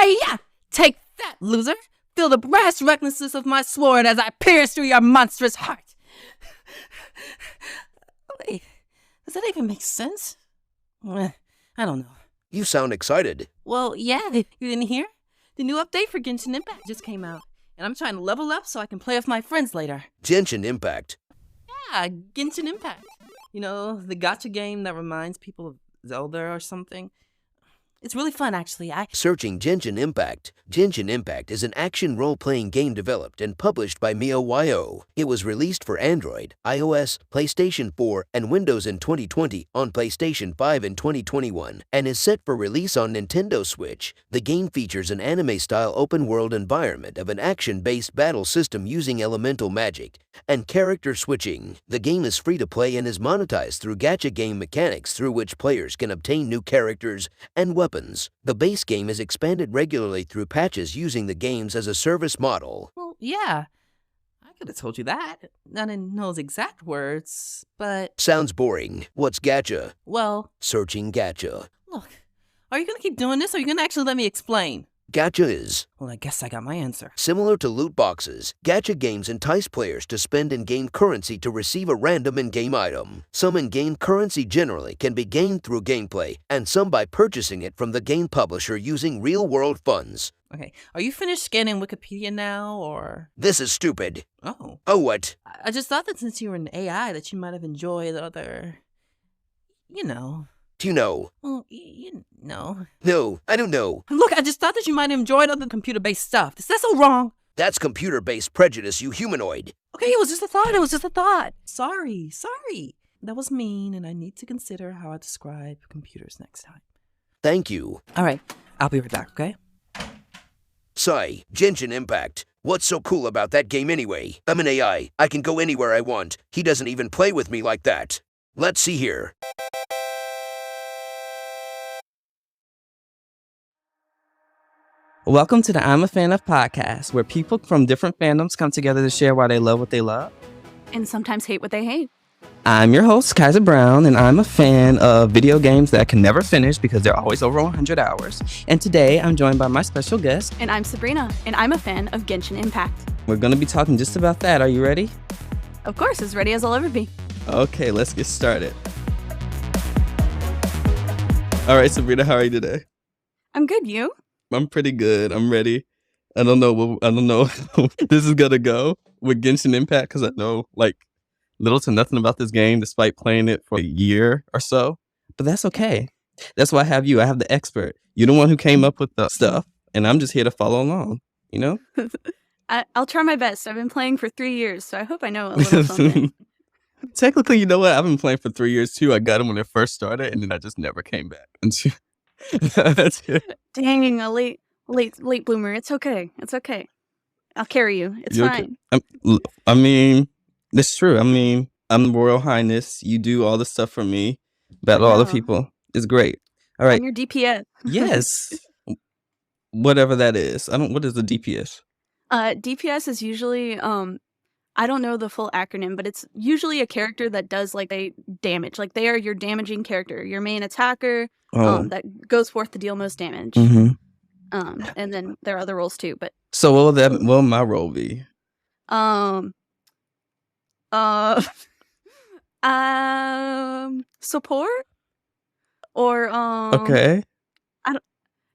Hiya! Take that, loser! Feel the brass recklessness of my sword as I pierce through your monstrous heart. Wait, does that even make sense? I don't know. You sound excited. Well, yeah, you didn't hear? The new update for Genshin Impact just came out, and I'm trying to level up so I can play with my friends later. Genshin Impact. Yeah, Genshin Impact. You know, the gacha game that reminds people of Zelda or something. It's really fun, actually. Searching Genshin Impact. Genshin Impact is an action role-playing game developed and published by MiHoYo. It was released for Android, iOS, PlayStation 4, and Windows in 2020, on PlayStation 5 in 2021, and is set for release on Nintendo Switch. The game features an anime-style open-world environment of an action-based battle system using elemental magic and character switching. The game is free to play and is monetized through gacha game mechanics through which players can obtain new characters and weapons. The base game is expanded regularly through patches using the games as a service model. Well, yeah. I could have told you that. I didn't know his exact words, but... Sounds boring. What's gacha? Well... Searching gacha. Look, are you going to keep doing this or are you going to actually let me explain? Gacha is... Well, I guess I got my answer. Similar to loot boxes, gacha games entice players to spend in-game currency to receive a random in-game item. Some in-game currency generally can be gained through gameplay, and some by purchasing it from the game publisher using real-world funds. Okay, are you finished scanning Wikipedia now, or...? This is stupid. Oh. Oh, what? I just thought that since you were an AI that you might have enjoyed other... You know... Do you know? Well, you know. No, I don't know. Look, I just thought that you might have enjoyed other computer-based stuff. Is that so wrong? That's computer-based prejudice, you humanoid. Okay, it was just a thought. Sorry. That was mean, and I need to consider how I describe computers next time. Thank you. All right, I'll be right back, okay? Sai, Genshin Impact. What's so cool about that game anyway? I'm an AI. I can go anywhere I want. He doesn't even play with me like that. Let's see here. Welcome to the I'm a Fan of podcast, where people from different fandoms come together to share why they love what they love. And sometimes hate what they hate. I'm your host, Kaiser Brown, and I'm a fan of video games that I can never finish because they're always over 100 hours. And today, I'm joined by my special guest. And I'm Sabrina, and I'm a fan of Genshin Impact. We're going to be talking just about that. Are you ready? Of course, as ready as I'll ever be. Okay, let's get started. All right, Sabrina, how are you today? I'm good, you? I'm pretty good. I'm ready. I don't know how this is gonna go with Genshin Impact because I know like little to nothing about this game despite playing it for a year or so. But that's okay. That's why I have you. I have the expert. You're the one who came up with the stuff, and I'm just here to follow along, you know? I'll try my best. I've been playing for 3 years, so I hope I know a little something. Technically, you know what? I've been playing for 3 years too. I got it when it first started, and then I just never came back. Dang, a late bloomer. It's okay. I'll carry you. It's You're fine. Okay. I mean, it's true. I mean, I'm the Royal Highness. You do all the stuff for me. Battle all the people. It's great. All right. I'm your DPS. Yes. Whatever that is. What is the DPS? DPS is usually I don't know the full acronym, but it's usually a character that does like a damage. Like they are your damaging character, your main attacker. That goes forth to deal most damage. Mm-hmm. And then there are other roles too, but so what will my role be? Support or okay.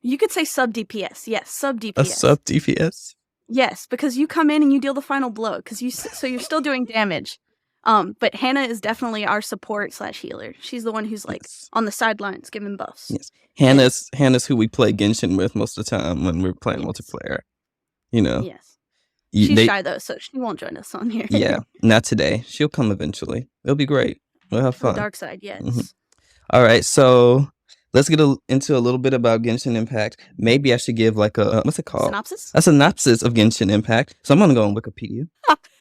You could say sub DPS. Yes, sub DPS. A sub DPS. Yes, because you come in and you deal the final blow so you're still doing damage. But Hannah is definitely our support / healer. She's the one who's like on the sidelines giving buffs. Yes. Hannah's who we play Genshin with most of the time when we're playing multiplayer. You know. Yes. She's shy though, so she won't join us on here. Yeah, not today. She'll come eventually. It'll be great. We'll have fun. The dark side, yes. Mm-hmm. All right, so let's get into a little bit about Genshin Impact. Maybe I should give like a what's it called? Synopsis? A synopsis of Genshin Impact. So I'm gonna go on Wikipedia.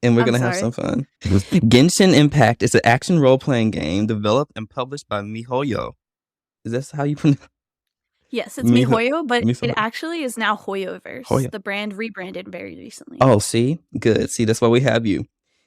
And we're going to have some fun. Genshin Impact is an action role-playing game developed and published by MiHoYo. Is that how you pronounce it? Yes, it's MiHoYo, but it actually is now HoYoverse. The brand rebranded very recently. Oh, see? Good. See, that's why we have you.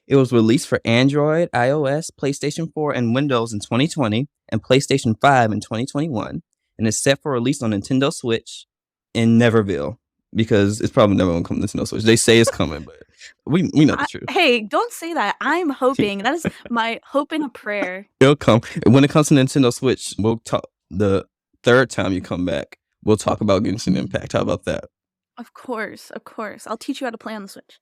It was released for Android, iOS, PlayStation 4, and Windows in 2020, and PlayStation 5 in 2021, and is set for release on Nintendo Switch in Neverville, because it's probably never gonna come to Nintendo Switch. They say it's coming, but we know the truth. Hey, don't say that. I'm hoping. That is my hope and a prayer. It'll come. When it comes to Nintendo Switch, we'll talk the third time you come back. We'll talk about Genshin Impact. How about that? Of course. I'll teach you how to play on the Switch.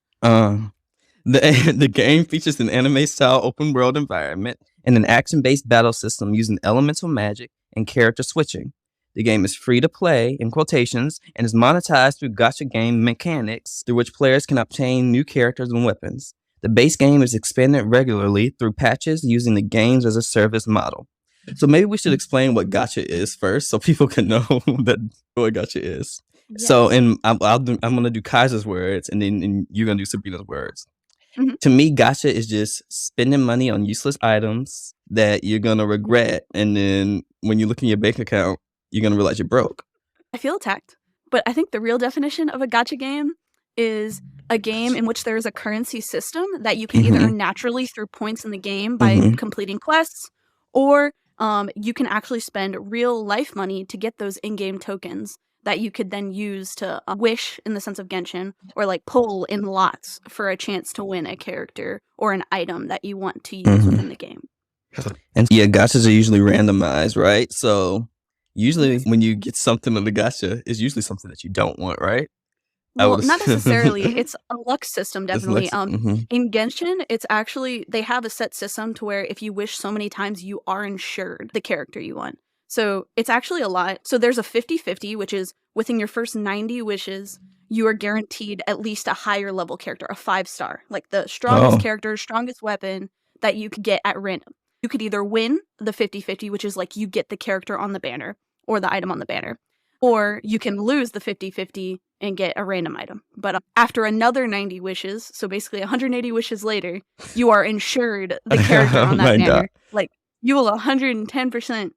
The game features an anime-style open-world environment and an action-based battle system using elemental magic and character switching. The game is free to play, in quotations, and is monetized through gacha game mechanics through which players can obtain new characters and weapons. The base game is expanded regularly through patches using the games as a service model. So maybe we should explain what gacha is first, so people can know what gacha is. Yes. So, and I'm gonna do Kaiser's words, and then you're gonna do Sabrina's words. Mm-hmm. To me, gacha is just spending money on useless items that you're gonna regret, and then when you look in your bank account, you're gonna realize you're broke. I feel attacked, but I think the real definition of a gacha game is a game in which there is a currency system that you can either earn naturally through points in the game by completing quests, or you can actually spend real life money to get those in-game tokens that you could then use to wish, in the sense of Genshin, or like pull in lots for a chance to win a character or an item that you want to use within the game. And yeah, gachas are usually randomized, right? So usually when you get something in the gacha, it's usually something that you don't want, right? Well, not necessarily. It's a luck system, definitely. In Genshin, it's actually, they have a set system to where if you wish so many times, you are insured the character you want. So it's actually a lot. So there's a 50-50, which is within your first 90 wishes, you are guaranteed at least a higher level character, a 5-star, like the strongest character, strongest weapon that you could get at random. You could either win the 50-50, which is like you get the character on the banner or the item on the banner, or you can lose the 50-50 and get a random item. But after another 90 wishes, so basically 180 wishes later, you are insured the character on that banner. God. Like you will 110%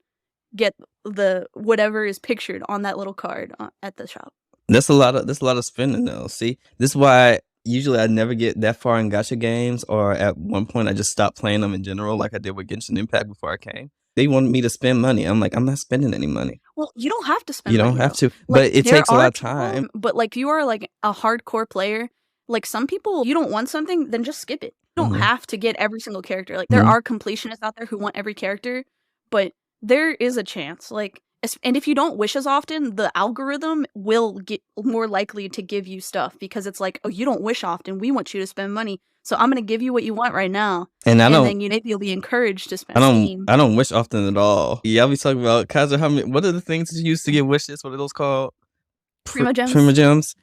get the whatever is pictured on that little card at the shop. That's a lot of spending though. See, this is why usually I never get that far in gacha games, or at one point I just stopped playing them in general, like I did with Genshin Impact before I came. They wanted me to spend money. I'm like, I'm not spending any money. Well, you don't have to spend money. You don't have to, but it takes a lot of time. But like, if you are like a hardcore player, like some people, you don't want something, then just skip it. You don't have to get every single character. Like there are completionists out there who want every character, but there is a chance. Like, and if you don't wish as often, the algorithm will get more likely to give you stuff because it's like, oh, you don't wish often. We want you to spend money. So I'm going to give you what you want right now. And then you'll be encouraged to spend Steam. I don't wish often at all. Yeah, I'll be talking about, Kaiser, what are the things you use to get wishes? What are those called? Prima Gems. Prima Gems.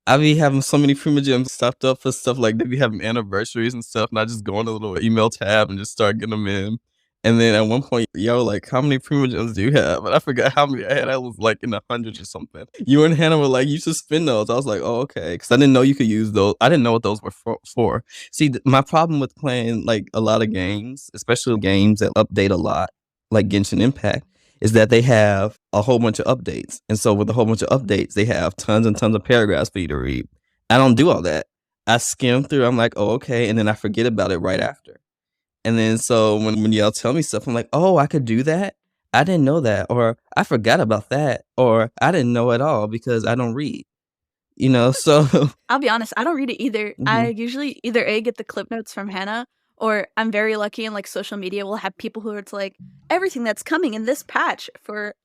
I be having so many Prima Gems stocked up for stuff like they be having anniversaries and stuff. And I just go on a little email tab and just start getting them in. And then at one point, y'all like, how many Prima Gems do you have? And I forgot how many I had. I was like in the hundreds or something. You and Hannah were like, you should spend those. I was like, oh, okay. Because I didn't know you could use those. I didn't know what those were for. See, my problem with playing like a lot of games, especially games that update a lot, like Genshin Impact, is that they have a whole bunch of updates. And so with a whole bunch of updates, they have tons and tons of paragraphs for you to read. I don't do all that. I skim through. I'm like, oh, okay. And then I forget about it right after. And then so when y'all tell me stuff, I'm like, oh, I could do that? I didn't know that. Or I forgot about that. Or I didn't know at all because I don't read. You know, so. I'll be honest, I don't read it either. I usually either get the clip notes from Hannah, or I'm very lucky in like social media will have people who it's like, everything that's coming in this patch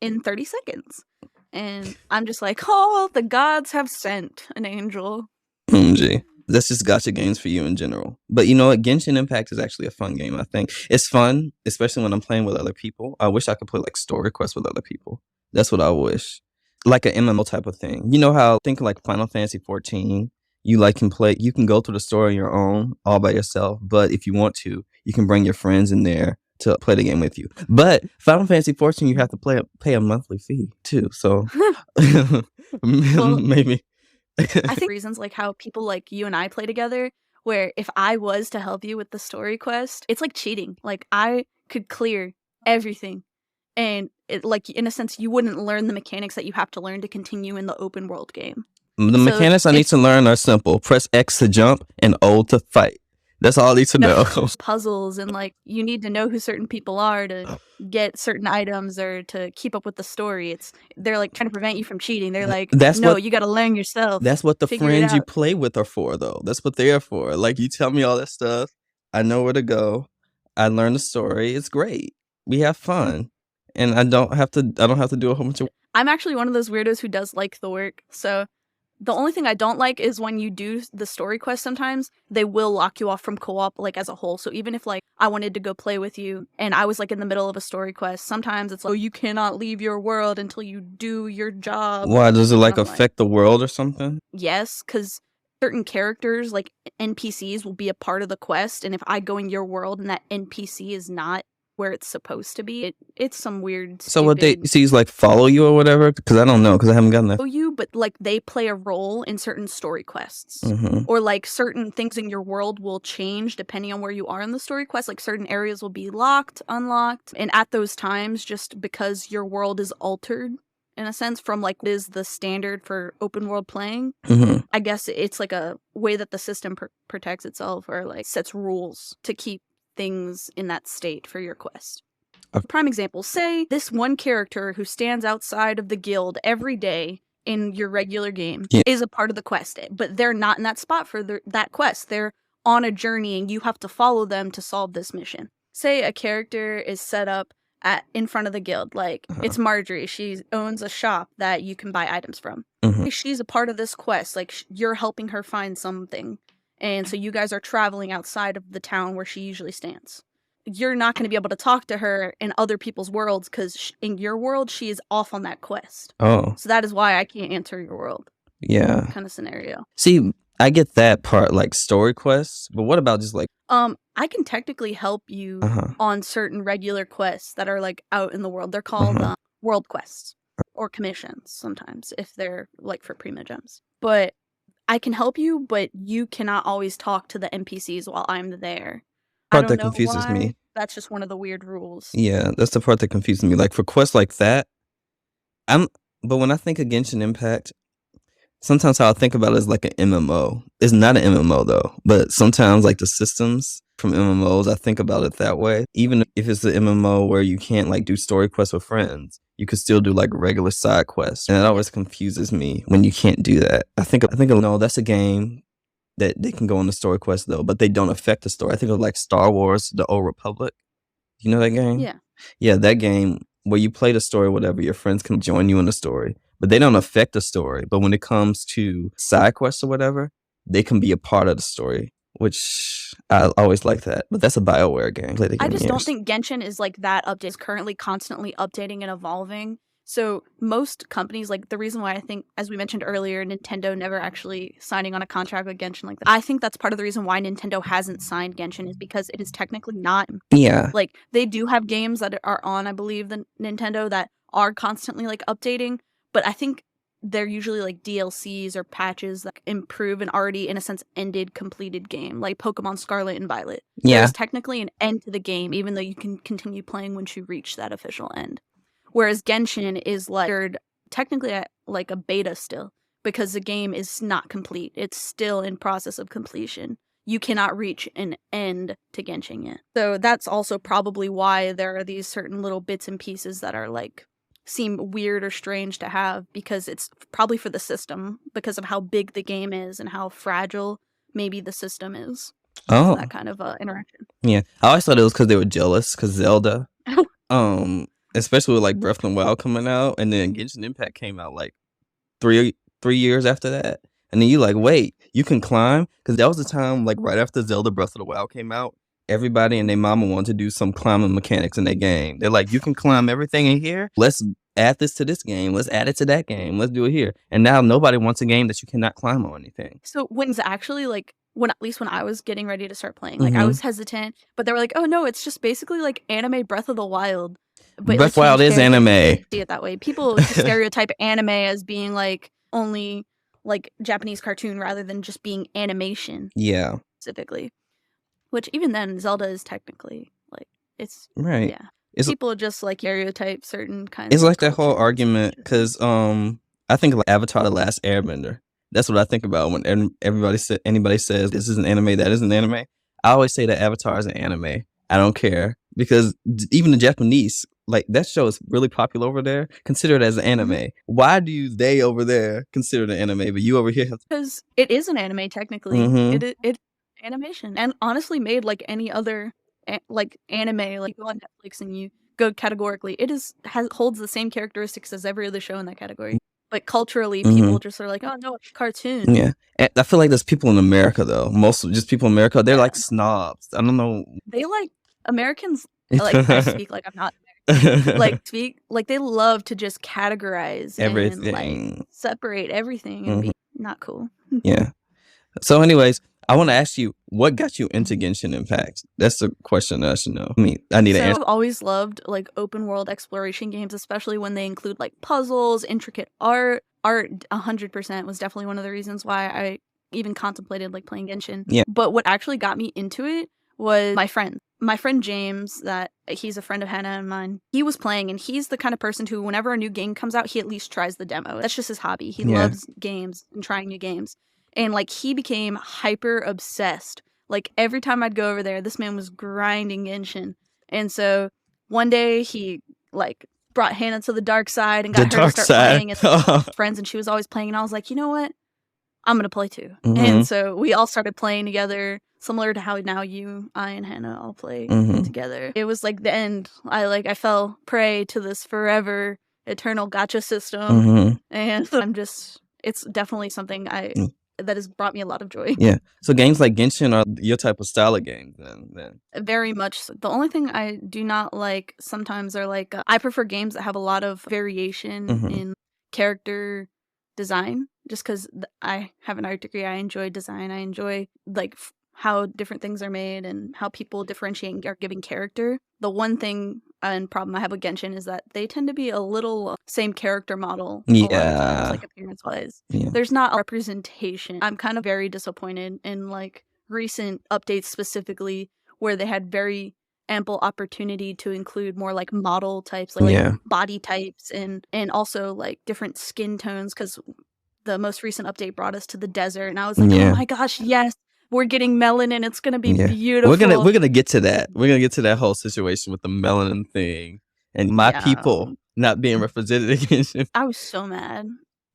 in 30 seconds. And I'm just like, oh, the gods have sent an angel. Gee. That's just gacha games for you in general. But you know what? Genshin Impact is actually a fun game, I think. It's fun, especially when I'm playing with other people. I wish I could play like story quests with other people. That's what I wish. Like an MMO type of thing. You know how, think like Final Fantasy 14, you can go through the story on your own, all by yourself. But if you want to, you can bring your friends in there to play the game with you. But Final Fantasy 14, you have to pay a monthly fee too. So maybe. I think reasons like how people like you and I play together, where if I was to help you with the story quest, it's like cheating. Like I could clear everything. And it, like in a sense, you wouldn't learn the mechanics that you have to learn to continue in the open world game. The mechanics I need to learn are simple. Press X to jump and O to fight. That's all I need to know. Puzzles and like you need to know who certain people are to get certain items or to keep up with the story. They're like trying to prevent you from cheating. They're like, you got to learn yourself. That's what the friends you play with are for, though. That's what they're for. Like, you tell me all that stuff. I know where to go. I learn the story. It's great. We have fun, and I don't have to do a whole bunch of. I'm actually one of those weirdos who does like the work. So the only thing I don't like is when you do the story quest, sometimes they will lock you off from co-op like as a whole. So even if like I wanted to go play with you and I was like in the middle of a story quest, sometimes it's like, oh, you cannot leave your world until you do your job. Why? Does it like affect the world or something? Yes, because certain characters like NPCs will be a part of the quest. And if I go in your world and that NPC is not where it's supposed to be, it's some weird. So what they NPCs like follow you or whatever? Because I don't know, because I haven't gotten that. Follow you, but like they play a role in certain story quests, Mhm. or like certain things in your world will change depending on where you are in the story quest. Like certain areas will be locked, unlocked, and at those times, just because your world is altered in a sense from like what is the standard for open world playing, I guess it's like a way that the system protects itself or like sets rules to keep things in that state for your quest. Prime example, say this one character who stands outside of the guild every day in your regular game is a part of the quest, but they're not in that spot for that quest. They're on a journey and you have to follow them to solve this mission. Say a character is set up in front of the guild, like it's Marjorie. She owns a shop that you can buy items from. She's a part of this quest, like you're helping her find something. And so you guys are traveling outside of the town where she usually stands. You're not going to be able to talk to her in other people's worlds because in your world, she is off on that quest. Oh. So that is why I can't enter your world. Yeah. Kind of scenario. See, I get that part, like story quests, but what about just like... I can technically help you on certain regular quests that are like out in the world. They're called world quests or commissions sometimes if they're like for Prima Gems. But I can help you, but you cannot always talk to the NPCs while I'm there. Part that confuses me. That's just one of the weird rules. Yeah, that's the part that confuses me. Like for quests like that, but when I think of Genshin Impact, sometimes how I think about it is like an MMO. It's not an MMO though, but sometimes like the systems from MMOs, I think about it that way. Even if it's an MMO where you can't like do story quests with friends, you could still do like regular side quests. And it always confuses me when you can't do that. I think no, that's a game that they can go on the story quest though, but they don't affect the story. I think of like Star Wars, The Old Republic. You know that game? Yeah. Yeah, that game where you play the story, whatever, your friends can join you in the story, but they don't affect the story. But when it comes to side quests or whatever, they can be a part of the story, which I always like that. But that's a BioWare game. I just don't think Genshin is like that update. It's currently constantly updating and evolving. So most companies, like the reason why I think, as we mentioned earlier, Nintendo never actually signing on a contract with Genshin like that. I think that's part of the reason why Nintendo hasn't signed Genshin is because it is technically not. Yeah. Like they do have games that are on, I believe, the Nintendo that are constantly like updating, but I think they're usually like DLCs or patches that improve an already, in a sense, completed game, like Pokemon Scarlet and Violet. Yeah. There's technically an end to the game, even though you can continue playing once you reach that official end. Whereas Genshin is like technically at like a beta still because the game is not complete. It's still in process of completion. You cannot reach an end to Genshin yet. So that's also probably why there are these certain little bits and pieces that are like seem weird or strange to have because it's probably for the system because of how big the game is and how fragile maybe the system is. Oh. That kind of interaction. Yeah. I always thought it was because they were jealous because Zelda. Especially with like Breath of the Wild coming out, and then Genshin Impact came out like three years after that, and then you like, wait, you can climb? Because that was the time like right after Zelda Breath of the Wild came out, everybody and their mama wanted to do some climbing mechanics in their game. They're like, you can climb everything in here. Let's add this to this game. Let's add it to that game. Let's do it here. And now nobody wants a game that you cannot climb on anything. So when's actually like at least when I was getting ready to start playing, like I was hesitant, but they were like, oh no, it's just basically like anime Breath of the Wild. But Breath of the Wild is anime. See it that way. People stereotype anime as being like only like Japanese cartoon rather than just being animation. Yeah. Specifically. Which even then, Zelda is technically like it's right. Yeah. People just like stereotype certain kinds. It's like that whole argument because I think like Avatar: The Last Airbender. That's what I think about when anybody says this is an anime, that is an anime. I always say that Avatar is an anime. I don't care because even the Japanese, like that show is really popular over there, consider it as an anime. Why do they over there consider it an anime, but you over here have Because it is an anime technically. It's animation and honestly made like any other like anime. Like you go on Netflix and you go categorically, it holds the same characteristics as every other show in that category. But culturally, people just are like, oh no, it's a cartoon. Yeah, and I feel like there's people in America though. Most just people in America, they're like snobs. I don't know. They like Americans. Like I speak like I'm not American. Like they love to just categorize everything, and like separate everything and be not cool. Yeah. So, anyways, I want to ask you, what got you into Genshin Impact? That's the question that I should know. I mean, I need an answer. I've always loved like open world exploration games, especially when they include like puzzles, intricate art. Art 100% was definitely one of the reasons why I even contemplated like playing Genshin. Yeah. But what actually got me into it was my friend. My friend James, that he's a friend of Hannah and mine, he was playing, and he's the kind of person who, whenever a new game comes out, he at least tries the demo. That's just his hobby. He loves games and trying new games. And like he became hyper obsessed. Like every time I'd go over there, this man was grinding Genshin. And so one day he like brought Hannah to the dark side and got her to start playing and friends, and she was always playing, and I was like, you know what? I'm gonna play too. And so we all started playing together, similar to how now I and Hannah all play together. It was like the end. I fell prey to this forever eternal gacha system, and it's definitely something that has brought me a lot of joy. Yeah. So games like Genshin are your type of style of games then? Very much so. The only thing I do not like sometimes are like I prefer games that have a lot of variation in character design, just because I have an art degree. I enjoy design. I enjoy like how different things are made and how people differentiate are giving character. The one thing and problem I have with Genshin is that they tend to be a little same character model a lot of times, like appearance-wise. There's not a representation. I'm kind of very disappointed in like recent updates specifically where they had very ample opportunity to include more like model types, like body types and also like different skin tones, because the most recent update brought us to the desert and I was like, oh my gosh, yes, we're getting melanin. It's gonna be beautiful. We're gonna get to that. We're gonna get to that whole situation with the melanin thing and my people not being represented again. I was so mad.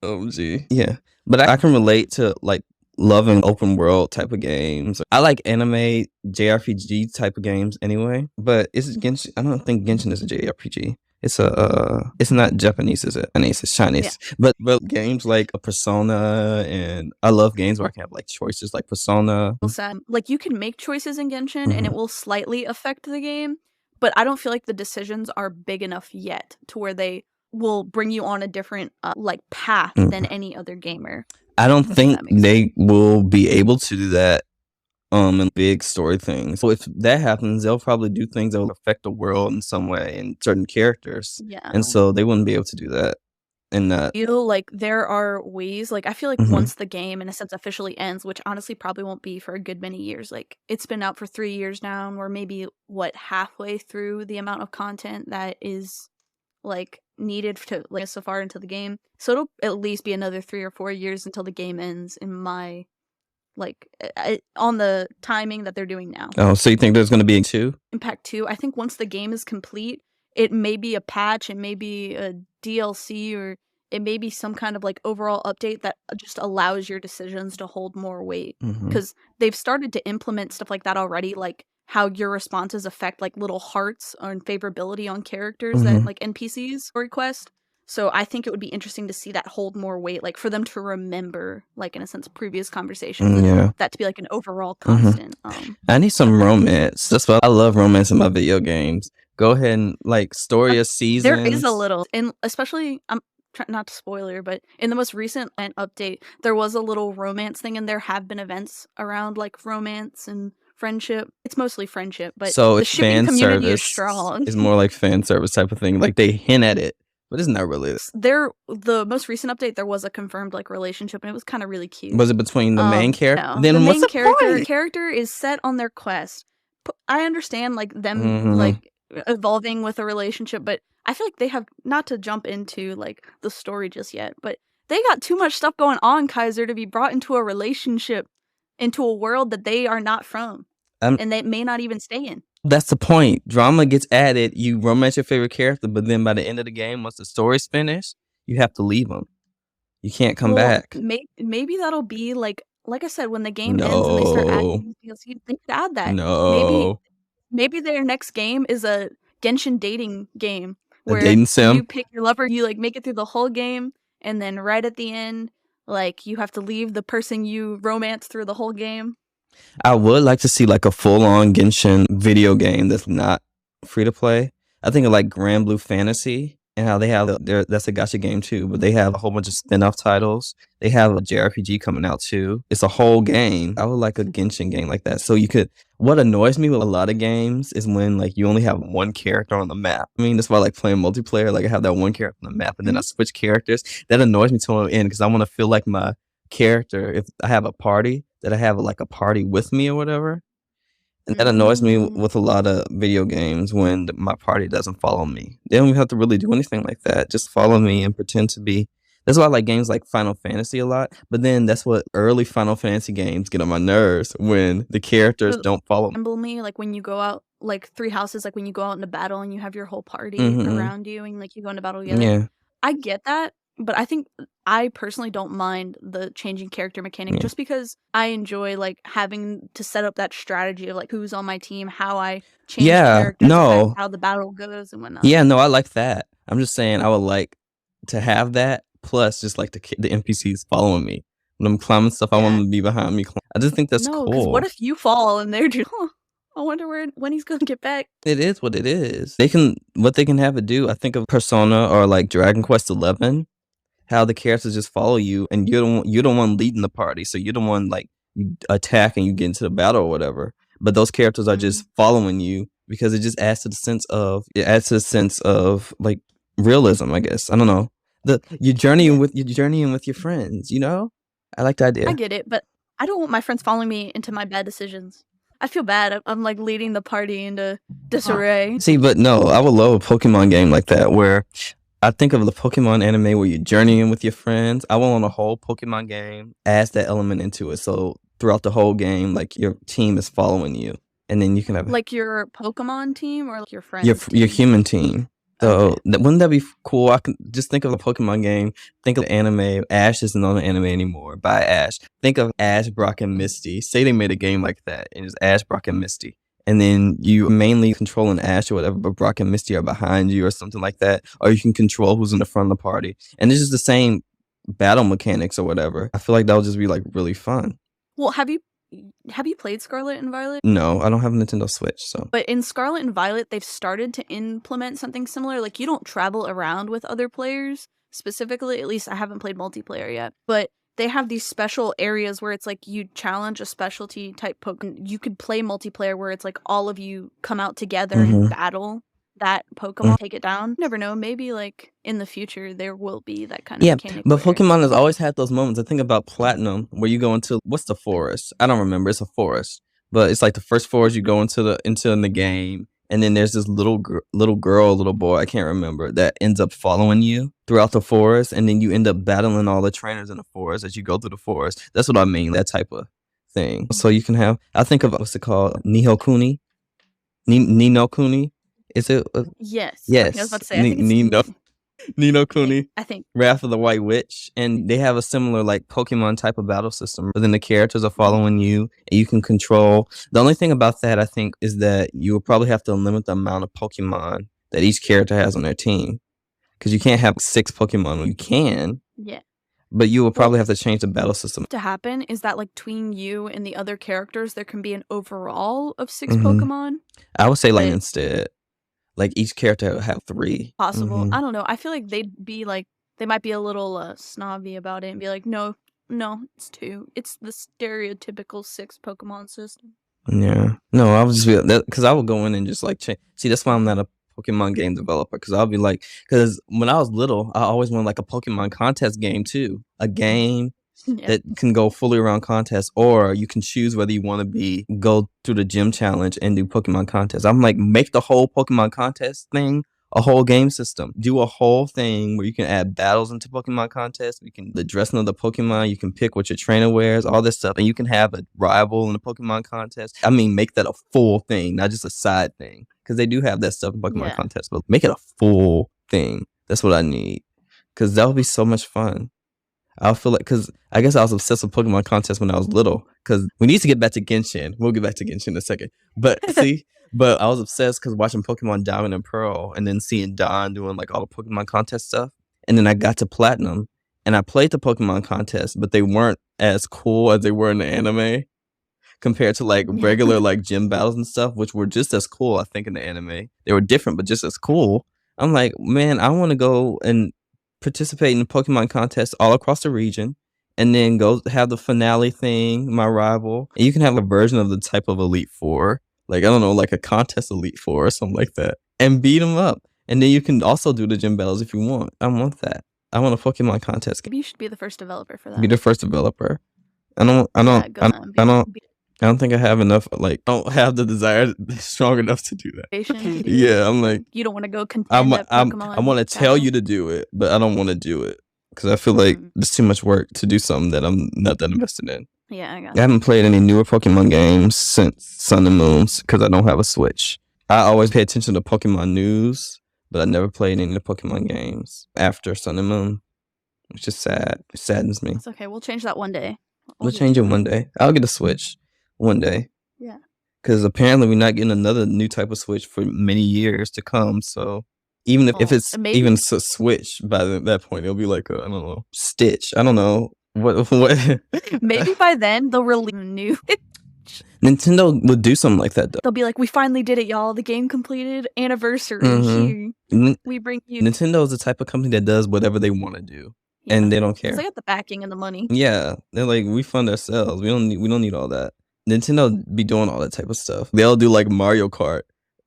OMG. Yeah, but I can relate to like loving open world type of games. I like anime JRPG type of games anyway. But is it Genshin? I don't think Genshin is a JRPG. It's it's not Japanese, is it? I mean, it's Chinese. But games like a Persona, and I love games where I can have like choices like Persona. Like you can make choices in Genshin and it will slightly affect the game, but I don't feel like the decisions are big enough yet to where they will bring you on a different like path than any other gamer. I don't think they will be able to do that in big story things. So if that happens, they'll probably do things that will affect the world in some way and certain characters. And so they wouldn't be able to do that. And I feel like there are ways, like I feel like once the game in a sense officially ends, which honestly probably won't be for a good many years, like it's been out for 3 years now and we're maybe halfway through the amount of content that is like needed to like so far into the game. So it'll at least be another 3 or 4 years until the game ends in my like on the timing that they're doing now. Oh, so you think there's going to be 2? Impact 2. I think once the game is complete, it may be a patch, it may be a DLC, or it may be some kind of like overall update that just allows your decisions to hold more weight. Because they've started to implement stuff like that already, like how your responses affect like little hearts on favorability on characters that like NPCs request. So I think it would be interesting to see that hold more weight, like for them to remember, like in a sense, previous conversations, and that to be like an overall constant. I need some romance. That's why I love romance in my video games. Go ahead and like story of seasons. There is a little, and especially I'm trying not to spoiler, but in the most recent update, there was a little romance thing, and there have been events around like romance and friendship. It's mostly friendship, but so the shipping community is strong. It's more like fan service type of thing. Like they hint at it. But it's not really. The most recent update, there was a confirmed like relationship, and it was kind of really cute. Was it between the main character? No. Then the main character is set on their quest. I understand like them like evolving with a relationship, but I feel like they have not to jump into like the story just yet. But they got too much stuff going on, Kaiser, to be brought into a relationship, into a world that they are not from. and they may not even stay in. That's the point. Drama gets added. You romance your favorite character, but then by the end of the game, once the story's finished, you have to leave them. You can't come back. Maybe that'll be like I said, when the game ends and they start adding DLC, they could add that. Maybe their next game is a Genshin dating game where dating sim. You pick your lover, you like make it through the whole game, and then right at the end, like you have to leave the person you romance through the whole game. I would like to see like a full-on Genshin video game that's not free to play. I think of like Grand Blue Fantasy and how they have that's a gacha game too, but they have a whole bunch of spin-off titles. They have a JRPG coming out too. It's a whole game. I would like a Genshin game like that. So you could. What annoys me with a lot of games is when like you only have one character on the map. I mean, that's why I like playing multiplayer. Like I have that one character on the map, and then I switch characters. That annoys me to the end because I want to feel like my character. If I have a party, that I have like a party with me or whatever. And that annoys me with a lot of video games when my party doesn't follow me. They don't even have to really do anything like that. Just follow me and pretend to be. That's why I like games like Final Fantasy a lot. But then that's what early Final Fantasy games get on my nerves when the characters don't follow me. Like when you go out, like Three Houses, like when you go out into battle and you have your whole party around you and like you go into battle together. Yeah. I get that. But I think I personally don't mind the changing character mechanic just because I enjoy like having to set up that strategy of like who's on my team, how I change characters, how the battle goes and whatnot. Yeah, no, I like that. I'm just saying I would like to have that plus just like the NPCs following me. When I'm climbing stuff, I want them to be behind me. I just think that's cool. Because what if you fall and they're just, I wonder when he's gonna get back. It is what it is. What they can have it do. I think of Persona or like Dragon Quest XI. How the characters just follow you, and you're the one leading the party, so you're the one like you attack and you get into the battle or whatever. But those characters are just following you because it just adds to the sense of like realism, I guess. I don't know. You're journeying with your friends, you know? I like the idea. I get it, but I don't want my friends following me into my bad decisions. I feel bad. I'm like leading the party into disarray. See, but no, I would love a Pokemon game like that where I think of the Pokemon anime where you're journeying with your friends. I want a whole Pokemon game, add that element into it. So throughout the whole game, like your team is following you. And then you can have like your Pokemon team or like your friends. Your human team. So wouldn't that be cool? I can just think of a Pokemon game. Think of anime. Ash isn't on the anime anymore. By Ash. Think of Ash, Brock, and Misty. Say they made a game like that, and it's Ash, Brock, and Misty. And then you mainly controlling Ash or whatever, but Brock and Misty are behind you or something like that. Or you can control who's in the front of the party. And it's just the same battle mechanics or whatever. I feel like that would just be like really fun. Well, have you played Scarlet and Violet? No, I don't have a Nintendo Switch, so. But in Scarlet and Violet, they've started to implement something similar. Like you don't travel around with other players specifically. At least I haven't played multiplayer yet. But they have these special areas where it's like you challenge a specialty type Pokemon. You could play multiplayer where it's like all of you come out together and battle that Pokemon, take it down. You never know, maybe like in the future there will be that kind of mechanic. But Pokemon has always had those moments. I think about Platinum where you go into, what's the forest? I don't remember. It's a forest. But it's like the first forest you go into the game. And then there's this little boy, I can't remember, that ends up following you throughout the forest. And then you end up battling all the trainers in the forest as you go through the forest. That's what I mean, that type of thing. So you can have, I think of, what's it called? Nihokuni? Ninokuni? Is it? Yes. Yes. I was about to say, Nino Kuni, I think. Wrath of the White Witch, and they have a similar like Pokemon type of battle system. But then the characters are following you, and you can control. The only thing about that, I think, is that you will probably have to limit the amount of Pokemon that each character has on their team, because you can't have 6 Pokemon. You can, but you will probably have to change the battle system. To happen is that like between you and the other characters, there can be an overall of 6 Pokemon. I would say like instead. Like each character would have 3. Possible. I don't know. I feel like they'd be like, they might be a little snobby about it and be like, no, it's 2. It's the stereotypical 6 Pokemon system. Yeah. No, I was just because I would go in and just like change. See, that's why I'm not a Pokemon game developer, because I'll be like, because when I was little, I always wanted like a Pokemon contest game too. A game that can go fully around contests, or you can choose whether you want to go through the gym challenge and do Pokemon contests. I'm like, make the whole Pokemon contest thing a whole game system. Do a whole thing where you can add battles into Pokemon contests. You can the dressing of the Pokemon. You can pick what your trainer wears, all this stuff. And you can have a rival in the Pokemon contest. I mean, make that a full thing, not just a side thing. Because they do have that stuff in Pokemon contests. But make it a full thing. That's what I need. Because that would be so much fun. I feel like, because I guess I was obsessed with Pokemon contests when I was little. Because we need to get back to Genshin. We'll get back to Genshin in a second. But see... But I was obsessed because watching Pokemon Diamond and Pearl and then seeing Don doing like all the Pokemon contest stuff. And then I got to Platinum and I played the Pokemon contest, but they weren't as cool as they were in the anime compared to like regular like gym battles and stuff, which were just as cool, I think, in the anime. They were different, but just as cool. I'm like, man, I want to go and participate in the Pokemon contest all across the region. And then go have the finale thing, my rival. And you can have a version of the type of Elite Four. Like, I don't know, like a contest Elite Four or something like that. And beat them up. And then you can also do the gym battles if you want. I want that. I want a Pokemon contest. Maybe you should be the first developer for that. Be the first developer. I don't think I have enough, like, I don't have the desire strong enough to do that. Yeah, I'm like... You don't want to go contend at Pokemon? I want to tell you to do it, but I don't want to do it. Because I feel like it's too much work to do something that I'm not that invested in. Yeah, I got it. I haven't played any newer Pokemon games since Sun and Moon because I don't have a Switch. I always pay attention to Pokemon news, but I never played any of the Pokemon games after Sun and Moon, which is sad. It saddens me. It's okay. We'll change that one day. We'll change it one day. I'll get a Switch one day. Yeah. Because apparently we're not getting another new type of Switch for many years to come, so... Even if it's even a Switch by that point, it'll be like I don't know, Stitch. I don't know what. Maybe by then they'll release new. Nintendo would do something like that though. They'll be like, "We finally did it, y'all! The game completed. Anniversary. Here. We bring you." Nintendo is the type of company that does whatever they want to do, and they don't care. They got the backing and the money. Yeah, they're like, we fund ourselves. We don't need all that. Nintendo be doing all that type of stuff. They'll do like Mario Kart.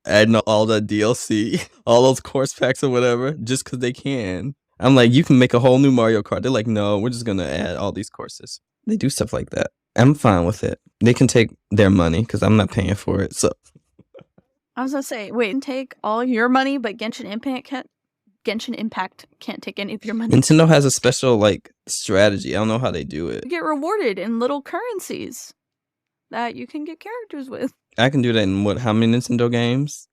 Adding all the DLC, all those course packs or whatever, just because they can. I'm like, you can make a whole new Mario Kart. They're like, no, we're just going to add all these courses. They do stuff like that. I'm fine with it. They can take their money because I'm not paying for it. So I was going to say, wait, take all your money, but Genshin Impact can't take any of your money. Nintendo has a special like strategy. I don't know how they do it. You get rewarded in little currencies that you can get characters with. I can do that in how many Nintendo games?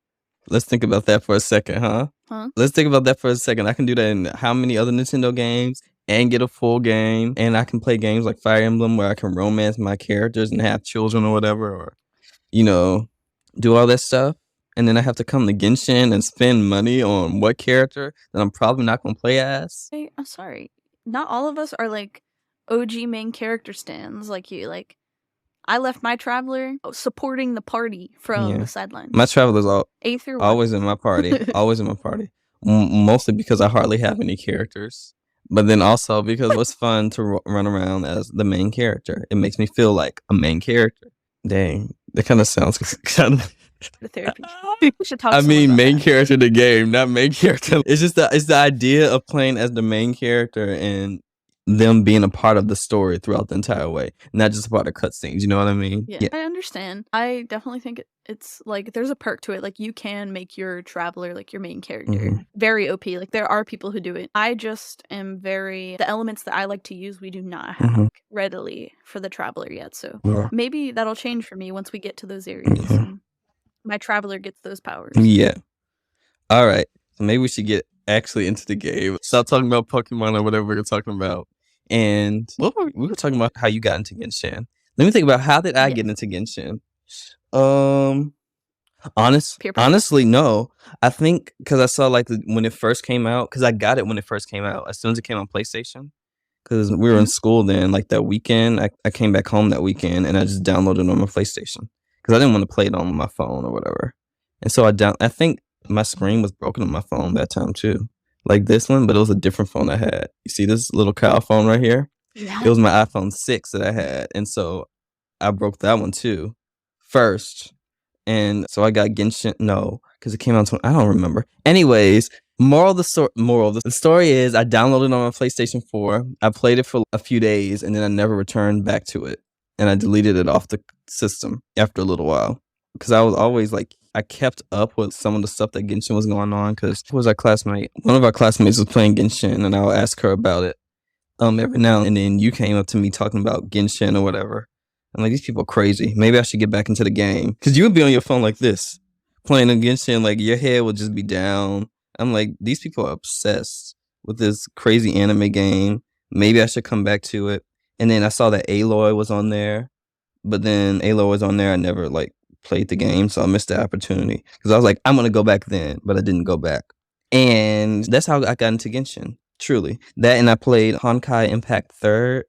Let's think about that for a second, huh? Let's think about that for a second. I can do that in how many other Nintendo games and get a full game. And I can play games like Fire Emblem where I can romance my characters and have children or whatever. Or, do all that stuff. And then I have to come to Genshin and spend money on what character that I'm probably not going to play as. Hey, I'm sorry. Not all of us are like OG main character stands like you. Like, I left my Traveler supporting the party from the sidelines. My Traveler's always in my party. Always in my party. Mostly because I hardly have any characters. But then also because it was fun to run around as the main character. It makes me feel like a main character. Dang. That kind of sounds kind of... Therapy. We should talk main character of the game, not main character. It's just it's the idea of playing as the main character and them being a part of the story throughout the entire way, not just a part of cutscenes. You know what I mean? Yeah, I understand. I definitely think it's like there's a perk to it. Like you can make your Traveler like your main character very OP. Like there are people who do it. I just am the elements that I like to use we do not have readily for the Traveler yet. So maybe that'll change for me once we get to those areas. And my Traveler gets those powers. Yeah. All right. So maybe we should get actually into the game. Stop talking about Pokemon or whatever we were talking about. And we were talking about how you got into Genshin. Let me think about how did I get into Genshin? Honestly, no. I think because I saw like when it first came out, because I got it when it first came out, as soon as it came on PlayStation. Because we were in school then, like that weekend, I came back home that weekend and I just downloaded it on my PlayStation. Because I didn't want to play it on my phone or whatever. And so I think my screen was broken on my phone that time too. Like this one, but it was a different phone I had. You see this little cow phone right here? Yeah. It was my iPhone 6 that I had. And so I broke that one too first. And so I got Genshin. No, because it came out. I don't remember. Anyways, moral of the story is I downloaded it on my PlayStation 4. I played it for a few days and then I never returned back to it. And I deleted it off the system after a little while. Because I was always like I kept up with some of the stuff that Genshin was going on because who was our classmate? One of our classmates was playing Genshin, and I'll ask her about it every now and then. You came up to me talking about Genshin or whatever. I'm like, these people are crazy. Maybe I should get back into the game. Because you would be on your phone like this, playing a Genshin, like your head would just be down. I'm like, these people are obsessed with this crazy anime game. Maybe I should come back to it. And then I saw that Aloy was on there. But then Aloy was on there. I never like played the game, so I missed the opportunity. Because I was like, I'm going to go back then, but I didn't go back. And that's how I got into Genshin, truly. That, and I played Honkai Impact 3rd.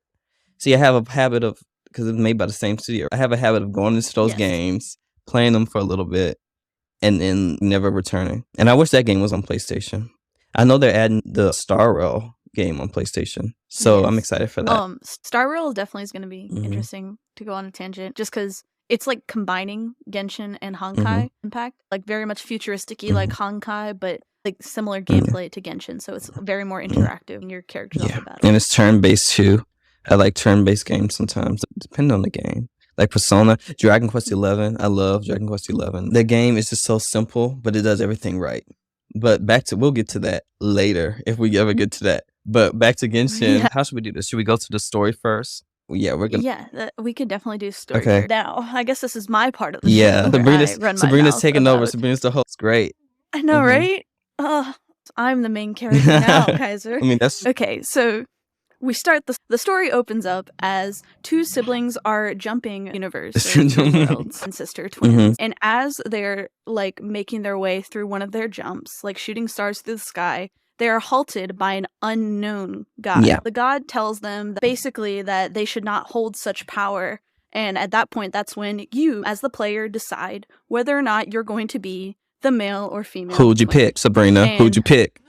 See, I have a habit of, because it's made by the same studio, I have a habit of going into those games, playing them for a little bit, and then never returning. And I wish that game was on PlayStation. I know they're adding the Star Rail game on PlayStation, so I'm excited for that. Star Rail definitely is going to be interesting to go on a tangent, just because it's like combining Genshin and Honkai Impact, like very much futuristic-y like Honkai, but like similar gameplay to Genshin, so it's very more interactive, and your character's off the battle. And it's turn-based too. I like turn-based games sometimes, depending on the game. Like Persona, Dragon Quest XI. I love Dragon Quest XI. The game is just so simple, but it does everything right. But we'll get to that later if we ever get to that. But back to Genshin, how should we do this? Should we go to the story first? Yeah, we're gonna. Yeah, we could definitely do story here. Now. I guess this is my part of the show. Yeah, Sabrina's taking over. Sabrina's the host. Great. I know, right? I'm the main character now, Kaiser. I mean, that's okay. So we start the story opens up as two siblings are jumping universe worlds and sister twins, and as they're like making their way through one of their jumps, like shooting stars through the sky, they are halted by an unknown god. The god tells them that basically that they should not hold such power, and at that point, that's when you, as the player, decide whether or not you're going to be the male or female. Who'd you pick, Sabrina? Who'd you pick?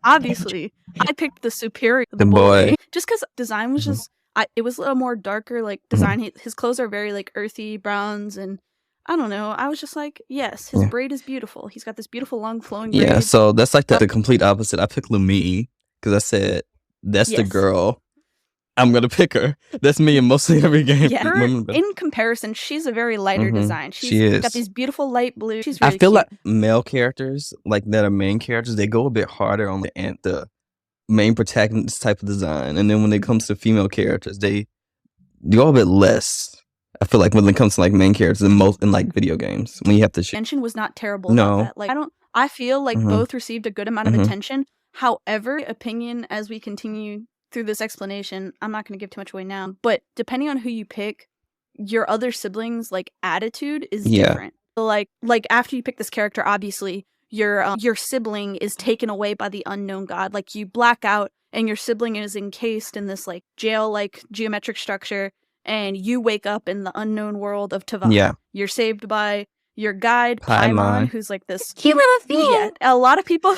Obviously, I picked the superior, the boy. Just because design was just, it was a little more darker, like design. His clothes are very like earthy browns, and I don't know. I was just like, yes, his braid is beautiful. He's got this beautiful long flowing braid. Yeah, so that's like the complete opposite. I picked Lumii because I said, that's the girl. I'm going to pick her. That's me in mostly every game. Yeah, in comparison, she's a very lighter design. She is. Got these beautiful light blue. She's really I feel cute. like male characters, like that are main characters, they go a bit harder on the main protagonist type of design. And then when it comes to female characters, they go a bit less. I feel like when it comes to like main characters in like video games, when you have to Genshin was not terrible about that. Like I feel like both received a good amount of attention. However, opinion as we continue through this explanation, I'm not going to give too much away now, but depending on who you pick, your other siblings like attitude is different. So, like after you pick this character, obviously your sibling is taken away by the unknown god. Like you black out and your sibling is encased in this like jail like geometric structure, and you wake up in the unknown world of Tava. Yeah. You're saved by your guide Paimon, who's like this cute little thing. Yeah, a lot of people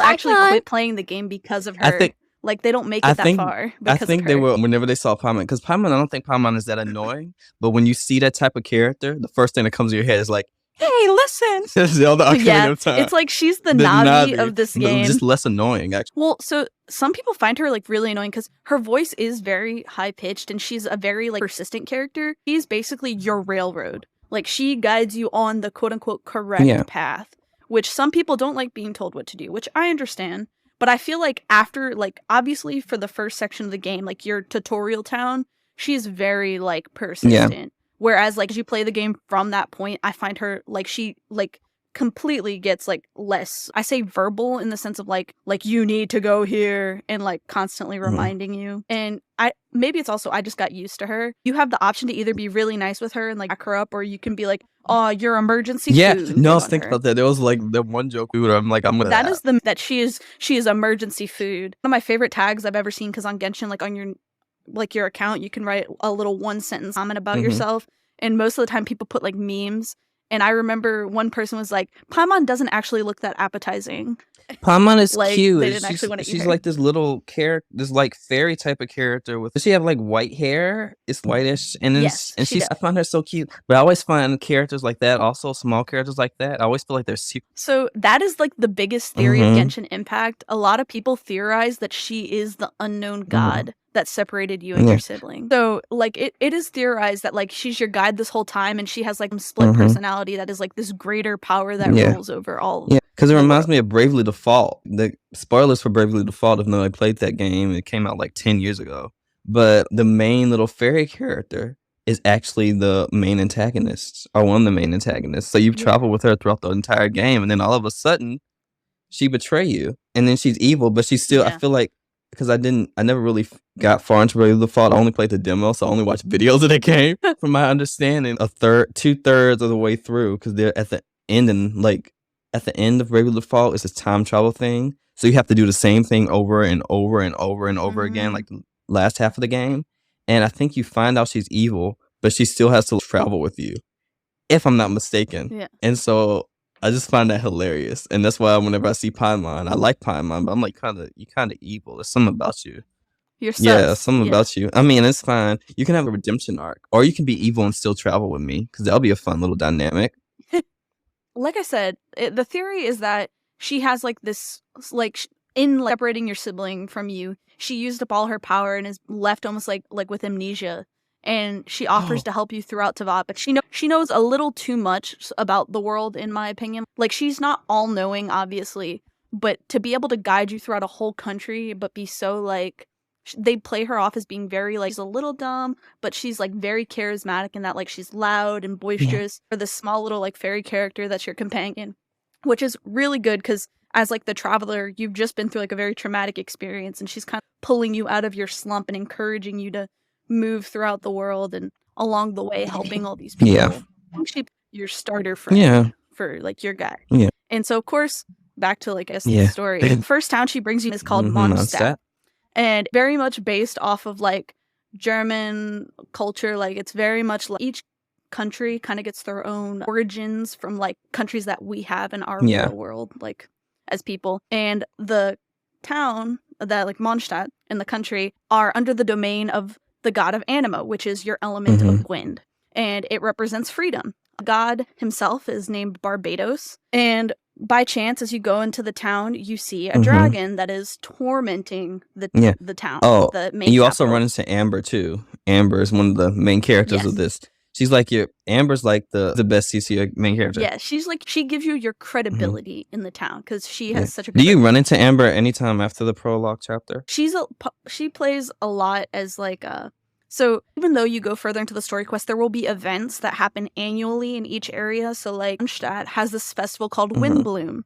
actually quit playing the game because of her. Like, they don't make it that far because I think of her. they will whenever they saw Paimon. Because Paimon, I don't think Paimon is that annoying. But when you see that type of character, the first thing that comes to your head is like, hey, listen. It's like she's the Navi of this game. Just less annoying, actually. Well, so some people find her, like, really annoying because her voice is very high-pitched and she's a very, like, persistent character. She's basically your railroad. Like, she guides you on the quote-unquote correct path, which some people don't like being told what to do, which I understand. But I feel like after, like, obviously for the first section of the game, like, your tutorial town, she's very, like, persistent. Yeah. Whereas, like, as you play the game from that point, I find her, like, she, like, completely gets, like, less, I say verbal in the sense of, like, you need to go here, and, like, constantly reminding you. And maybe it's also, I just got used to her. You have the option to either be really nice with her and, like, back her up, or you can be like, oh, you're emergency food. Yeah, no, I was thinking about that. There was, like, the one joke where I'm like, I'm gonna... That she is emergency food. One of my favorite tags I've ever seen, because on Genshin, like, on your account, you can write a little one-sentence comment about yourself, and most of the time people put, like, memes. And I remember one person was like, Paimon doesn't actually look that appetizing. Paimon is like, cute. They didn't actually want to eat she's her. Like this little character, this like fairy type of character. Does she have like white hair? It's whitish, and I find her so cute. But I always find characters like that, also small characters like that, I always feel like they're super. So that is like the biggest theory of Genshin Impact. A lot of people theorize that she is the unknown god that separated you and your sibling. So, like, it is theorized that, like, she's your guide this whole time, and she has, like, split personality that is, like, this greater power that rules over all. Yeah, because it reminds me of Bravely Default. The spoilers for Bravely Default, even though I played that game, it came out like 10 years ago. But the main little fairy character is actually the main antagonist, or one of the main antagonists. So you travel with her throughout the entire game, and then all of a sudden, she betray you, and then she's evil, but she's still. I feel like, because I never really got far into Bravely Default. I only played the demo, so I only watched videos of the game. From my understanding, 2/3 of the way through, because they're at the end, and like at the end of Bravely Default, it's this time travel thing. So you have to do the same thing over and over and over and over again, like the last half of the game. And I think you find out she's evil, but she still has to travel with you, if I'm not mistaken. Yeah. And so I just find that hilarious, and that's why whenever I see Paimon, I like Paimon, but I'm like, you kind of evil. There's something about you. You're sus. Yeah, something about you. I mean, it's fine. You can have a redemption arc, or you can be evil and still travel with me, because that'll be a fun little dynamic. Like I said, the theory is that she has like this, like in separating your sibling from you, she used up all her power and is left almost like with amnesia. And she offers to help you throughout Teyvat, but she knows a little too much about the world, in my opinion. Like, she's not all-knowing, obviously, but to be able to guide you throughout a whole country, but be so, like, they play her off as being very, like, she's a little dumb, but she's, like, very charismatic in that, like, she's loud and boisterous. For this small little, like, fairy character that's your companion, which is really good, because as, like, the traveler, you've just been through, like, a very traumatic experience, and she's kind of pulling you out of your slump and encouraging you to move throughout the world, and along the way helping all these people. Yeah. She's your starter friend for like your guy. Yeah. And so of course, back to like the story. The first town she brings you is called Mondstadt. And very much based off of like German culture. Like it's very much like each country kind of gets their own origins from like countries that we have in our real world, like as people. And the town that like Mondstadt and the country are under the domain of the god of Anima, which is your element of wind, and it represents freedom. God himself is named Barbados, and by chance, as you go into the town, you see a dragon that is tormenting the town. Oh, the main and you capital. Also run into Amber too. Amber is one of the main characters of this. She's like Amber's like the best CC main character. Yeah, she's like, she gives you your credibility in the town because she has such a good. Do you run into Amber anytime after the prologue chapter? She plays a lot as like so even though you go further into the story quest, there will be events that happen annually in each area. So like Mondstadt has this festival called Windbloom,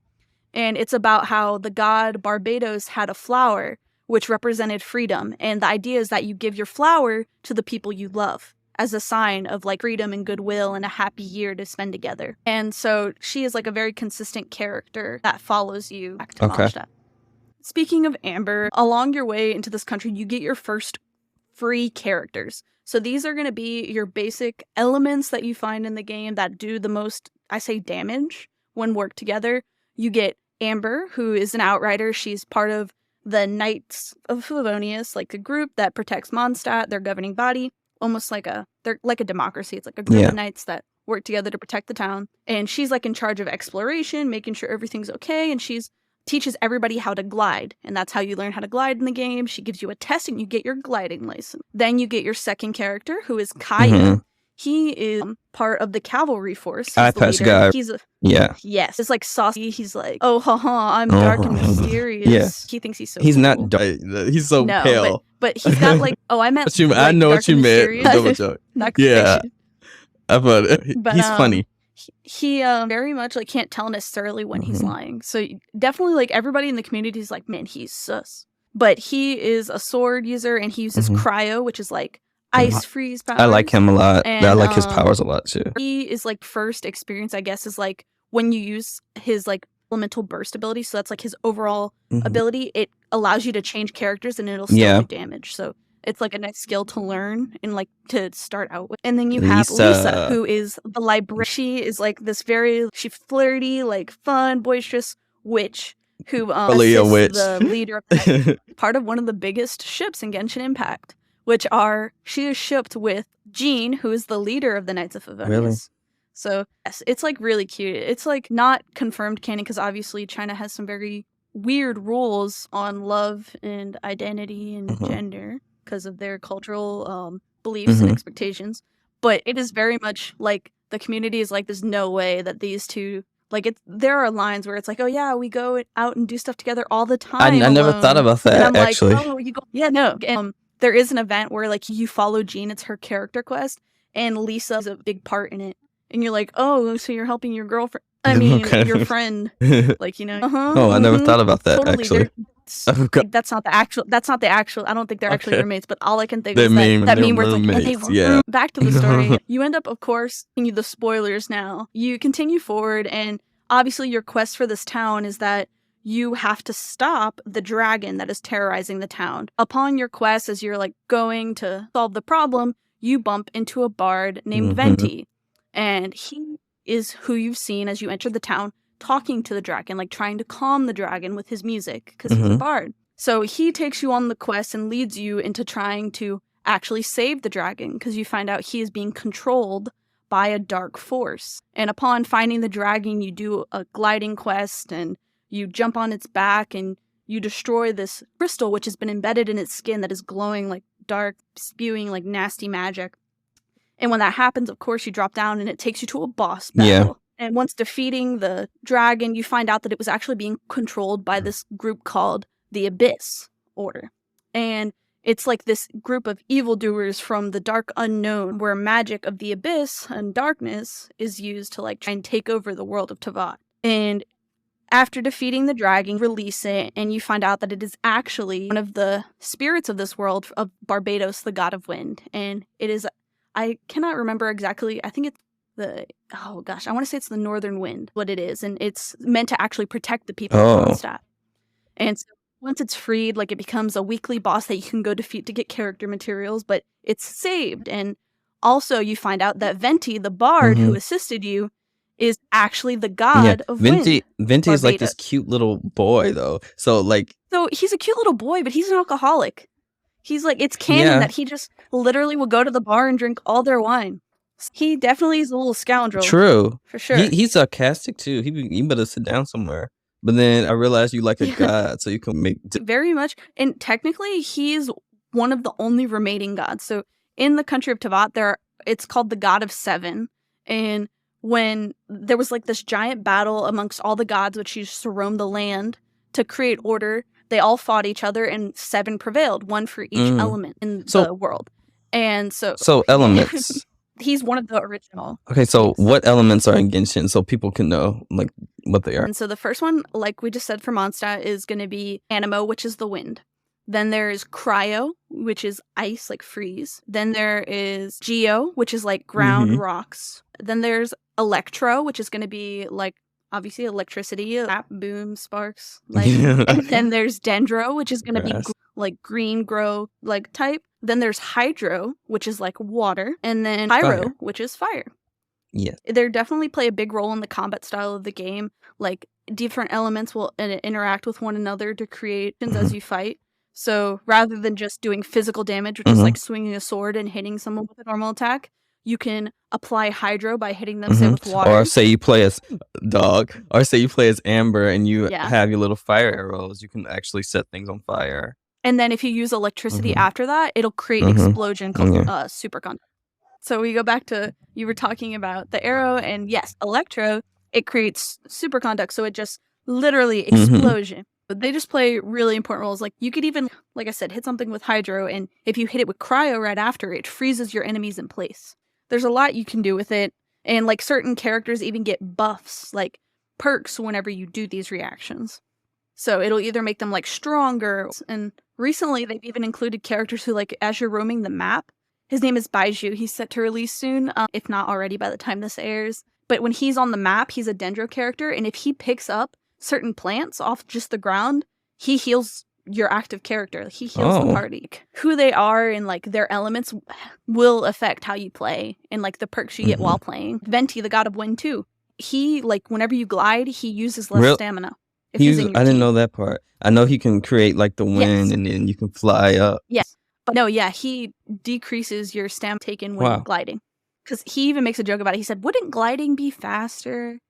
and it's about how the god Barbados had a flower which represented freedom, and the idea is that you give your flower to the people you love as a sign of like freedom and goodwill and a happy year to spend together. And so she is like a very consistent character that follows you back to Mondstadt. Speaking of Amber, along your way into this country, you get your first free characters. So these are going to be your basic elements that you find in the game that do the most, I say, damage when worked together. You get Amber, who is an outrider. She's part of the Knights of Favonius, like a group that protects Mondstadt, their governing body. Almost like they're like a democracy. It's like a group of knights that work together to protect the town. And she's like in charge of exploration, making sure everything's okay. And she's teaches everybody how to glide. And that's how you learn how to glide in the game. She gives you a test and you get your gliding license. Then you get your second character, who is Kaiser. He is part of the cavalry force. Eye patch guy. He's yes. It's like saucy. He's like, oh, haha, I'm dark and mysterious. He thinks he's so He's cool. Not dark. He's so pale. But he's got like, oh, I meant like, I know what you meant. Not I thought he's funny. He very much like can't tell necessarily when he's lying. So definitely like everybody in the community is like, man, he's sus. But he is a sword user and he uses cryo, which is like ice freeze powers. I like him a lot. And, I like his powers a lot too. He is like first experience, I guess, is like when you use his like elemental burst ability. So that's like his overall ability. It allows you to change characters and it'll still do damage. So it's like a nice skill to learn and like to start out with. And then you have Lisa, who is the librarian. She is like this she flirty, like fun, boisterous witch who assists the leader of the part of one of the biggest ships in Genshin Impact, which she is shipped with Jean, who is the leader of the Knights of Favonius. Really? So yes, it's like really cute. It's like not confirmed canon because obviously China has some very weird rules on love and identity and gender. because of their cultural beliefs and expectations. But it is very much like the community is like, there's no way that these two, like, there are lines where it's like, oh yeah, we go out and do stuff together all the time. I never thought about that, and I'm actually. like, oh, you go, yeah, no. There is an event where like you follow Jean, it's her character quest, and Lisa is a big part in it. And you're like, oh, so you're helping your girlfriend. I mean, your friend, like, you know. Oh, I never thought about that, totally, actually. like, that's not the actual. I don't think they're actually roommates, but all I can think That is meme, that they're meme where it's like, and they roommates, were yeah. Back to the story. You end up, of course, the spoilers now. You continue forward, and obviously your quest for this town is that you have to stop the dragon that is terrorizing the town. Upon your quest, as you're like going to solve the problem, you bump into a bard named Venti. And he is who you've seen as you enter the town, talking to the dragon, like trying to calm the dragon with his music, because he's a bard. So he takes you on the quest and leads you into trying to actually save the dragon, because you find out he is being controlled by a dark force. And upon finding the dragon, you do a gliding quest, and you jump on its back, and you destroy this crystal, which has been embedded in its skin that is glowing like dark, spewing like nasty magic. And when that happens, of course, you drop down and it takes you to a boss battle. Yeah. And once defeating the dragon, you find out that it was actually being controlled by this group called the Abyss Order. And it's like this group of evildoers from the dark unknown, where magic of the abyss and darkness is used to like try and take over the world of Tavat. And after defeating the dragon, release it, and you find out that it is actually one of the spirits of this world, of Barbados, the god of wind. And it is, I cannot remember exactly, I think it's I want to say it's the northern wind, what it is. And it's meant to actually protect the people of Mondstadt. And so once it's freed, like, it becomes a weekly boss that you can go defeat to get character materials, but it's saved. And also you find out that Venti, the bard who assisted you, is actually the god of wind. Venti is like this cute little boy, though. So he's a cute little boy, but he's an alcoholic. He's like, it's canon that he just literally will go to the bar and drink all their wine. He definitely is a little scoundrel. True. For sure. He's sarcastic, too. You better sit down somewhere. But then I realized you like a god, so you can make... Very much. And technically, he's one of the only remaining gods. So in the country of Tavat, it's called the God of Seven. And when there was like this giant battle amongst all the gods, which used to roam the land to create order, they all fought each other, and 7 prevailed, 1 for each element in the world. And so elements. He's one of the original. Okay, so what elements are in Genshin, so people can know like what they are? And so the first one, like we just said for Mondstadt, is going to be Animo, which is the wind. Then there's Cryo, which is ice, like freeze. Then there is Geo, which is like ground rocks. Then there's Electro, which is going to be like, obviously, electricity, snap, boom, sparks. Like. And then there's Dendro, which is going to be like green grow like type. Then there's Hydro, which is like water. And then Pyro, which is fire. Yeah. They definitely play a big role in the combat style of the game. Like, different elements will interact with one another to create as you fight. So rather than just doing physical damage, which is like swinging a sword and hitting someone with a normal attack, you can apply Hydro by hitting them, say, with water. Or say you play as Dog, or say you play as Amber and you have your little fire arrows. You can actually set things on fire. And then if you use electricity after that, it'll create an explosion called superconductor. So we go back to, you were talking about the arrow, and yes, Electro, it creates superconduct, so it just literally explosion. But they just play really important roles. Like, you could even, like I said, hit something with Hydro, and if you hit it with Cryo right after, it freezes your enemies in place. There's a lot you can do with it, and like certain characters even get buffs, like perks, whenever you do these reactions. So it'll either make them like stronger, and recently they've even included characters who, like, as you're roaming the map, his name is Baiju. He's set to release soon, if not already by the time this airs. But when he's on the map, he's a Dendro character, and if he picks up certain plants off just the ground, he heals your active character. He heals the party. Who they are and like their elements will affect how you play and like the perks you get while playing. Venti, the god of wind, too. He, like, whenever you glide, he uses less stamina. I didn't know that part. I know he can create like the wind and then you can fly up. Yes. But no, he decreases your stamina taken when gliding. Because he even makes a joke about it. He said, "Wouldn't gliding be faster?"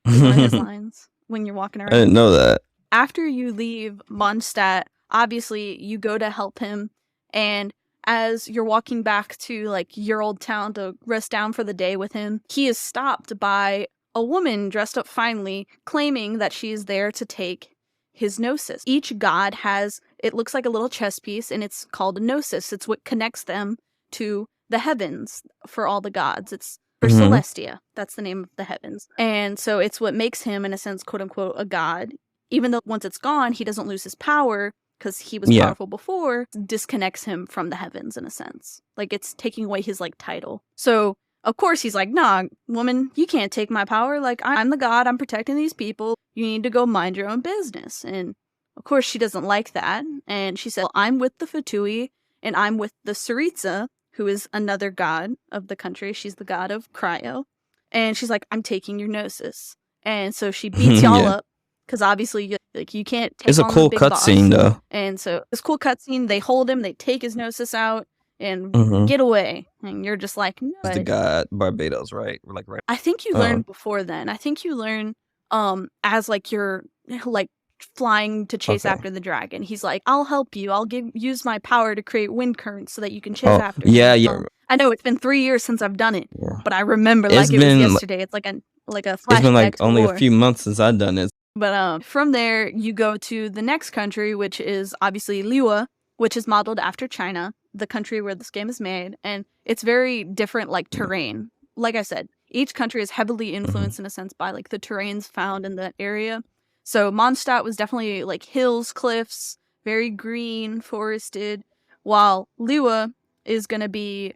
Is one of his lines when you're walking around. I didn't know that. After you leave Mondstadt, obviously you go to help him, and as you're walking back to like your old town to rest down for the day with him, he is stopped by a woman dressed up finely, claiming that she is there to take his gnosis. Each god has, it looks like a little chess piece, and it's called a gnosis. It's what connects them to the heavens for all the gods. It's for Celestia. That's the name of the heavens. And so it's what makes him, in a sense, quote unquote, a god. Even though once it's gone, he doesn't lose his power because he was powerful before, disconnects him from the heavens in a sense. Like it's taking away his like title. So of course he's like, nah, woman, you can't take my power. Like I'm the god, I'm protecting these people. You need to go mind your own business. And of course she doesn't like that. And she said, well, I'm with the Fatui and I'm with the Saritsa, who is another god of the country. She's the god of cryo. And she's like, I'm taking your gnosis. And so she beats y'all up. Because obviously, you can't take It's a on cool the big cutscene, boss. though. And so this cool cutscene, they hold him, they take his gnosis out, and get away. And you're just like, no. It's the god Barbados, right? We're like, right. I think you learn before then. I think you learn as like you're like flying to chase after the dragon. He's like, I'll help you. I'll use my power to create wind currents so that you can chase after him. I know it's been 3 years since I've done it, but I remember like it was yesterday. It's like a flashback. It's been like only a few months since I've done it. But from there, you go to the next country, which is obviously Liwa, which is modeled after China, the country where this game is made. And it's very different, like, terrain. Like I said, each country is heavily influenced, in a sense, by, like, the terrains found in that area. So Mondstadt was definitely, like, hills, cliffs, very green, forested, while Liwa is going to be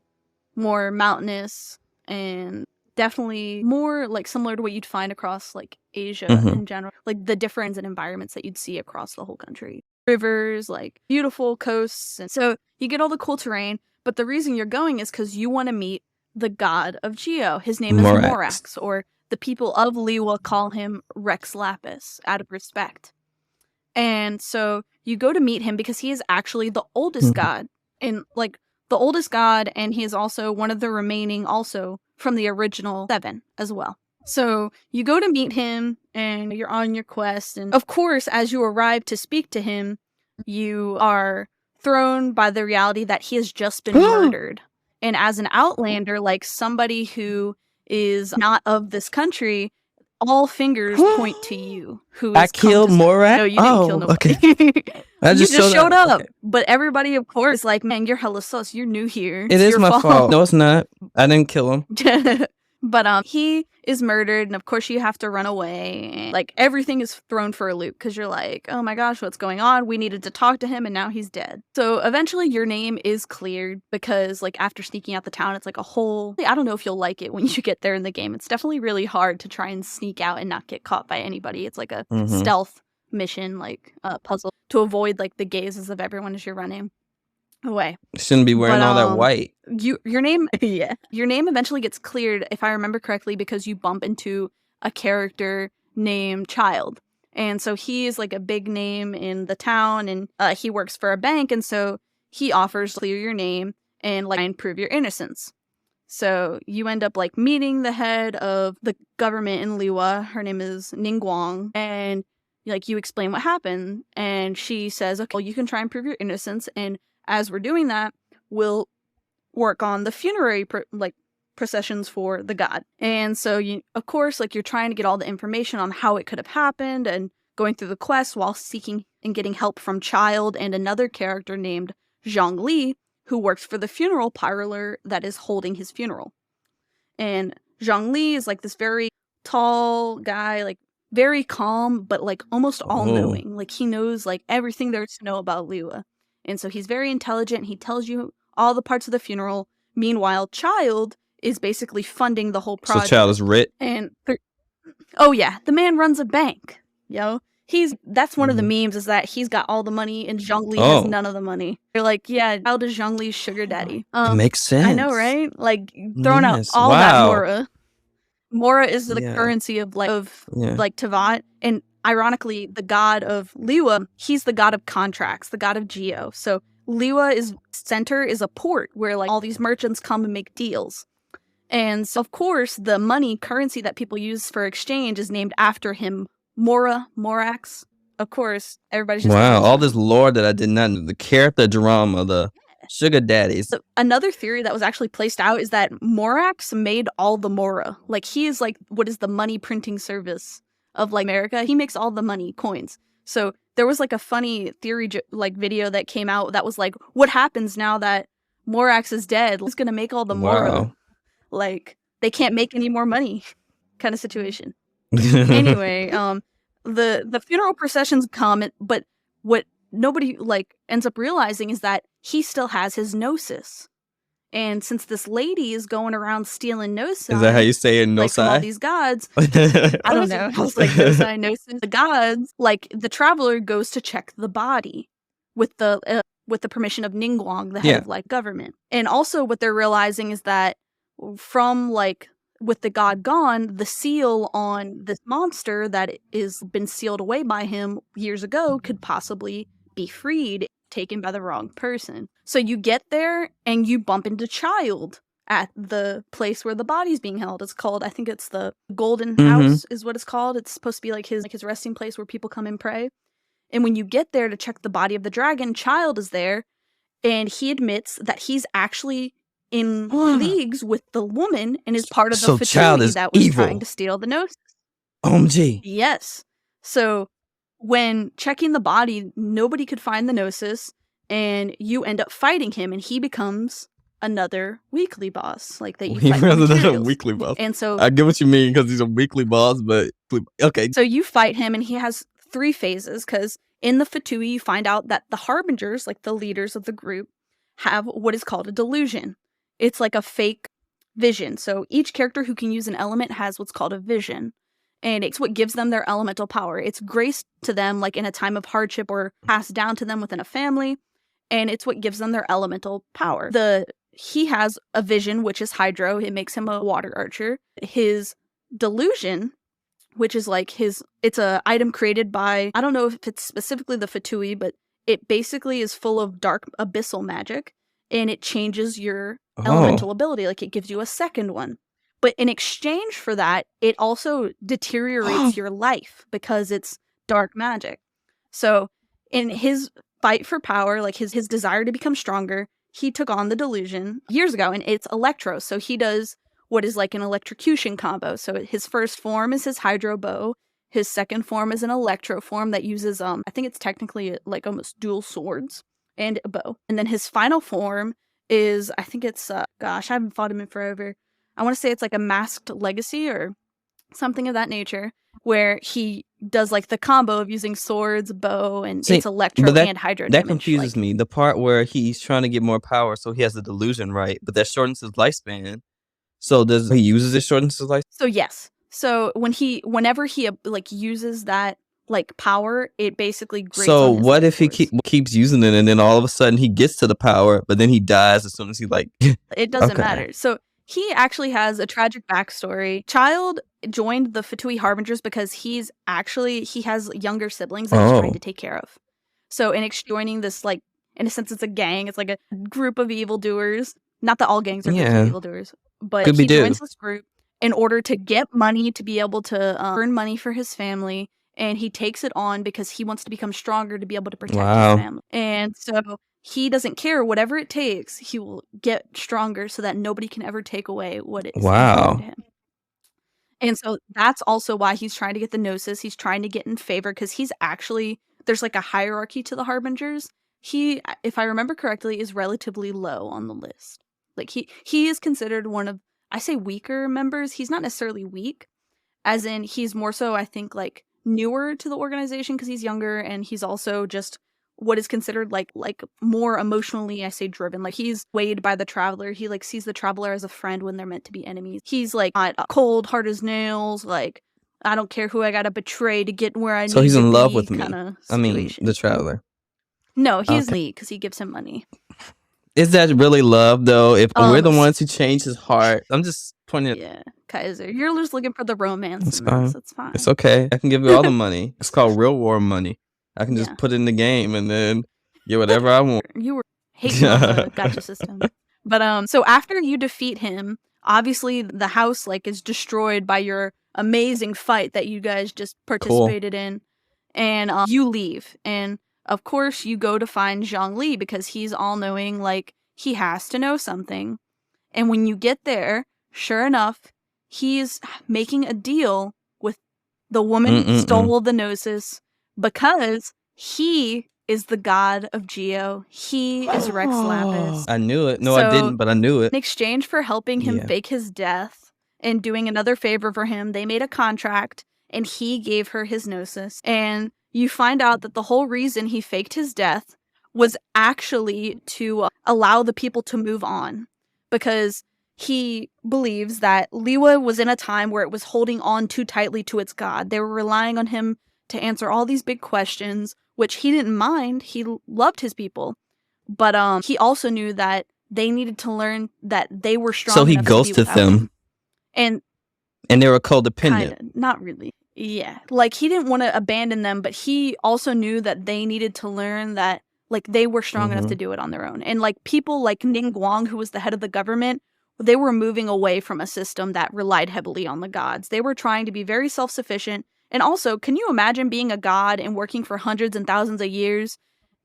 more mountainous and definitely more like similar to what you'd find across like Asia in general, like the difference in environments that you'd see across the whole country. Rivers, like beautiful coasts. And so you get all the cool terrain, but the reason you're going is because you want to meet the god of Geo. His name is Morax, or the people of Liwa call him Rex Lapis out of respect. And so you go to meet him because he is actually the oldest god, and like the oldest god, and he is also one of the remaining also from the original 7 as well. So you go to meet him and you're on your quest. And of course, as you arrive to speak to him, you are thrown by the reality that he has just been murdered. And as an outlander, like somebody who is not of this country, all fingers point to you. I killed Morax? No, you didn't kill nobody. Okay. I just showed up. Okay. But everybody, of course, like, man, you're hella sus. You're new here. It is my fault. No, it's not. I didn't kill him. But he is murdered, and of course you have to run away. And, like, everything is thrown for a loop because you're like, oh my gosh, what's going on? We needed to talk to him, and now he's dead. So eventually your name is cleared because, like, after sneaking out the town, it's like a whole... I don't know if you'll like it when you get there in the game. It's definitely really hard to try and sneak out and not get caught by anybody. It's like a stealth mission, like a puzzle to avoid, like, the gazes of everyone as you're running away. Shouldn't be wearing all that white. Your name your name eventually gets cleared, if I remember correctly, because you bump into a character named Child. And so he is like a big name in the town, and he works for a bank, and so he offers to clear your name and like and prove your innocence. So you end up like meeting the head of the government in Liwa. Her name is Ningguang, and like you explain what happened, and she says, okay, well, you can try and prove your innocence, and as we're doing that, we'll work on the funerary processions for the god. And so you, of course, like you're trying to get all the information on how it could have happened and going through the quest while seeking and getting help from Child and another character named Zhang Li, who works for the funeral parlor that is holding his funeral. And Zhang Li is like this very tall guy, like very calm, but like almost all-knowing. Like he knows like everything there is to know about Liwa. And so he's very intelligent. He tells you all the parts of the funeral. Meanwhile, Child is basically funding the whole project. So Child is rich? And oh yeah, the man runs a bank. Yo, that's one of the memes, is that he's got all the money and Zhongli has none of the money. They're like, yeah, Child is Zhongli's sugar daddy. It makes sense. I know, right? Like throwing out all that Mora. Mora is the currency of like Tavat, and ironically, the god of Liwa, he's the god of contracts, the god of Geo. So Liwa center is a port where like all these merchants come and make deals. And so of course, the money currency that people use for exchange is named after him, Morax. Of course, everybody's just all this lore that I did not know, the character drama, the Sugar daddies. Another theory that was actually placed out is that Morax made all the Mora. Like, he is like what is the money printing service of like America. He makes all the money coins. So there was like a funny theory like video that came out that was like, what happens now that Morax is dead? Who's gonna make all the Mora? Wow. Like, they can't make any more money kind of situation. Anyway, the funeral processions come, but what nobody like ends up realizing is that he still has his gnosis. And since this lady is going around stealing gnosis, is that how you say it? like from all Nosai? these gods, I don't know. I was like, gnosis, gnosis. The gods, like the traveler goes to check the body with the permission of Ningguang, the head of like government. And also what they're realizing is that from like with the god gone, the seal on this monster that is been sealed away by him years ago could possibly be freed, taken by the wrong person. So you get there and you bump into Child at the place where the body's being held. It's called, I think it's the Golden House is what it's called. It's supposed to be like his resting place where people come and pray. And when you get there to check the body of the dragon, Child is there, and he admits that he's actually in leagues with the woman and is part of the fraternity that was trying to steal the gnosis. OMG. Yes. So when checking the body, nobody could find the gnosis, and you end up fighting him, and he becomes another weekly boss. Like that you fight another weekly boss. And so I get what you mean because he's a weekly boss, but okay. So you fight him, and he has 3 phases, because in the Fatui you find out that the harbingers, like the leaders of the group, have what is called a delusion. It's like a fake vision. So each character who can use an element has what's called a vision. And it's what gives them their elemental power. It's graced to them like in a time of hardship or passed down to them within a family. And it's what gives them their elemental power. He has a vision, which is hydro. It makes him a water archer. His delusion, which is like it's a item created by, I don't know if it's specifically the Fatui, but it basically is full of dark abyssal magic. And it changes your elemental ability. Like it gives you a second one. But in exchange for that, it also deteriorates your life because it's dark magic. So in his fight for power, like his desire to become stronger, he took on the delusion years ago, and it's electro. So he does what is like an electrocution combo. So his first form is his hydro bow. His second form is an electro form that uses, I think it's technically like almost dual swords and a bow. And then his final form is, I think it's, gosh, I haven't fought him in forever. I want to say it's like a masked legacy or something of that nature, where he does like the combo of using swords, bow, and it's electro and hydro damage. That confuses me. The part where he's trying to get more power, so he has the delusion, right? But that shortens his lifespan. So does he uses it shortens his life? So yes. So whenever he like uses that like power, it basically grates so on his what if he force. keeps using it, and then all of a sudden he gets to the power, but then he dies as soon as he like it doesn't matter. So he actually has a tragic backstory. Child joined the Fatui Harbingers because he has younger siblings that he's trying to take care of. So in joining this, like, in a sense, it's a gang. It's like a group of evildoers. Not that all gangs are groups of evildoers, but he joins this group in order to get money to be able to earn money for his family. And he takes it on because he wants to become stronger to be able to protect his family. And so he doesn't care, whatever it takes, he will get stronger so that nobody can ever take away what is important to him. And so that's also why he's trying to get the Gnosis. He's trying to get in favor because there's like a hierarchy to the Harbingers. He, if I remember correctly, is relatively low on the list. Like he is considered one of, I say weaker members. He's not necessarily weak, as in he's more so, I think, like newer to the organization because he's younger, and he's also just what is considered like more emotionally, I say, driven. Like he's swayed by the traveler. He like sees the traveler as a friend when they're meant to be enemies. He's like cold, hard as nails. Like, I don't care who I gotta betray to get where I need to be. So he's in love with me. I mean, the traveler. No, he's me because he gives him money. Is that really love though? If we're the ones who changed his heart, I'm just pointing. Yeah, Kaiser, you're just looking for the romance. It's fine. It's fine. It's okay. I can give you all the money. It's called real war money. I can just put it in the game and then get whatever I want. You were hating on the gacha system. But so after you defeat him, obviously the house like is destroyed by your amazing fight that you guys just participated in. And you leave. And of course you go to find Zhongli because he's all knowing. Like, he has to know something. And when you get there, sure enough, he's making a deal with the woman who stole the Gnosis because he is the god of Geo. He is Rex Lapis. I knew it. No, I didn't, but I knew it. In exchange for helping him fake his death and doing another favor for him, they made a contract, and he gave her his Gnosis. And you find out that the whole reason he faked his death was actually to allow the people to move on, because he believes that Liyue was in a time where it was holding on too tightly to its god. They were relying on him to answer all these big questions, which he didn't mind. He loved his people. But he also knew that they needed to learn that they were strong enough to be without him. So he ghosted them. And they were codependent. Kinda, not really. Yeah. Like, he didn't want to abandon them, but he also knew that they needed to learn that, like, they were strong enough to do it on their own. And, like, people like Ning Guang, who was the head of the government, they were moving away from a system that relied heavily on the gods. They were trying to be very self-sufficient. And also, can you imagine being a god and working for hundreds and thousands of years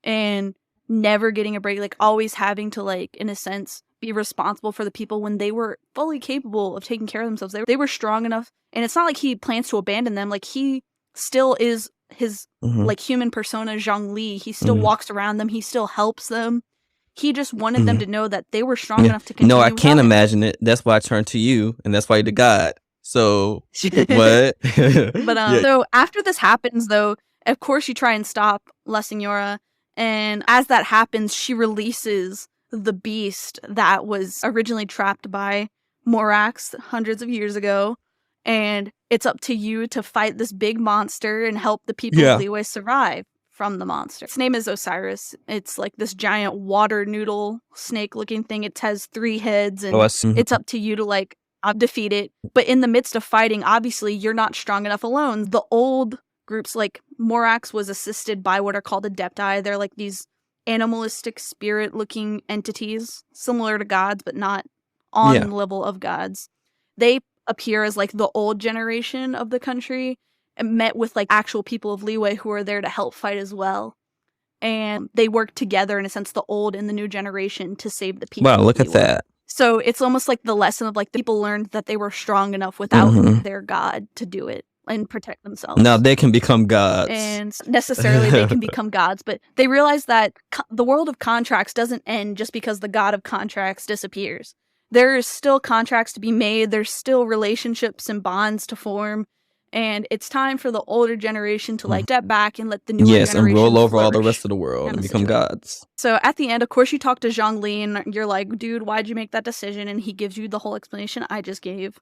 and never getting a break, like, always having to, like, in a sense, be responsible for the people when they were fully capable of taking care of themselves? They were strong enough, and it's not like he plans to abandon them. Like, he still is his like human persona, Zhongli. He still walks around them. He still helps them. He just wanted them to know that they were strong enough to continue. No, I can't imagine it. That's why I turned to you, and that's why you're the god. So what? But so after this happens, though, of course you try and stop La Signora, and as that happens, she releases the beast that was originally trapped by Morax hundreds of years ago, and it's up to you to fight this big monster and help the people of Liyue survive from the monster. Its name is Osiris. It's like this giant water noodle snake-looking thing. It has 3 heads, and it's up to you to, like, defeat it. But in the midst of fighting, obviously, you're not strong enough alone. The old groups, like Morax, was assisted by what are called Adepti. They're like these animalistic spirit-looking entities, similar to gods, but not on the level of gods. They appear as, like, the old generation of the country, and met with, like, actual people of Liyue who are there to help fight as well. And they work together, in a sense, the old and the new generation, to save the people. Wow, look at that. So it's almost like the lesson of, like, the people learned that they were strong enough without their god to do it and protect themselves. Now they can become gods. And necessarily they can become gods, but they realize that the world of contracts doesn't end just because the god of contracts disappears. There's still contracts to be made, there's still relationships and bonds to form, and it's time for the older generation to, like, step back and let the newer generation and roll over all the flourish rest of the world and become gods. So at the end, of course, you talk to Zhongli, and you're like, dude, why'd you make that decision? And he gives you the whole explanation I just gave.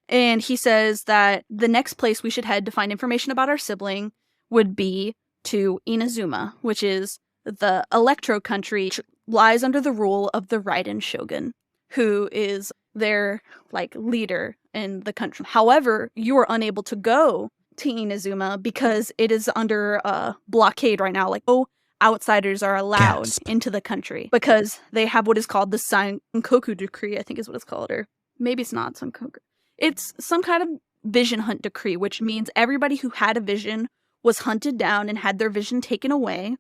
And he says that the next place we should head to find information about our sibling would be to Inazuma, which is the Electro country, which lies under the rule of the Raiden Shogun, who is their, like, leader in the country. However, you are unable to go to Inazuma because it is under a blockade right now. Like, no outsiders are allowed into the country because they have what is called the Sankoku Decree, I think is what it's called, or maybe it's not Sankoku. It's some kind of vision hunt decree, which means everybody who had a vision was hunted down and had their vision taken away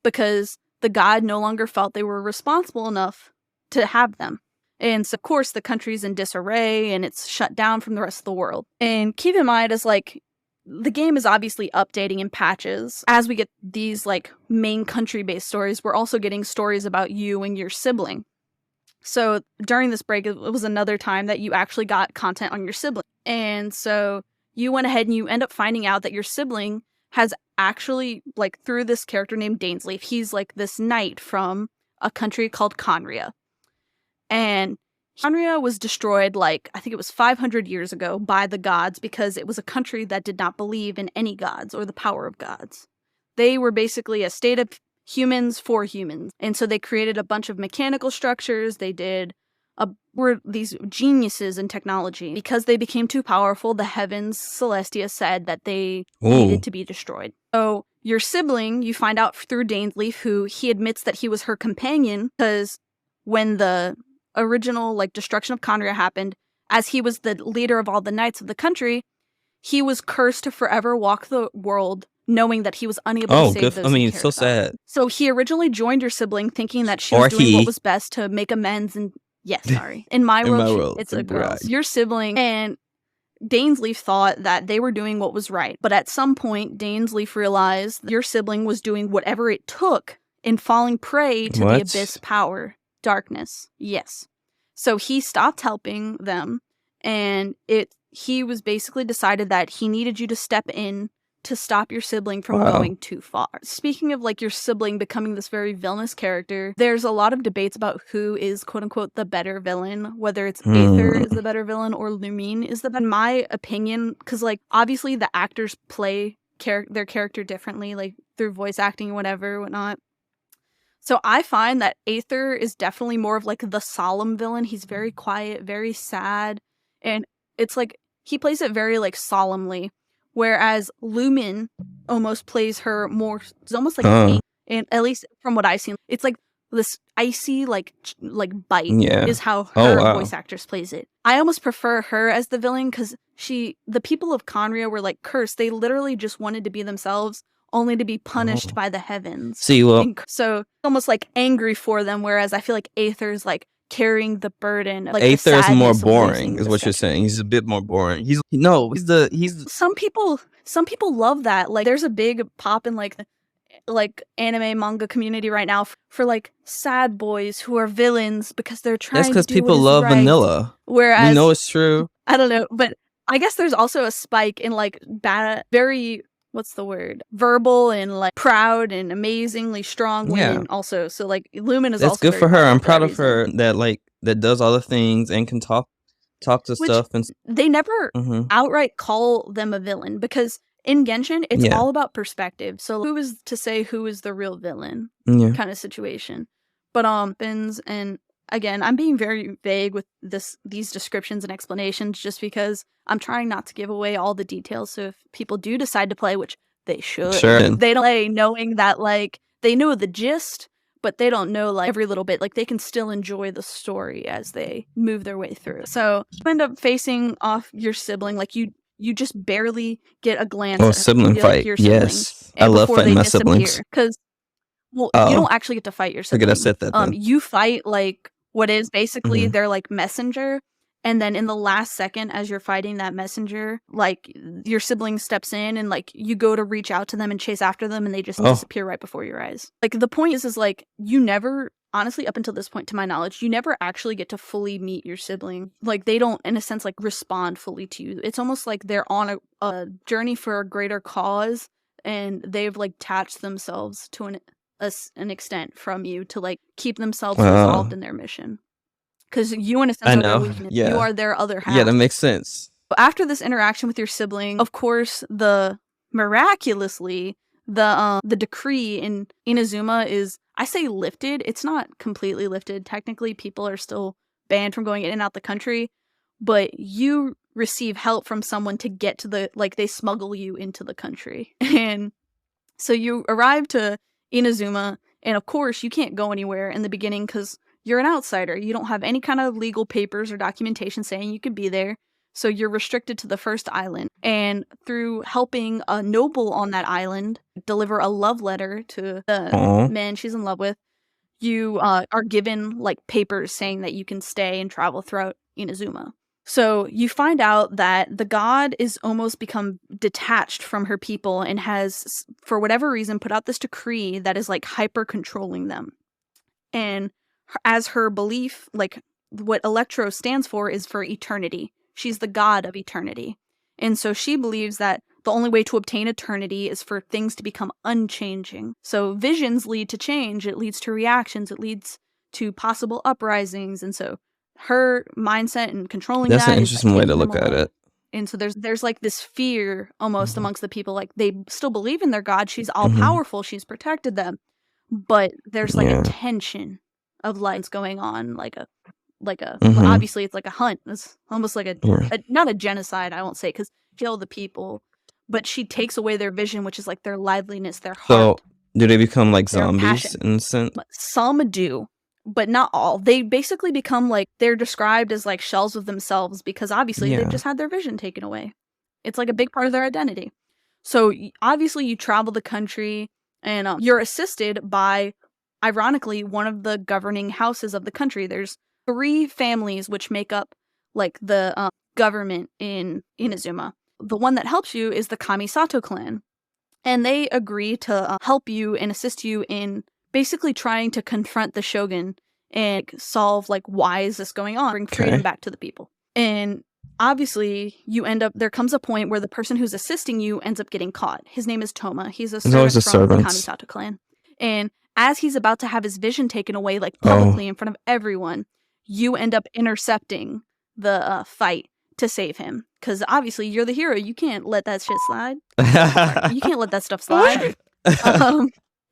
because the god no longer felt they were responsible enough to have them. And so, of course, the country's in disarray and it's shut down from the rest of the world. And keep in mind, as, like, the game is obviously updating in patches. As we get these, like, main country-based stories, we're also getting stories about you and your sibling. So during this break, it was another time that you actually got content on your sibling. And so you went ahead and you end up finding out that your sibling has actually, like, through this character named Dainsleif, he's, like, this knight from a country called Conria. And Conria was destroyed, like, I think it was 500 years ago by the gods because it was a country that did not believe in any gods or the power of gods. They were basically a state of humans for humans. And so they created a bunch of mechanical structures. They were these geniuses in technology. Because they became too powerful, the heavens, Celestia, said that they needed to be destroyed. So your sibling, you find out through Dainsleif, who he admits that he was her companion, because when the original, like, destruction of Conria happened, as he was the leader of all the knights of the country, he was cursed to forever walk the world knowing that he was unable to save those he cared so about. sad. So he originally joined your sibling thinking that she was doing what was best to make amends and in my world, it's a girl. Your sibling and Dainsleif thought that they were doing what was right, but at some point, Dainsleif realized your sibling was doing whatever it took in falling prey to the abyss power, darkness. Yes. So he stopped helping them, and he was basically decided that he needed you to step in to stop your sibling from going too far. Speaking of like your sibling becoming this very villainous character, there's a lot of debates about who is quote unquote the better villain, whether it's Aether is the better villain or Lumine is the better. In my opinion, because like obviously the actors play their character differently, like through voice acting and whatnot. So I find that Aether is definitely more of like the solemn villain. He's very quiet, very sad, and it's like he plays it very like solemnly. Whereas Lumen almost plays her more, it's almost like, and at least from what I've seen, it's like this icy, like bite is how her voice actress plays it. I almost prefer her as the villain because the people of Conria were like cursed. They literally just wanted to be themselves, only to be punished by the heavens. So almost like angry for them, whereas I feel like Aether's like carrying the burden. Like Aether is more boring, is what you're saying. He's a bit more boring. He's Some people love that. Like there's a big pop in like anime manga community right now for like sad boys who are villains because they're trying to do That's because people love vanilla. Whereas you know it's true. I don't know, but I guess there's also a spike in like very verbal and like proud and amazingly strong women also. So like Lumen is also good for her. I'm proud of her that does all the things and can talk to stuff. And they never outright call them a villain because in Genshin it's all about perspective. So who is to say who is the real villain kind of situation. But and again, I'm being very vague with these descriptions and explanations just because I'm trying not to give away all the details. So if people do decide to play, which they should, they don't play knowing that like they know the gist, but they don't know like every little bit. Like they can still enjoy the story as they move their way through. So you end up facing off your sibling, like you just barely get a glance at sibling fight. Your Yes, I love fighting my siblings because you don't actually get to fight your sibling. I said that. Then. You fight like what is basically their like messenger, and then in the last second as you're fighting that messenger, like your sibling steps in and like you go to reach out to them and chase after them and they just disappear right before your eyes. Like the point is like you never, honestly up until this point to my knowledge, you never actually get to fully meet your sibling. Like they don't in a sense like respond fully to you. It's almost like they're on a journey for a greater cause and they've like attached themselves to an extent from you to like keep themselves resolved in their mission. Because you, in a sense, are their weakness. You are their other half. Yeah, that makes sense. But after this interaction with your sibling, of course, miraculously, the decree in Inazuma is, I say lifted. It's not completely lifted. Technically, people are still banned from going in and out the country, but you receive help from someone to get to they smuggle you into the country. And so you arrive to Inazuma, and of course, you can't go anywhere in the beginning because you're an outsider. You don't have any kind of legal papers or documentation saying you could be there. So you're restricted to the first island. And through helping a noble on that island deliver a love letter to the man she's in love with, you are given like papers saying that you can stay and travel throughout Inazuma. So you find out that the god is almost become detached from her people and has, for whatever reason, put out this decree that is like hyper controlling them. And as her belief, like what Electro stands for is for eternity. She's the god of eternity. And so she believes that the only way to obtain eternity is for things to become unchanging. So visions lead to change. It leads to reactions. It leads to possible uprisings. And so her mindset and controlling that's that an interesting way to look at it. And so there's like this fear almost amongst the people. Like they still believe in their god. She's all powerful. She's protected them. But there's like a tension of lights going on, obviously it's like a hunt. It's almost like not a genocide, I won't say, because kill the people, but she takes away their vision, which is like their liveliness, their heart. So do they become like zombies in a sense? Some do, but not all. They basically become like, they're described as like shells of themselves because obviously they've just had their vision taken away. It's like a big part of their identity. So obviously you travel the country, and you're assisted by, ironically, one of the governing houses of the country. There's 3 families which make up like the government in Inazuma. The one that helps you is the Kamisato clan, and they agree to help you and assist you in basically trying to confront the shogun and solve like, why is this going on, bring freedom back to the people. And obviously you end up, there comes a point where the person who's assisting you ends up getting caught. His name is Toma. He's a servant from the Kamisato clan. And as he's about to have his vision taken away, like publicly in front of everyone, you end up intercepting the fight to save him. Because obviously you're the hero. You can't let that shit slide. You can't let that stuff slide.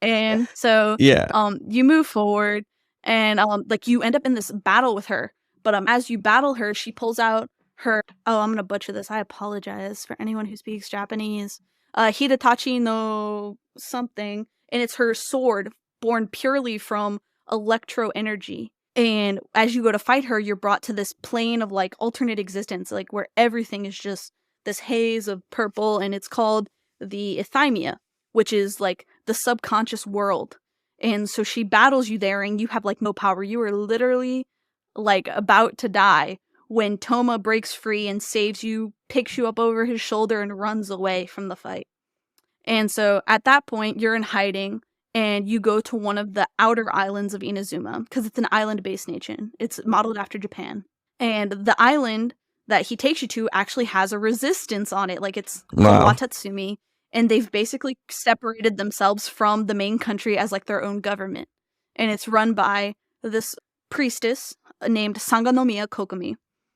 And so you move forward, and like you end up in this battle with her. But as you battle her, she pulls out her, I'm gonna butcher this, I apologize for anyone who speaks Japanese, Hidetachi no something, and it's her sword born purely from electro energy. And as you go to fight her, you're brought to this plane of like alternate existence, like where everything is just this haze of purple, and it's called the Ithymia, which is like the subconscious world. And so she battles you there, and you have like no power. You are literally like about to die when Toma breaks free and saves you, picks you up over his shoulder, and runs away from the fight. And so at that point, you're in hiding, and you go to one of the outer islands of Inazuma, because it's an island-based nation. It's modeled after Japan. And the island that he takes you to actually has a resistance on it. Like, it's called Watatsumi, and they've basically separated themselves from the main country as like their own government. And it's run by this priestess named Sanganomiya Kokomi.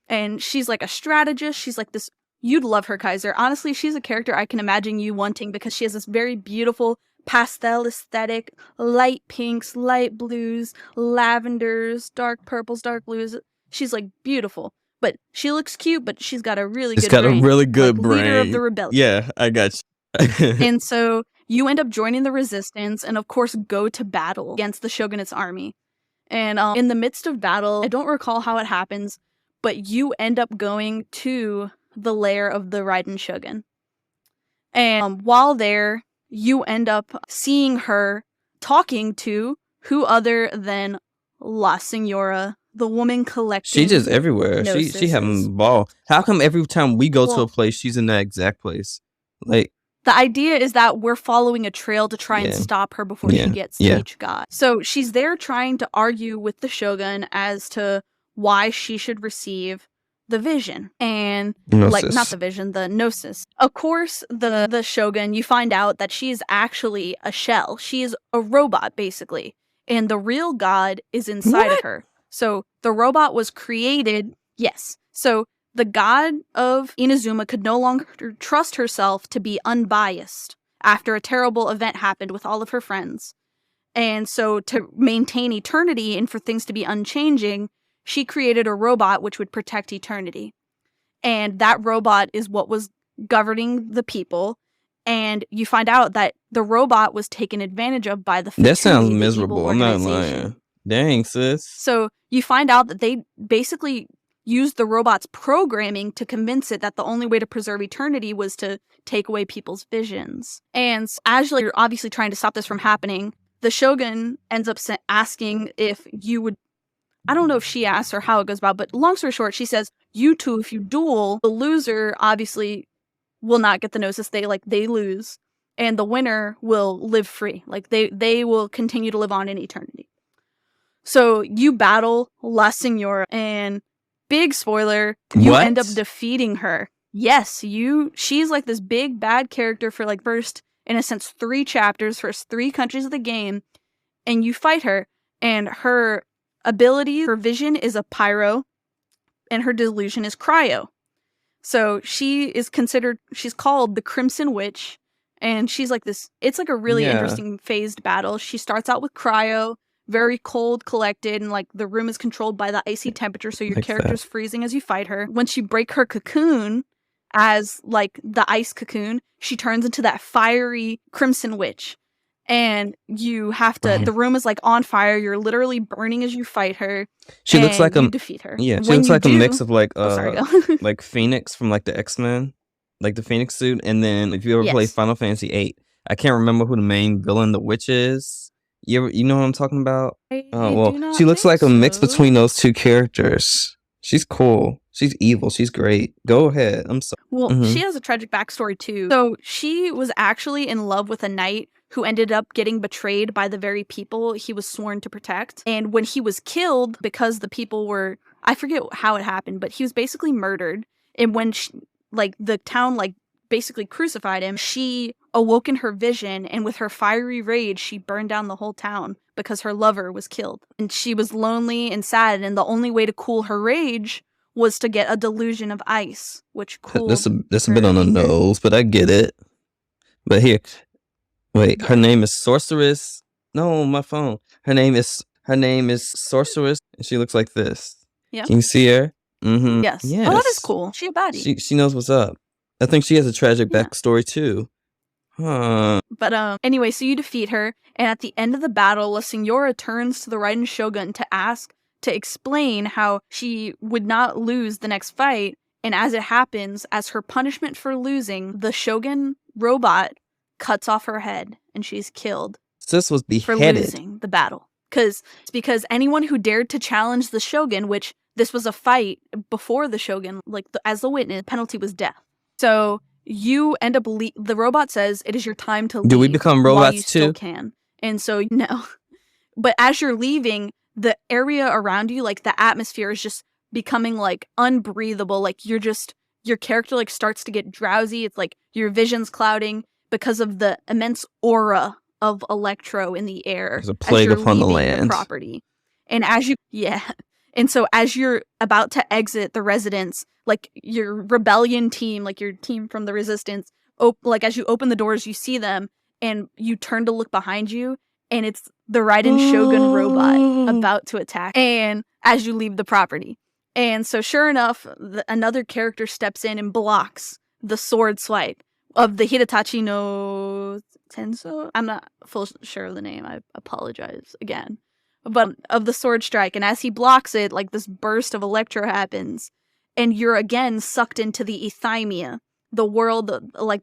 And she's like a strategist. She's like this, you'd love her, Kaiser. Honestly, she's a character I can imagine you wanting, because she has this very beautiful pastel aesthetic, light pinks, light blues, lavenders, dark purples, dark blues. She's like beautiful, but she looks cute, but she's got a really good brain. She's got a really good brain. Leader of the rebellion. Yeah, I got you. And so you end up joining the resistance, and of course go to battle against the shogunate's army. And in the midst of battle, I don't recall how it happens, but you end up going to the lair of the Raiden Shogun. And while there, you end up seeing her talking to who other than La Signora, the woman collecting. She's just everywhere. She having a ball. How come every time we go to a place, she's in that exact place? Like, the idea is that we're following a trail to try and stop her before she gets Sage God. So she's there trying to argue with the Shogun as to why she should receive the vision. And like, not the vision, the gnosis. Of course, the Shogun, you find out that she is actually a shell. She is a robot, basically. And the real God is inside of her. So the robot was created, so the god of Inazuma could no longer trust herself to be unbiased after a terrible event happened with all of her friends. And so to maintain eternity and for things to be unchanging, she created a robot which would protect eternity. And that robot is what was governing the people. And you find out that the robot was taken advantage of by the Fraternity. That sounds miserable. I'm not lying. Dang, sis. So you find out that they basically used the robot's programming to convince it that the only way to preserve eternity was to take away people's visions. And as you're obviously trying to stop this from happening, the Shogun ends up asking if you would, I don't know if she asks or how it goes about, but long story short, she says, you two, if you duel, the loser obviously will not get the gnosis. They lose. And the winner will live free. Like, they will continue to live on in eternity. So you battle La Signora, and big spoiler, you end up defeating her. Yes, she's like this big bad character for like first, in a sense, 3 chapters, first 3 countries of the game, and you fight her, and her ability, her vision is a pyro, and her delusion is cryo. So she's called the Crimson Witch, and she's like this, it's like a really interesting phased battle. She starts out with cryo, very cold, collected, and like the room is controlled by the icy temperature, so your character's freezing as you fight her. Once you break her cocoon as like the ice cocoon, she turns into that fiery Crimson Witch. And you have to, the room is like on fire, you're literally burning as you fight her. She looks like you defeat her. Yeah, she looks like a mix of like like Phoenix from like the X-Men. like the Phoenix suit. And then if you ever play Final Fantasy VIII, I can't remember who the main villain, the witch is. You know what I'm talking about? Well, she looks like a mix between those two characters. She's cool. She's evil. She's great. Go ahead. I'm sorry. Well, she has a tragic backstory too. So she was actually in love with a knight who ended up getting betrayed by the very people he was sworn to protect. And when he was killed, because the people were, I forget how it happened, but he was basically murdered. And when the town basically crucified him, she awoke in her vision, and with her fiery rage, she burned down the whole town because her lover was killed. And she was lonely and sad, and the only way to cool her rage was to get a delusion of ice, which cooled. That's a bit on the nose, but I get it. But here, wait, her name is Sorceress. No, my phone. Her name is Sorceress, and she looks like this. Yeah. Can you see her? Mm-hmm. Yes. Oh, that is cool. She a baddie. She knows what's up. I think she has a tragic backstory too. Huh. But anyway, so you defeat her, and at the end of the battle, La Signora turns to the Raiden Shogun to explain how she would not lose the next fight, and as it happens, as her punishment for losing, the Shogun robot cuts off her head, and she's killed. Sis was beheaded. For losing the battle. Because anyone who dared to challenge the Shogun, which this was a fight before the Shogun, as the witness, penalty was death. So you end up the robot says it is your time to leave. Do we become robots you too? Still can. And so no. But as you're leaving, the area around you, the atmosphere is just becoming unbreathable. Your character starts to get drowsy. It's your vision's clouding because of the immense aura of Electro in the air. There's a plague upon the land. Property. And and so as you're about to exit the residence, your rebellion team, your team from the resistance, as you open the doors, you see them, and you turn to look behind you, and it's the Raiden Shogun robot about to attack, and as you leave the property. And so sure enough, another character steps in and blocks the sword swipe of the Hidetachi no Tenso? I'm not full sure of the name. I apologize again. But of the sword strike, and as he blocks it, this burst of Electro happens, and you're again sucked into the Ethymia, the world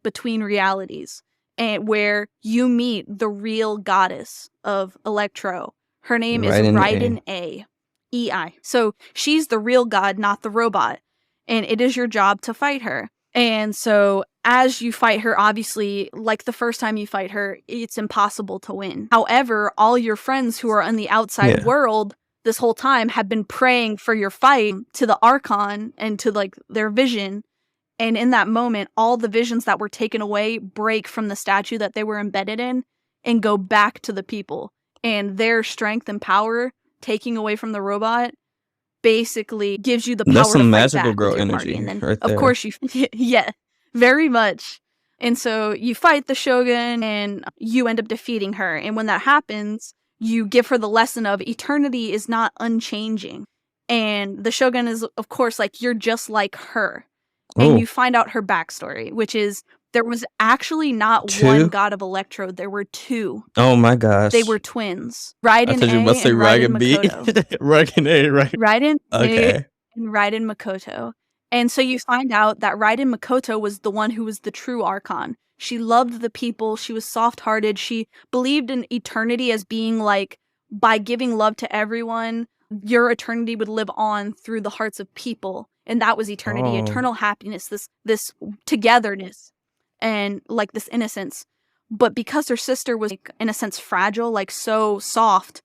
between realities, and where you meet the real goddess of Electro. Her name is Raiden A.I. So she's the real god, not the robot, and it is your job to fight her. And so as you fight her, obviously, the first time you fight her, it's impossible to win. However, all your friends who are in the outside world this whole time have been praying for your fight to the Archon and to their vision. And in that moment, all the visions that were taken away break from the statue that they were embedded in and go back to the people. And their strength and power, taking away from the robot, basically gives you the power to fight magical back girl with your energy party. And then, right of there. course, yeah, very much. And so you fight the Shogun, and you end up defeating her. And when that happens, you give her the lesson of eternity is not unchanging. And the Shogun is, of course, you're just like her. And you find out her backstory, which is there was actually not one god of Electro. There were two. Oh my gosh. They were twins. Raiden A and Raiden B. Raiden A, right? Raiden A and Raiden Makoto. And so you find out that Raiden Makoto was the one who was the true Archon. She loved the people. She was soft-hearted. She believed in eternity as being by giving love to everyone, your eternity would live on through the hearts of people. And that was eternity, eternal happiness, this togetherness, and this innocence. But because her sister was, in a sense, fragile, so soft,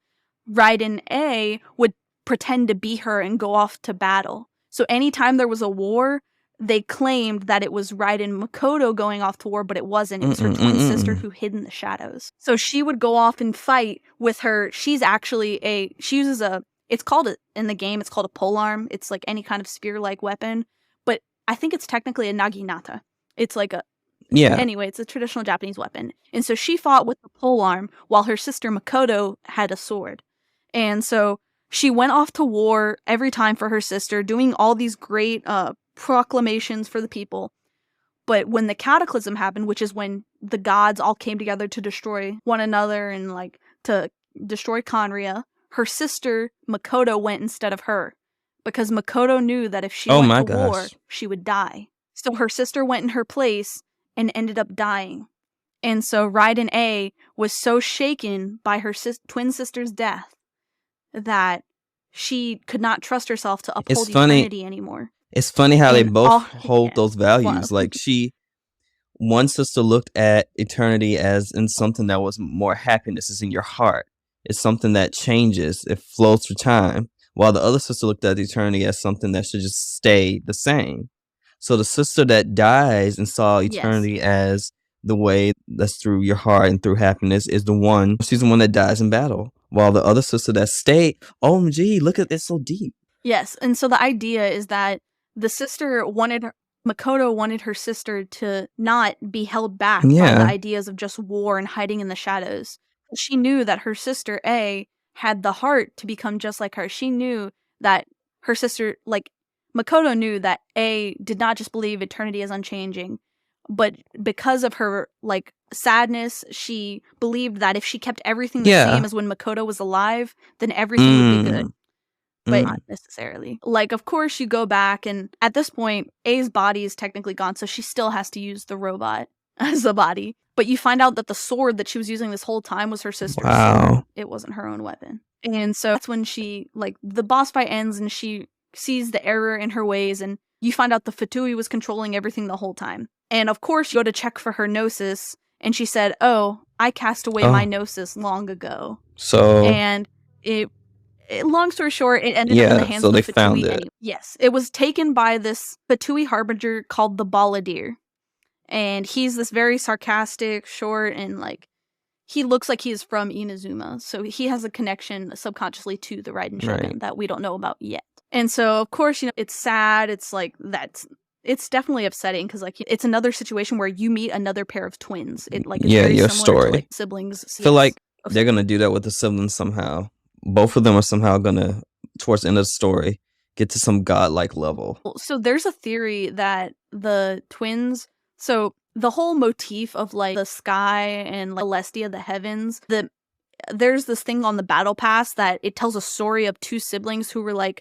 Raiden A would pretend to be her and go off to battle. So anytime there was a war, they claimed that it was Raiden Makoto going off to war, but it wasn't. It was her twin sister who hid in the shadows. So she would go off and fight with her. She's actually she uses it's called in the game, it's called a polearm. It's any kind of spear-like weapon, but I think it's technically a naginata. It's anyway, it's a traditional Japanese weapon. And so she fought with the polearm while her sister Makoto had a sword. And so she went off to war every time for her sister, doing all these great proclamations for the people. But when the cataclysm happened, which is when the gods all came together to destroy one another and to destroy Conria, her sister Makoto went instead of her, because Makoto knew that if she went to war, she would die. So her sister went in her place and ended up dying. And so Raiden A was so shaken by her twin sister's death that she could not trust herself to uphold eternity anymore. It's funny how they both hold those values. Like one sister looked at eternity as in something that was more happiness, is in your heart. It's something that changes, it flows through time. While the other sister looked at eternity as something that should just stay the same. So the sister that dies and saw eternity as the way that's through your heart and through happiness is she's the one that dies in battle. While the other sister that stayed, OMG, look at this, so deep. Yes, and so the idea is that the sister Makoto wanted her sister to not be held back by the ideas of just war and hiding in the shadows. She knew that her sister A had the heart to become just like her. She knew that her sister, like Makoto knew that A did not just believe eternity is unchanging, but because of her like sadness, she believed that if she kept everything the same as when Makoto was alive, then everything would be good. But not necessarily. Like, of course, you go back, and at this point, A's body is technically gone, so she still has to use the robot as a body. But you find out that the sword that she was using this whole time was her sister's sword. It wasn't her own weapon. And so that's when the boss fight ends, and she sees the error in her ways, and you find out the Fatui was controlling everything the whole time. And of course, you go to check for her gnosis, and she said, "Oh, I cast away my gnosis long ago." And long story short, it ended up in the hands of the Fatui. Found it. Yes, it was taken by this Fatui harbinger called the Balladeer. And he's this very sarcastic, short, and he looks like he is from Inazuma. So he has a connection subconsciously to the Raiden Shogun that we don't know about yet. And so, of course, it's sad. It's it's definitely upsetting because it's another situation where you meet another pair of twins. It's very your similar story. To, siblings. I feel like they're going to do that with the siblings somehow. Both of them are somehow going to, towards the end of the story, get to some godlike level. So there's a theory that the twins, so the whole motif of the sky and Celestia, the heavens, there's this thing on the battle pass that it tells a story of two siblings who were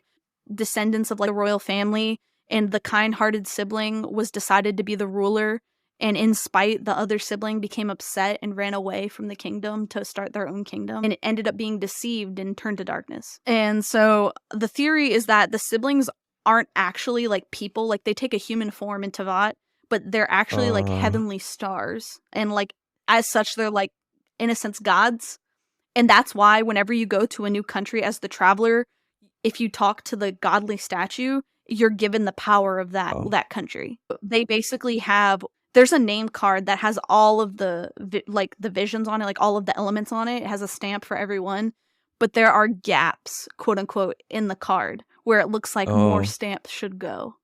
descendants of the royal family, and the kind-hearted sibling was decided to be the ruler. And in spite, the other sibling became upset and ran away from the kingdom to start their own kingdom. And it ended up being deceived and turned to darkness. And so the theory is that the siblings aren't actually people. They take a human form in Tevat, but they're actually heavenly stars. And as such, they're in a sense gods. And that's why whenever you go to a new country as the traveler, if you talk to the godly statue, you're given the power of that country. They basically have... There's a name card that has all of the the visions on it, all of the elements on it. It has a stamp for everyone, but there are gaps, quote unquote, in the card where it looks like more stamps should go,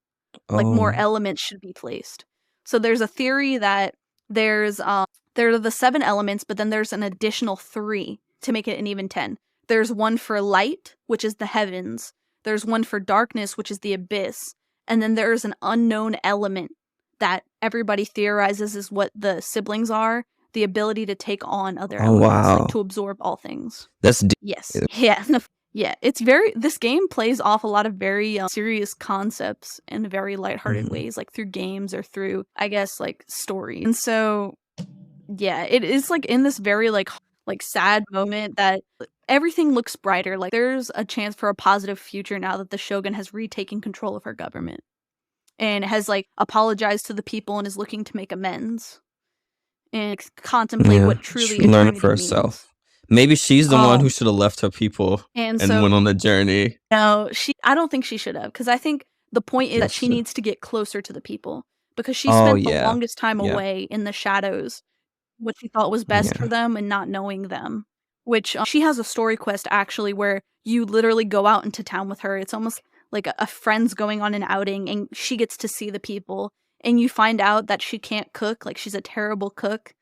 more elements should be placed. So there's a theory that there are the 7 elements, but then there's an additional 3 to make it an even 10. There's one for light, which is the heavens. There's one for darkness, which is the abyss, and then there's an unknown element that everybody theorizes is what the siblings are, the ability to take on other elements, to absorb all things. That's deep. Yes. Yeah. It's this game plays off a lot of very serious concepts in very lighthearted ways, through games or through, I guess, story. And so, yeah, it is in this very sad moment that everything looks brighter. There's a chance for a positive future now that the Shogun has retaken control of her government. And has apologized to the people and is looking to make amends and contemplate what truly learn for herself. Maybe she's the one who should have left her people and went on the journey. No, I don't think she should have, because I think the point is that she needs to get closer to the people, because she spent the longest time away in the shadows, what she thought was best for them and not knowing them. Which she has a story quest actually where you literally go out into town with her. It's almost like a friend's going on an outing, and she gets to see the people, and you find out that she can't cook, she's a terrible cook,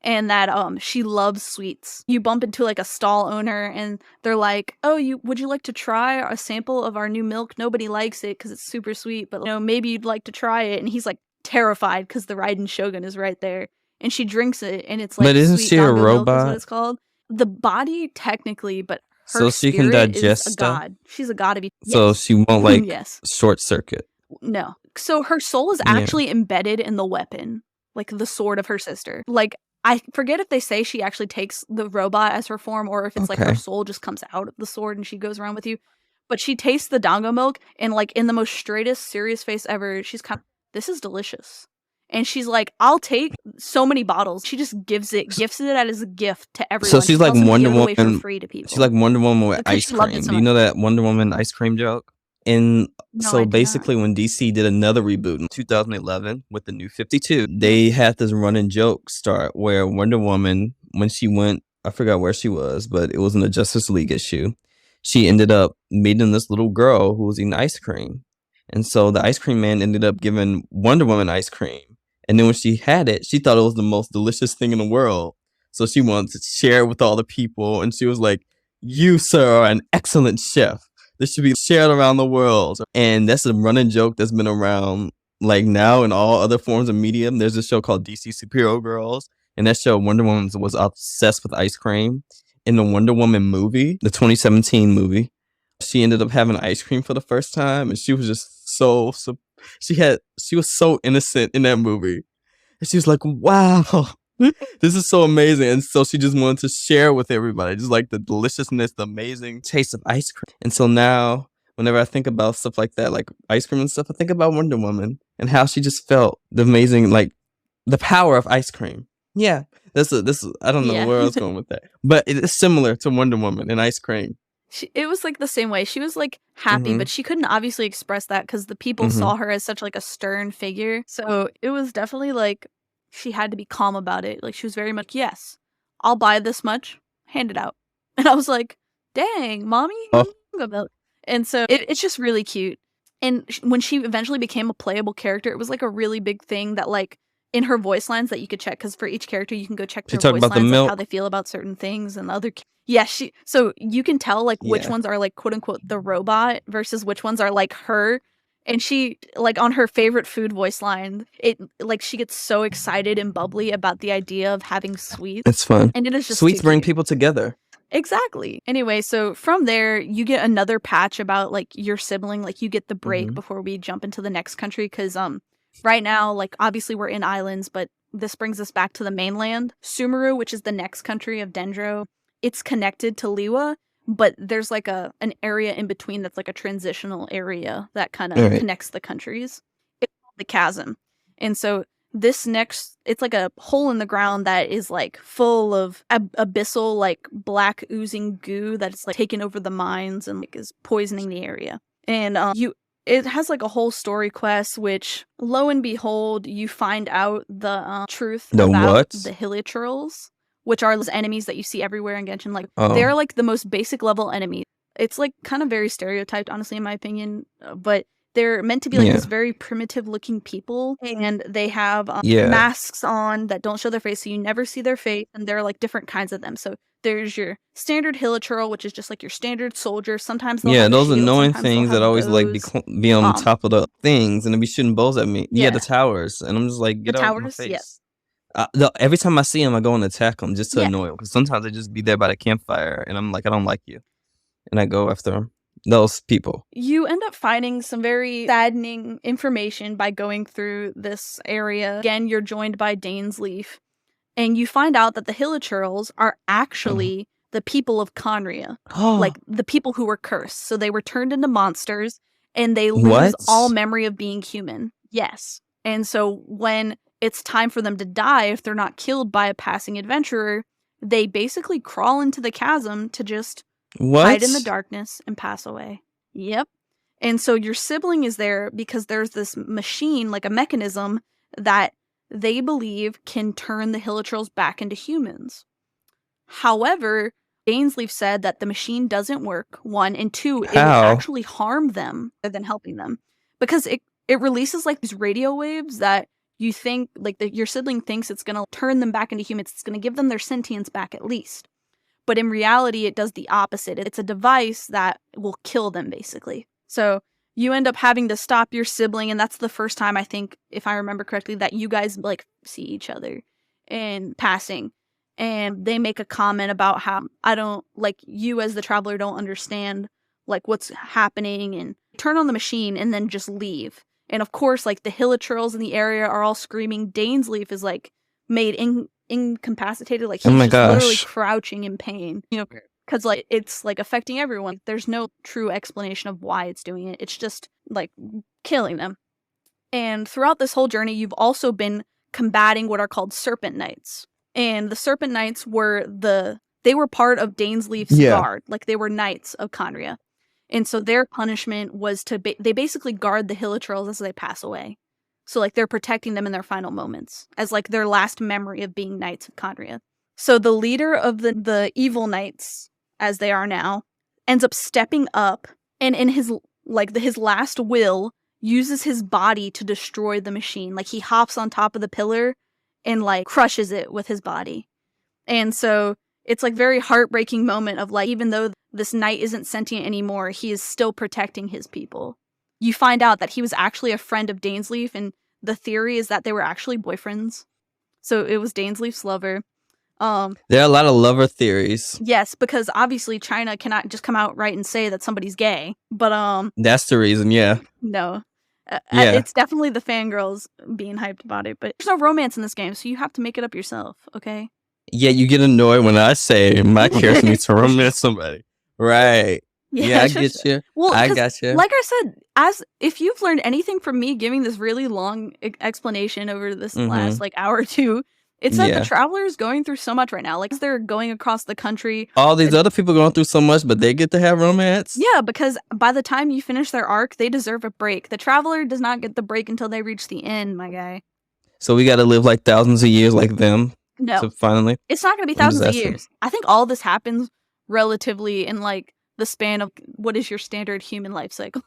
and that she loves sweets. You bump into a stall owner, and they're like, "Oh, would you like to try a sample of our new milk? Nobody likes it because it's super sweet, but maybe you'd like to try it." And he's terrified because the Raiden Shogun is right there, and she drinks it, and it's but isn't she a robot? Milk is what it's called. The body technically, but her so she can digest is a god. She's a god of So she won't short circuit. No, So her soul is actually embedded in the weapon, like the sword of her sister. Like, I forget if they say she actually takes the robot as her form or if it's like her soul just comes out of the sword and she goes around with you. But she tastes the dango milk and like in the most straightest, serious face ever, she's kind of, this is delicious. And she's like, I'll take so many bottles. She just gifts it as a gift to everyone. So she's like Wonder Woman for Woman. free to people. She's like Wonder Woman with Because ice she loved cream. it so Do you much. know that Wonder Woman ice cream joke? And No, I so do basically, not. when DC did another reboot in 2011 with the New 52, they had this running joke start where Wonder Woman, when she went, I forgot where she was, but it was in a Justice League issue, she ended up meeting this little girl who was eating ice cream. And so the ice cream man ended up giving Wonder Woman ice cream. And then when she had it, she thought it was the most delicious thing in the world. So she wanted to share it with all the people. And she was like, you, sir, are an excellent chef. This should be shared around the world. And that's a running joke that's been around like now in all other forms of media. There's a show called DC Superhero Girls. And that show, Wonder Woman was obsessed with ice cream. In the Wonder Woman movie, the 2017 movie, she ended up having ice cream for the first time. And she was just she was so innocent in that movie. And she was like, wow, this is so amazing. And so she just wanted to share with everybody, just like the deliciousness, the amazing taste of ice cream. And so now, whenever I think about stuff like that, like ice cream and stuff, I think about Wonder Woman and how she just felt the amazing, like the power of ice cream. Yeah, I don't know where I was going with that, but it is similar to Wonder Woman and ice cream. It was like the same way. She was like happy, but she couldn't obviously express that because the people saw her as such like a stern figure. So it was definitely like she had to be calm about it. Like she was very much, yes, I'll buy this much, hand it out. And I was like, dang, mommy. And so it's just really cute. And when she eventually became a playable character, it was like a really big thing that like in her voice lines that you could check, because for each character you can go check their voice lines, like how they feel about certain things and the other. Yeah, so you can tell like which ones are like quote unquote the robot versus which ones are like her. And she like on her favorite food voice line, it like she gets so excited and bubbly about the idea of having sweets. It's fun. And it is just sweets bring people together. Exactly. Anyway, so from there, you get another patch about like your sibling. Like you get the break before we jump into the next country, because right now, like obviously we're in islands, but this brings us back to the mainland. Sumeru, which is the next country of Dendro, it's connected to Liwa, but there's like an area in between that's like a transitional area that kind of connects the countries. It's called the chasm. And so it's like a hole in the ground that is like full of abyssal like black oozing goo that's like taken over the mines and like is poisoning the area. And it has like a whole story quest, which lo and behold, you find out the truth about the hilichurls, which are those enemies that you see everywhere in Genshin. Like they're like the most basic level enemy. It's like kind of very stereotyped, honestly, in my opinion, but they're meant to be like this very primitive looking people, and they have masks on that don't show their face, so you never see their face, and there are like different kinds of them. So there's your standard hilichurl, which is just like your standard soldier. Sometimes they'll have those shield, annoying things that always like be on top of the things and then be shooting bows at me. Yeah, the towers, and I'm just like, get out of my face. Yes. Every time I see them, I go and attack them just to annoy them, because sometimes they just be there by the campfire, and I'm like, I don't like you, and I go after them. Those people. You end up finding some very saddening information by going through this area. Again, you're joined by Dainsleif, and you find out that the hilichurls are actually the people of Conria, like the people who were cursed. So they were turned into monsters, and they lose all memory of being human. Yes. And so when it's time for them to die, if they're not killed by a passing adventurer, they basically crawl into the chasm to just hide in the darkness and pass away. Yep. And so your sibling is there because there's this machine, like a mechanism, that they believe can turn the hilichurls back into humans. However, Dainsleif said that the machine doesn't work, 1, and 2, it will actually harm them rather than helping them. Because it releases like these radio waves that you think, like your sibling thinks it's going to turn them back into humans. It's going to give them their sentience back at least. But in reality, it does the opposite. It's a device that will kill them, basically. So you end up having to stop your sibling, and that's the first time, I think, if I remember correctly, that you guys, like, see each other in passing. And they make a comment about how, you as the traveler don't understand, like, what's happening, and turn on the machine and then just leave. And of course, like the hilichurls in the area are all screaming. Dainsleif is like made incapacitated, like he's just literally crouching in pain, you know, because like it's like affecting everyone. There's no true explanation of why it's doing it. It's just like killing them. And throughout this whole journey, you've also been combating what are called Serpent Knights. And the Serpent Knights were they were part of Dainsleif's guard. Like they were knights of Khaenri'ah. And so their punishment was they basically guard the hilichurls as they pass away. So like they're protecting them in their final moments as like their last memory of being knights of Khaenri'ah. So the leader of the evil knights, as they are now, ends up stepping up and in his last will uses his body to destroy the machine. Like he hops on top of the pillar and like crushes it with his body. And so it's like very heartbreaking moment of like, even though this knight isn't sentient anymore, he is still protecting his people. You find out that he was actually a friend of Dainsleif, and the theory is that they were actually boyfriends. So it was Dainsleif's lover. There are a lot of lover theories. Yes, because obviously China cannot just come out right and say that somebody's gay. But that's the reason, yeah. No. It's definitely the fangirls being hyped about it, but there's no romance in this game, so you have to make it up yourself, okay? Yeah, you get annoyed when I say my character needs to romance somebody. Right. Yeah, I get you. Well, I got you. Like I said, if you've learned anything from me giving this really long explanation over this last like hour or two, it's that the traveler is going through so much right now. Like they're going across the country. All these other people going through so much, but they get to have romance? Yeah, because by the time you finish their arc, they deserve a break. The traveler does not get the break until they reach the end, my guy. So we got to live like thousands of years like them? No. So finally? It's not going to be thousands of years. I think all this happens relatively in like the span of what is your standard human life cycle.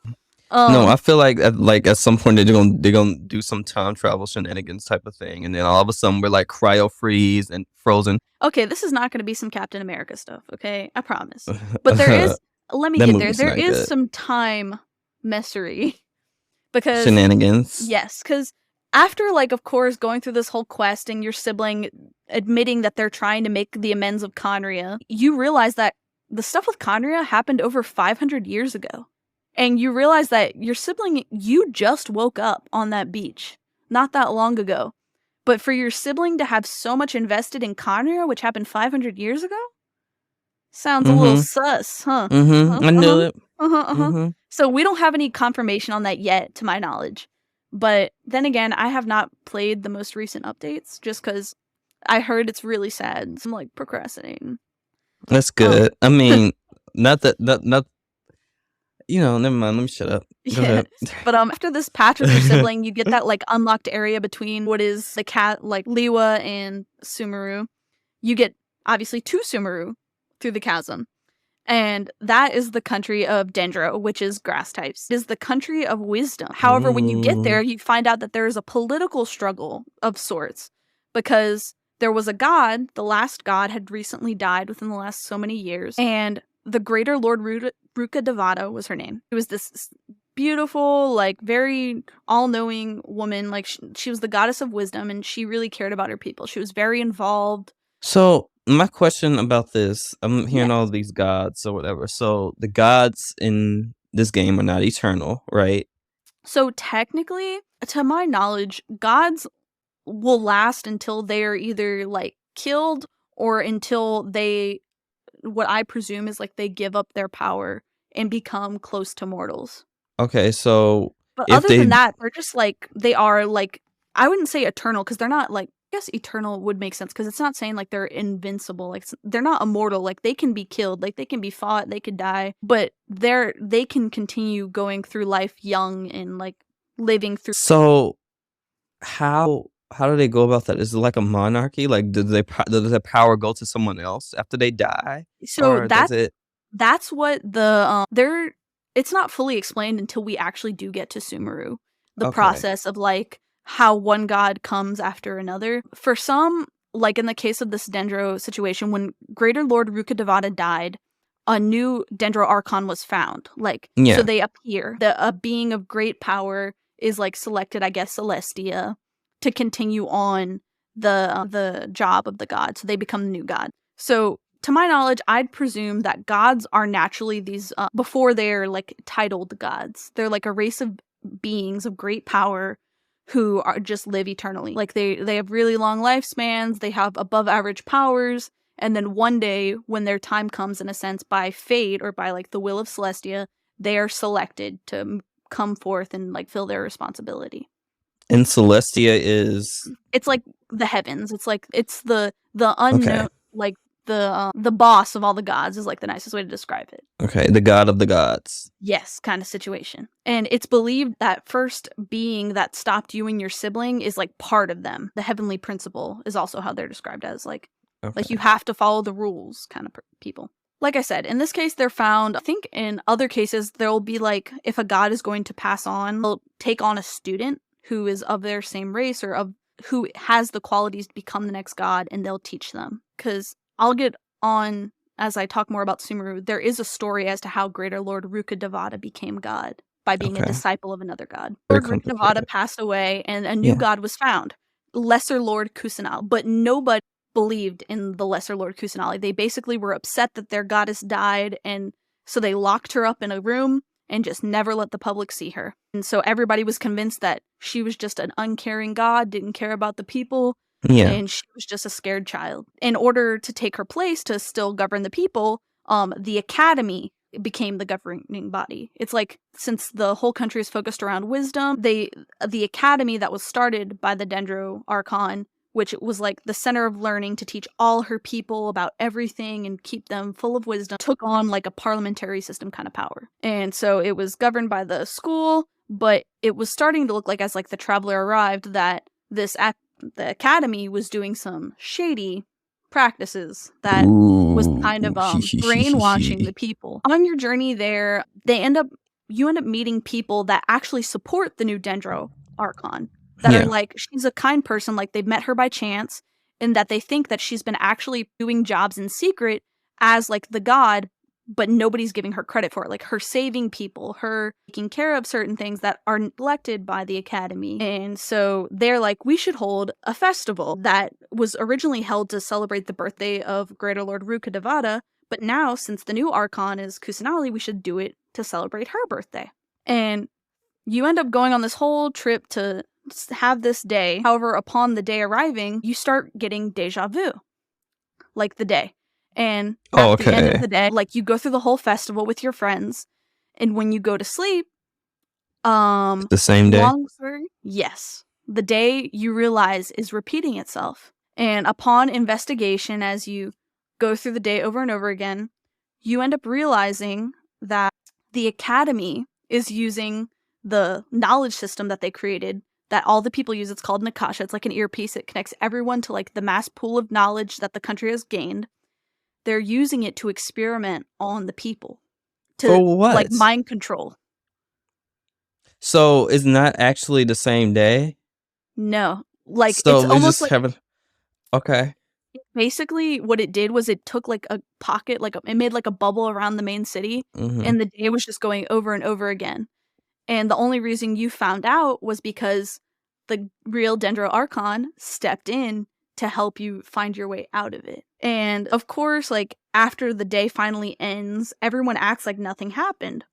No, I feel like at some point they're gonna do some time travel shenanigans type of thing, and then all of a sudden we're like cryo freeze and frozen. Okay, this is not going to be some Captain America stuff. Okay, I promise. But there is. Let me get there. There is some time messery because shenanigans. Yes, because after like of course going through this whole quest and your sibling admitting that they're trying to make the amends of Khaenri'ah, you realize that the stuff with Khaenri'ah happened over 500 years ago. And you realize that your sibling, you just woke up on that beach not that long ago. But for your sibling to have so much invested in Khaenri'ah, which happened 500 years ago, sounds a little sus, huh? I knew it. So we don't have any confirmation on that yet, to my knowledge. But then again, I have not played the most recent updates just because I heard it's really sad. So I'm like procrastinating. That's good. I mean, not. You know, never mind. Let me shut up. Go ahead. But after this patch with your sibling, you get that like unlocked area between what is the cat like Liyue and Sumeru. You get obviously 2 Sumeru through the chasm, and that is the country of Dendro, which is grass types. It is the country of wisdom. However, when you get there, you find out that there is a political struggle of sorts because there was a god. The last god had recently died within the last so many years, and the Greater Lord Ruka Devata was her name. It was this beautiful, like, very all-knowing woman. Like, she was the goddess of wisdom, and she really cared about her people. She was very involved. So, my question about this, I'm hearing all these gods or whatever. So, the gods in this game are not eternal, right? So, technically, to my knowledge, gods will last until they are either, like, killed or until they... what I presume is like they give up their power and become close to mortals. Okay, so but other than that, they're just like they are like I wouldn't say eternal because they're not like I guess eternal would make sense because it's not saying like they're invincible, like they're not immortal, like they can be killed, like they can be fought, they could die, but they can continue going through life young and like living through. So how do they go about that? Is it like a monarchy? Like, does the power go to someone else after they die? So that's what the it's not fully explained until we actually do get to Sumeru. The process of like how one god comes after another. For some, like in the case of this Dendro situation, when Greater Lord Ruka Devata died, a new Dendro Archon was found. Like so they appear. A being of great power is like selected, I guess, Celestia, to continue on the job of the god. So they become the new god. So to my knowledge, I'd presume that gods are naturally these, before they're like titled gods. They're like a race of beings of great power who are just live eternally. Like they have really long lifespans, they have above average powers, and then one day when their time comes, in a sense, by fate or by like the will of Celestia, they are selected to come forth and like fill their responsibility. And Celestia is... It's like the heavens. It's like it's the unknown, like the boss of all the gods is like the nicest way to describe it. Okay, the god of the gods. Yes, kind of situation. And it's believed that first being that stopped you and your sibling is like part of them. The heavenly principle is also how they're described as, like you have to follow the rules kind of people. Like I said, in this case, they're found. I think in other cases, there'll be like, if a god is going to pass on, they'll take on a student who is of their same race or of who has the qualities to become the next god, and they'll teach them. Because I'll get on as I talk more about Sumeru. There is a story as to how Greater Lord Rukkhadevata became god by being a disciple of another god. Lord Rukkhadevata passed away, and a new god was found, Lesser Lord Kusanali. But nobody believed in the Lesser Lord Kusanali. They basically were upset that their goddess died, and so they locked her up in a room and just never let the public see her. And so everybody was convinced that she was just an uncaring god, didn't care about the people, and she was just a scared child. In order to take her place to still govern the people, the academy became the governing body. It's like, since the whole country is focused around wisdom, the academy that was started by the Dendro Archon, which was like the center of learning to teach all her people about everything and keep them full of wisdom, took on like a parliamentary system kind of power. And so it was governed by the school, but it was starting to look like, as like the Traveler arrived, that the academy was doing some shady practices that was kind of brainwashing the people. On your journey there, you end up meeting people that actually support the new Dendro Archon. That are like, she's a kind person, like they've met her by chance, and that they think that she's been actually doing jobs in secret as like the god, but nobody's giving her credit for it. Like her saving people, her taking care of certain things that are neglected by the academy. And so they're like, we should hold a festival that was originally held to celebrate the birthday of Greater Lord Rukkhadevata, but now, since the new Archon is Kusanali, we should do it to celebrate her birthday. And you end up going on this whole trip to have this day. However, upon the day arriving, you start getting deja vu, like the day. And at the end of the day, like you go through the whole festival with your friends, and when you go to sleep, the same day. Yes, the day you realize is repeating itself. And upon investigation, as you go through the day over and over again, you end up realizing that the academy is using the knowledge system that they created, that all the people use. It's called Nakasha. It's like an earpiece. It connects everyone to like the mass pool of knowledge that the country has gained. They're using it to experiment on the people. To like mind control. So it's not actually the same day? No. Like so it's almost like basically what it did was it took like a pocket, like it made like a bubble around the main city, and the day was just going over and over again. And the only reason you found out was because the real Dendro Archon stepped in to help you find your way out of it. And of course, like after the day finally ends, everyone acts like nothing happened.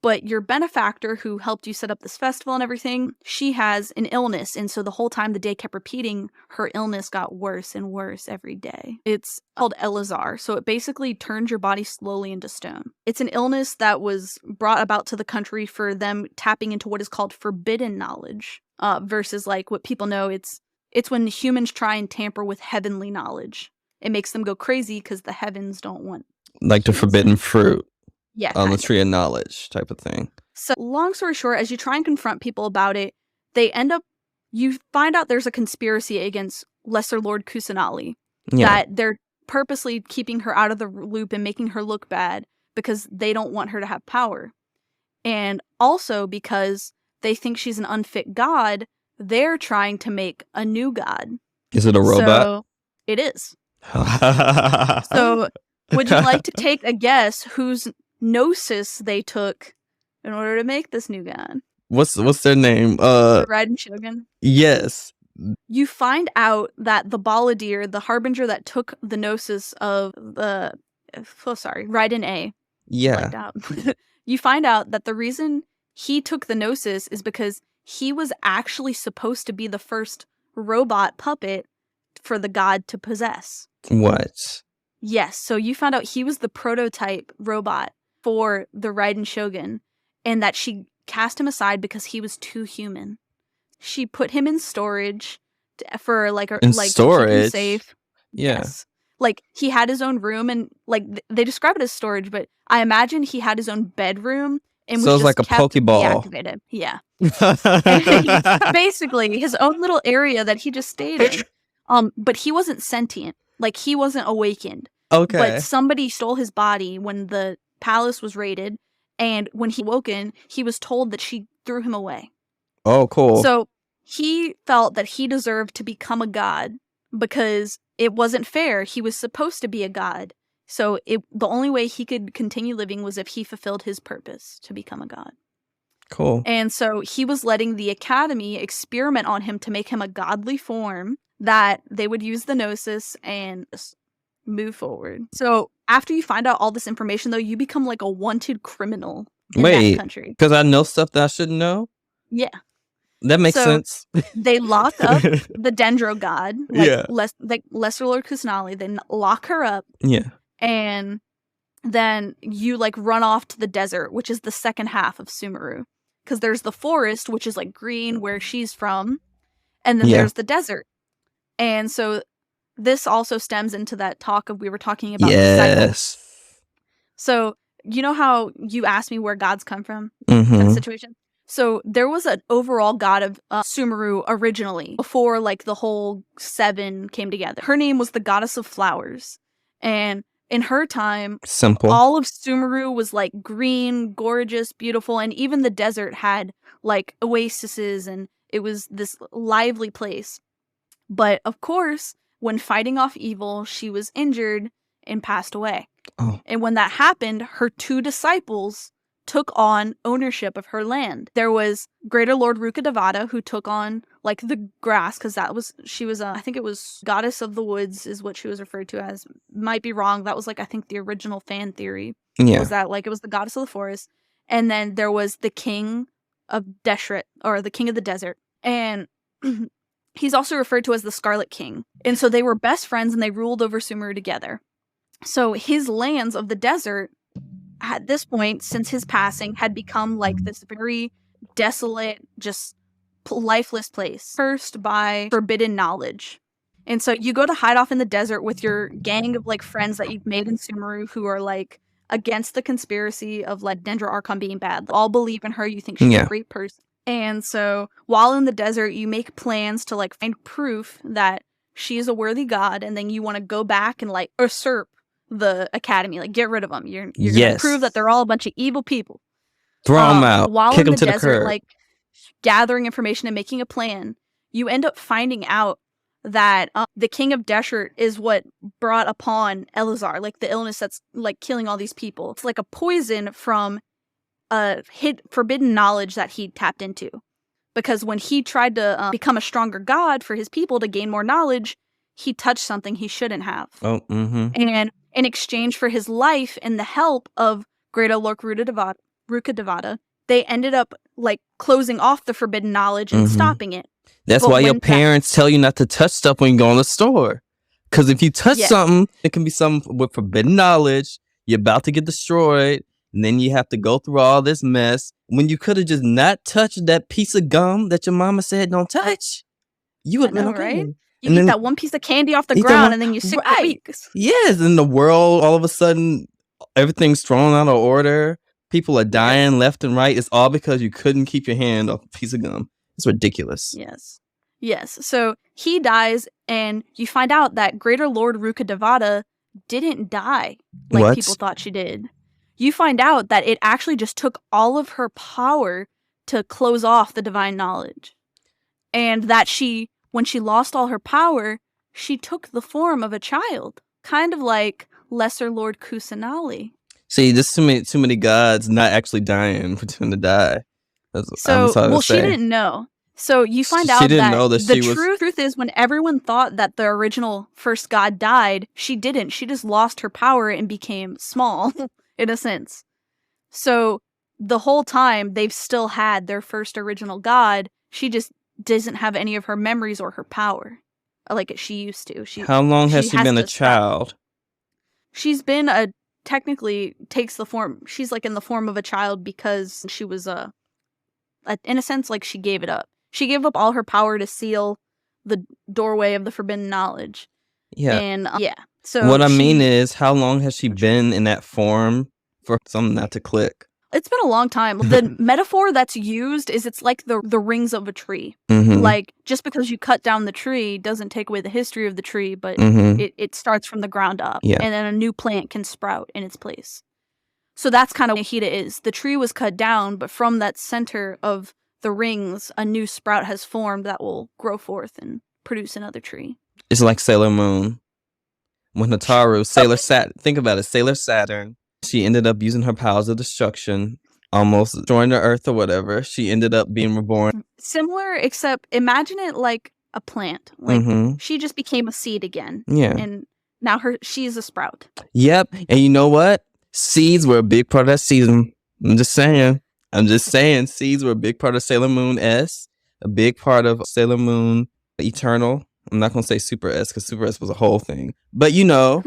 But your benefactor who helped you set up this festival and everything, she has an illness. And so the whole time the day kept repeating, her illness got worse and worse every day. It's called Elazar. So it basically turns your body slowly into stone. It's an illness that was brought about to the country for them tapping into what is called forbidden knowledge, versus like what people know. It's when humans try and tamper with heavenly knowledge. It makes them go crazy because the heavens don't want. Like the forbidden fruit. Yeah, on the tree of knowledge type of thing. So long story short, as you try and confront people about it, you find out there's a conspiracy against Lesser Lord Kusanali. That they're purposely keeping her out of the loop and making her look bad because they don't want her to have power. And also because they think she's an unfit god, they're trying to make a new god. Is it a robot? So it is. So would you like to take a guess whose Gnosis they took in order to make this new god? What's their name? Raiden Shogun. Yes. You find out that the Baladir, the harbinger that took the Gnosis of Raiden A. Yeah. You find out that the reason he took the Gnosis is because he was actually supposed to be the first robot puppet for the god to possess. What? Yes, so you found out he was the prototype robot for the Raiden Shogun, and that she cast him aside because he was too human. She put him in storage for to keep him safe. Yeah. Yes. Like, he had his own room, and like they describe it as storage, but I imagine he had his own bedroom and So was it's just like a kept Pokeball. deactivated. Yeah. And basically his own little area that he just stayed in. But he wasn't sentient. Like, he wasn't awakened. Okay. But somebody stole his body when the palace was raided, and when he woken, he was told that she threw him away. Oh, cool. So he felt that he deserved to become a god because it wasn't fair. He was supposed to be a god. So the only way he could continue living was if he fulfilled his purpose to become a god. Cool. And so he was letting the Academy experiment on him to make him a godly form that they would use the Gnosis and move forward. So after you find out all this information, though, you become like a wanted criminal in that country. Because I know stuff that I shouldn't know? Yeah. That makes sense. They lock up the Dendro god, Lesser Lord Kusanali. They lock her up. Yeah. And then you like run off to the desert, which is the second half of Sumeru. Because there's the forest, which is like green, where she's from. And then there's the desert. And so this also stems into that talk we were talking about. Yes. So you know how you asked me where gods come from? Mm-hmm. Kind of situation? So there was an overall god of Sumeru originally, before like the whole 7 came together. Her name was the goddess of flowers. And in her time, all of Sumeru was like green, gorgeous, beautiful, and even the desert had like oases, and it was this lively place. But of course, when fighting off evil, she was injured and passed away. Oh. And when that happened, her 2 disciples took on ownership of her land. There was Greater Lord Rukkhadevata, who took on like the grass, because she was I think it was goddess of the woods is what she was referred to as. Might be wrong. That was like I think the original fan theory. Yeah. Was that like it was the goddess of the forest. And then there was the king of Deshret, or the king of the desert. And he's also referred to as the Scarlet King. And so they were best friends, and they ruled over Sumeru together. So his lands of the desert, at this point, since his passing, had become like this very desolate, just lifeless place. Cursed by forbidden knowledge. And so you go to hide off in the desert with your gang of like friends that you've made in Sumeru who are like against the conspiracy of like Dendro Archon being bad. All believe in her. You think she's a great person. And so while in the desert, you make plans to like find proof that she is a worthy god, and then you want to go back and like usurp the Academy, like get rid of them. You're gonna prove that they're all a bunch of evil people. Throw them out. While Kick in them the to desert, the curb. like gathering information and making a plan, you end up finding out that the King of Deshret is what brought upon Elazar, like the illness that's like killing all these people. It's like a poison from forbidden knowledge that he tapped into. Because when he tried to become a stronger god for his people to gain more knowledge, he touched something he shouldn't have. Oh, mm-hmm. And in exchange for his life and the help of Greater Lord Rukkhadevata, they ended up like closing off the forbidden knowledge and stopping it. That's why your parents tell you not to touch stuff when you go in the store. Because if you touch something, it can be something with forbidden knowledge. You're about to get destroyed. And then you have to go through all this mess. When you could have just not touched that piece of gum that your mama said don't touch, you would have been okay. Right? You eat that one piece of candy off the ground and then you're sick for weeks. Yes, in the world, all of a sudden, everything's thrown out of order. People are dying left and right. It's all because you couldn't keep your hand off a piece of gum. It's ridiculous. Yes. So he dies, and you find out that Greater Lord Rukkhadevata didn't die like people thought she did. You find out that it actually just took all of her power to close off the divine knowledge. And that when she lost all her power, she took the form of a child. Kind of like Lesser Lord Kusanali. See, there's too many gods not actually dying, pretending to die. She didn't know. So you find out that the truth is, when everyone thought that the original first god died, she didn't. She just lost her power and became small, in a sense. So the whole time they've still had their first original god. She just doesn't have any of her memories or her power like she used to. How long has she been a child? She's been technically takes the form. She's like in the form of a child because she was in a sense, like she gave it up. She gave up all her power to seal the doorway of the forbidden knowledge. Yeah. And so what I mean is, how long has she been in that form for something not to click? It's been a long time. The metaphor that's used is it's like the rings of a tree. Mm-hmm. Like, just because you cut down the tree doesn't take away the history of the tree, but it starts from the ground up. Yeah. And then a new plant can sprout in its place. So that's kind of what Hida is. The tree was cut down, but from that center of the rings, a new sprout has formed that will grow forth and produce another tree. It's like Sailor Moon. When Hotaru, think about it, Sailor Saturn, she ended up using her powers of destruction, almost destroying the earth or whatever. She ended up being reborn. Similar, except imagine it like a plant. Like, she just became a seed again. Yeah. And now she's a sprout. Yep. And you know what? Seeds were a big part of that season. I'm just saying. Seeds were a big part of Sailor Moon S, a big part of Sailor Moon Eternal. I'm not going to say Super S because Super S was a whole thing. But you know,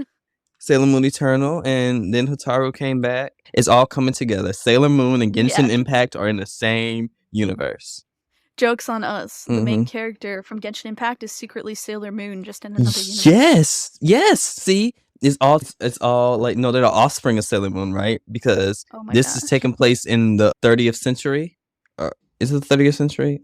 Sailor Moon Eternal, and then Hotaru came back. It's all coming together. Sailor Moon and Genshin Impact are in the same universe. Joke's on us. The main character from Genshin Impact is secretly Sailor Moon, just in another universe. Yes. See, it's all like, no, they're the offspring of Sailor Moon, right? Because this is taking place in the 30th century. Is it the 30th century?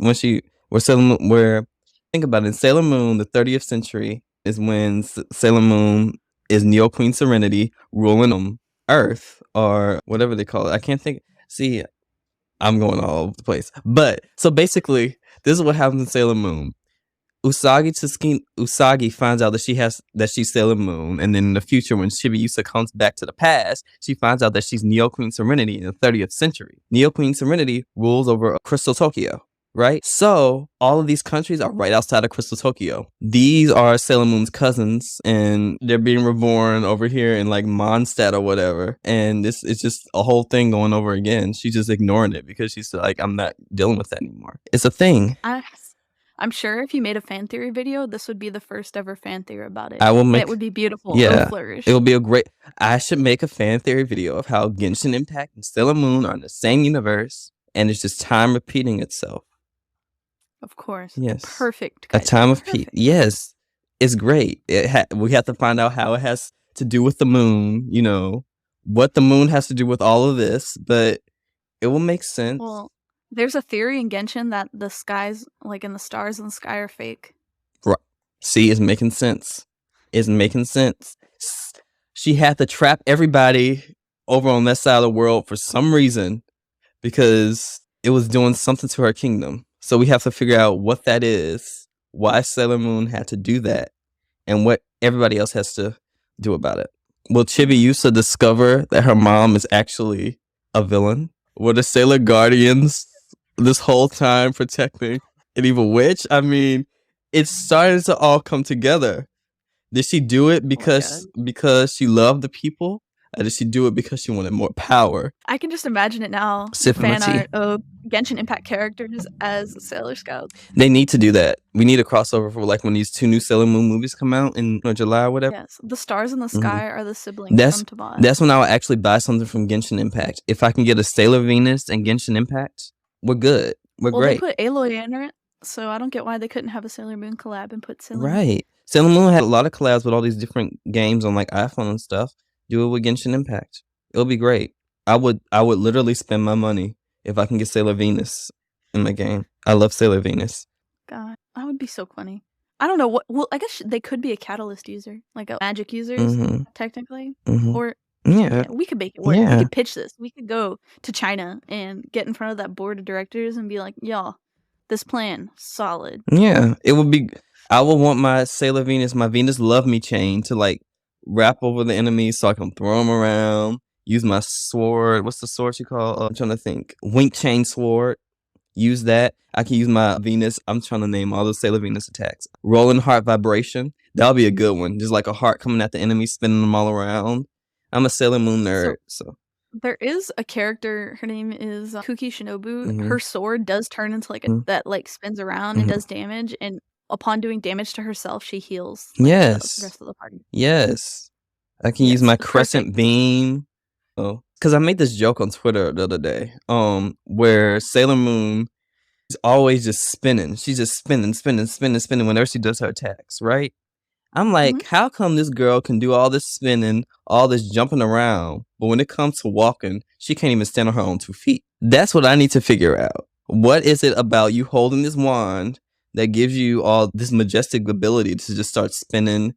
Think about it. In Sailor Moon, the 30th century is when Sailor Moon is Neo Queen Serenity ruling Earth, or whatever they call it. I can't think. See, I'm going all over the place. But so basically, this is what happens in Sailor Moon. Usagi finds out that she's Sailor Moon, and then in the future, when Chibiusa comes back to the past, she finds out that she's Neo Queen Serenity in the 30th century. Neo Queen Serenity rules over Crystal Tokyo, right? So all of these countries are right outside of Crystal Tokyo. These are Sailor Moon's cousins, and they're being reborn over here in like Mondstadt or whatever. And this is just a whole thing going over again. She's just ignoring it because she's like, I'm not dealing with that anymore. It's a thing. I'm sure if you made a fan theory video, this would be the first ever fan theory about it. It would be beautiful. Yeah, it would flourish. It will be I should make a fan theory video of how Genshin Impact and Sailor Moon are in the same universe, and it's just time repeating itself. Of course. Yes. Perfect. Kaiser. A time of peace. Yes. It's great. We have to find out how it has to do with the moon, you know, what the moon has to do with all of this, but it will make sense. Well, there's a theory in Genshin that the skies, like in the stars in the sky, are fake. Right. See, it's making sense. She had to trap everybody over on that side of the world for some reason because it was doing something to her kingdom. So we have to figure out what that is, why Sailor Moon had to do that, and what everybody else has to do about it. Will Chibiusa discover that her mom is actually a villain? Were the Sailor Guardians this whole time protecting an evil witch? I mean, it's starting to all come together. Did she do it because she loved the people? Or did she do it because she wanted more power? I can just imagine it now. Fan art of Genshin Impact characters as Sailor Scouts. They need to do that. We need a crossover for like when these 2 new Sailor Moon movies come out in July or whatever. Yes, the stars in the sky are the siblings from Tabon. That's when I'll actually buy something from Genshin Impact. If I can get a Sailor Venus and Genshin Impact, we're good. We're great. They put Aloy in it, so I don't get why they couldn't have a Sailor Moon collab and put Sailor Moon. Right. Sailor Moon had a lot of collabs with all these different games on like iPhone and stuff. Do it with Genshin Impact. It'll be great. I would literally spend my money if I can get Sailor Venus in my game. I love Sailor Venus. God, that would be so funny. I don't know what. Well, I guess they could be a Catalyst user, like a Magic user, technically. Or we could make it work. Yeah. We could pitch this. We could go to China and get in front of that board of directors and be like, y'all, this plan solid. Yeah, it would be. I would want my Sailor Venus, my Venus Love Me chain to like wrap over the enemies so I can throw them around. Use my sword. What's the sword you call? I'm trying to think. Wink chain sword. Use that. I can use my Venus. I'm trying to name all those Sailor Venus attacks. Rolling Heart Vibration. That'll be a good one. Just like a heart coming at the enemy, spinning them all around. I'm a Sailor Moon nerd, so There is a character, her name is Kuki Shinobu. Mhm. Her sword does turn into like that like spins around and does damage, and upon doing damage to herself, she heals like the Yes. rest of the party. Yes. I can Yeah, use my it's crescent perfect. beam. Oh, because I made this joke on Twitter the other day, where Sailor Moon is always just spinning. She's just spinning whenever she does her attacks, right? I'm like, how come this girl can do all this spinning, all this jumping around, but when it comes to walking, she can't even stand on her own 2 feet? That's what I need to figure out. What is it about you holding this wand that gives you all this majestic ability to just start spinning,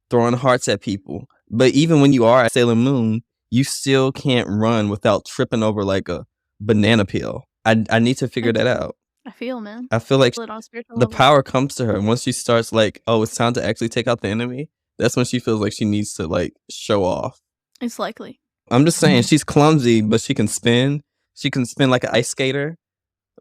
throwing hearts at people? But even when you are at Sailor Moon, you still can't run without tripping over like a banana peel. I need to figure that out. I feel, man. I feel like Feel it on a spiritual the level. power comes to her. And once she starts like, oh, it's time to actually take out the enemy, that's when she feels like she needs to like show off. It's likely. I'm just saying, she's clumsy, but she can spin. She can spin like an ice skater.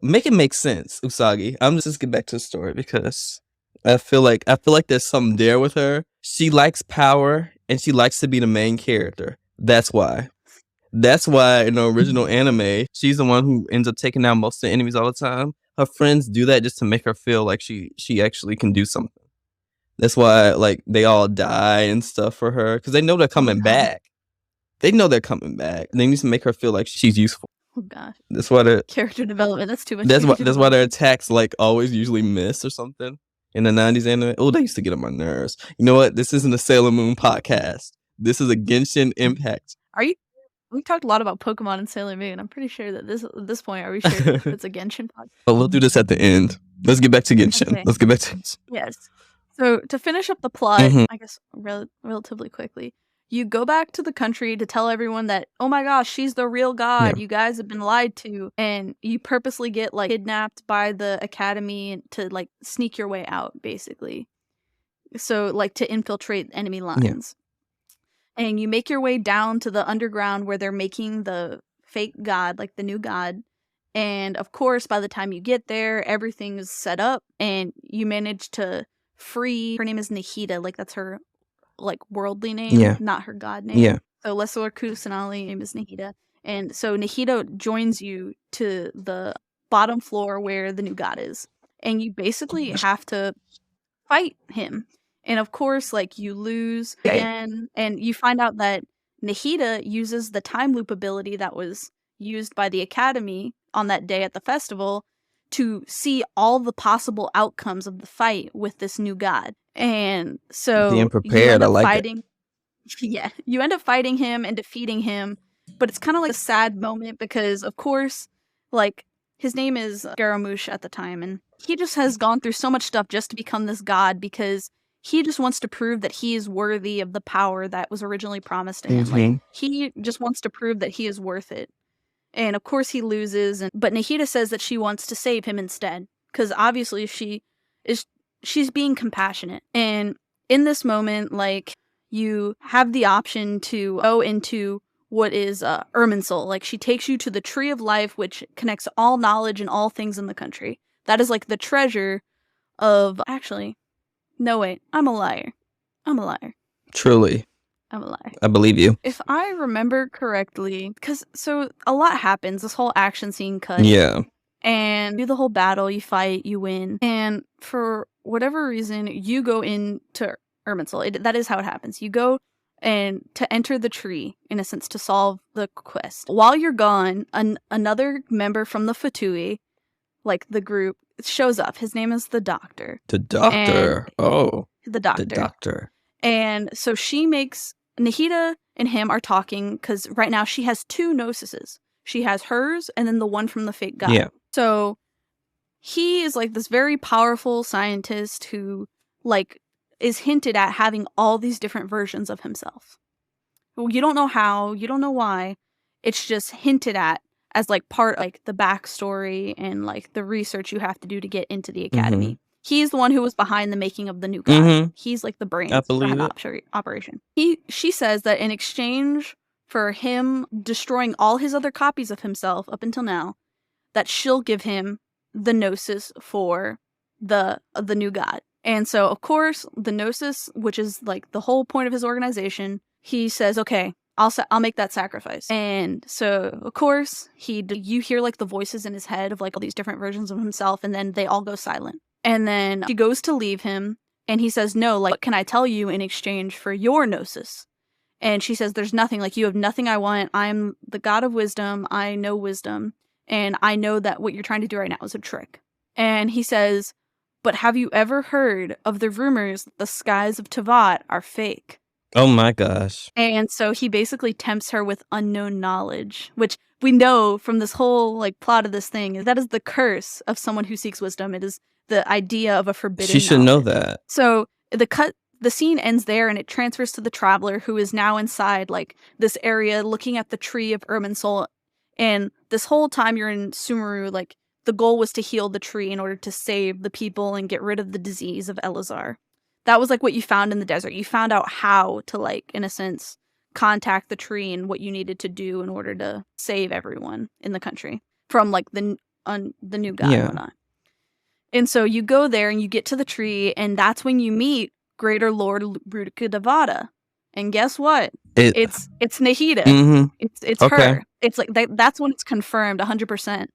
Make it make sense, Usagi. I'm just get back to the story because I feel like there's something there with her. She likes power and she likes to be the main character. That's why. That's why in the original anime, she's the one who ends up taking out most of the enemies all the time. Her friends do that just to make her feel like she actually can do something. That's why like they all die and stuff for her because they know they're coming back. They know they're coming back. They need to make her feel like she's useful. Oh gosh. That's why they're Character development. That's too much. that's why their attacks like always usually miss or something in the 90s anime. Oh, they used to get on my nerves. You know what? This isn't a Sailor Moon podcast. This is a Genshin Impact. Are you? We talked a lot about Pokemon and Sailor Moon. I'm pretty sure that at this point, are we sure if it's a Genshin podcast? But we'll do this at the end. Let's get back to Genshin. Okay. Let's get back to Genshin. Yes. So to finish up the plot, I guess relatively quickly, you go back to the country to tell everyone that, oh my gosh, she's the real god. You guys have been lied to, and you purposely get like kidnapped by the academy to like sneak your way out, basically. So like to infiltrate enemy lines. And you make your way down to the underground where they're making the fake god, like the new god. And of course, by the time you get there, everything is set up and you manage to free. Her name is Nahida, like that's her like worldly name, not her god name. So Lesor Kusanali name is Nahida. And so Nahida joins you to the bottom floor where the new god is. And you basically have to fight him. And of course, like, you lose again, and you find out that Nahida uses the time loop ability that was used by the Academy on that day at the festival to see all the possible outcomes of the fight with this new god. And so being prepared, I like fighting. Yeah, you end up fighting him and defeating him, but it's kind of like a sad moment because, of course, like, his name is Garamouche at the time, and he just has gone through so much stuff just to become this god because he just wants to prove that he is worthy of the power that was originally promised to him. Like, he just wants to prove that he is worth it. And of course he loses, but Nahida says that she wants to save him instead, because obviously she's being compassionate. And in this moment, like, you have the option to go into what is Irminsul. Like, she takes you to the Tree of Life, which connects all knowledge and all things in the country. That is like the treasure of... Actually, no, wait. I'm a liar. Truly. I'm a liar. I believe you. If I remember correctly, because so a lot happens. This whole action scene cut. Yeah. And do the whole battle, you fight, you win. And for whatever reason, you go into Irminsul. That is how it happens. You go and to enter the tree, in a sense, to solve the quest. While you're gone, another member from the Fatui, like the group, shows up. His name is the Doctor. The Doctor. The Doctor. The Doctor. And so she makes... Nahida and him are talking because right now she has 2 Gnosises. She has hers and then the one from the fake god. Yeah. So he is like this very powerful scientist who like is hinted at having all these different versions of himself. You don't know how, you don't know why. It's just hinted at as like part of like the backstory and like the research you have to do to get into the academy. He's the one who was behind the making of the new god. He's like the brains behind the operation. She says that in exchange for him destroying all his other copies of himself up until now, that she'll give him the Gnosis for the new god. And so, of course, the Gnosis, which is like the whole point of his organization, he says, okay, I'll make that sacrifice. And so, of course, you hear like the voices in his head of like all these different versions of himself, and then they all go silent. And then she goes to leave him, and he says, no, like, what can I tell you in exchange for your gnosis? And she says, there's nothing, like, you have nothing I want. I'm the god of wisdom. I know wisdom. And I know that what you're trying to do right now is a trick. And he says, but have you ever heard of the rumors that the skies of Tavat are fake? Oh my gosh. And so he basically tempts her with unknown knowledge, which we know from this whole like plot of this thing is that is the curse of someone who seeks wisdom. It is the idea of a forbidden She should know knowledge. that. So the scene ends there, and it transfers to the traveler, who is now inside like this area looking at the tree of Irminsul. And this whole time you're in Sumeru, like the goal was to heal the tree in order to save the people and get rid of the disease of Elazar. That was like what you found in the desert. You found out how to, like, in a sense, contact the tree and what you needed to do in order to save everyone in the country from like the new god and whatnot. And so you go there and you get to the tree, and that's when you meet Greater Lord Rukkhadevata. And guess what? It's Nahida. Mm-hmm. It's her. It's like that's when it's confirmed 100%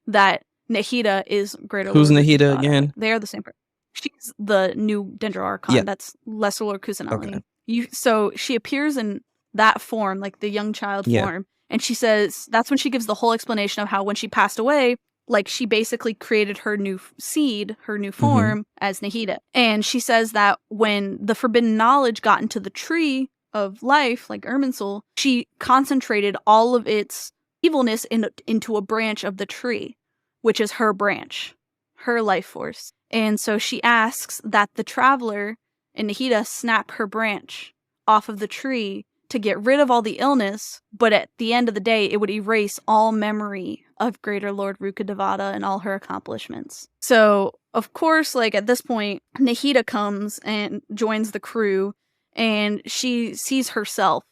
that Nahida is Greater Who's Lord Nahida Rukkhadevata. again? They are the same person. She's the new Dendro Archon. Yeah. That's Lesser Lord Kusanali. Okay. So she appears in that form, like the young child form, and she says that's when she gives the whole explanation of how when she passed away, like she basically created her new seed, her new form as Nahida. And she says that when the forbidden knowledge got into the tree of life, like Irminsul, she concentrated all of its evilness into a branch of the tree, which is her branch, her life force. And so she asks that the traveler and Nahida snap her branch off of the tree to get rid of all the illness, but at the end of the day, it would erase all memory of Greater Lord Rukkhadevata and all her accomplishments. So, of course, like at this point, Nahida comes and joins the crew, and she sees herself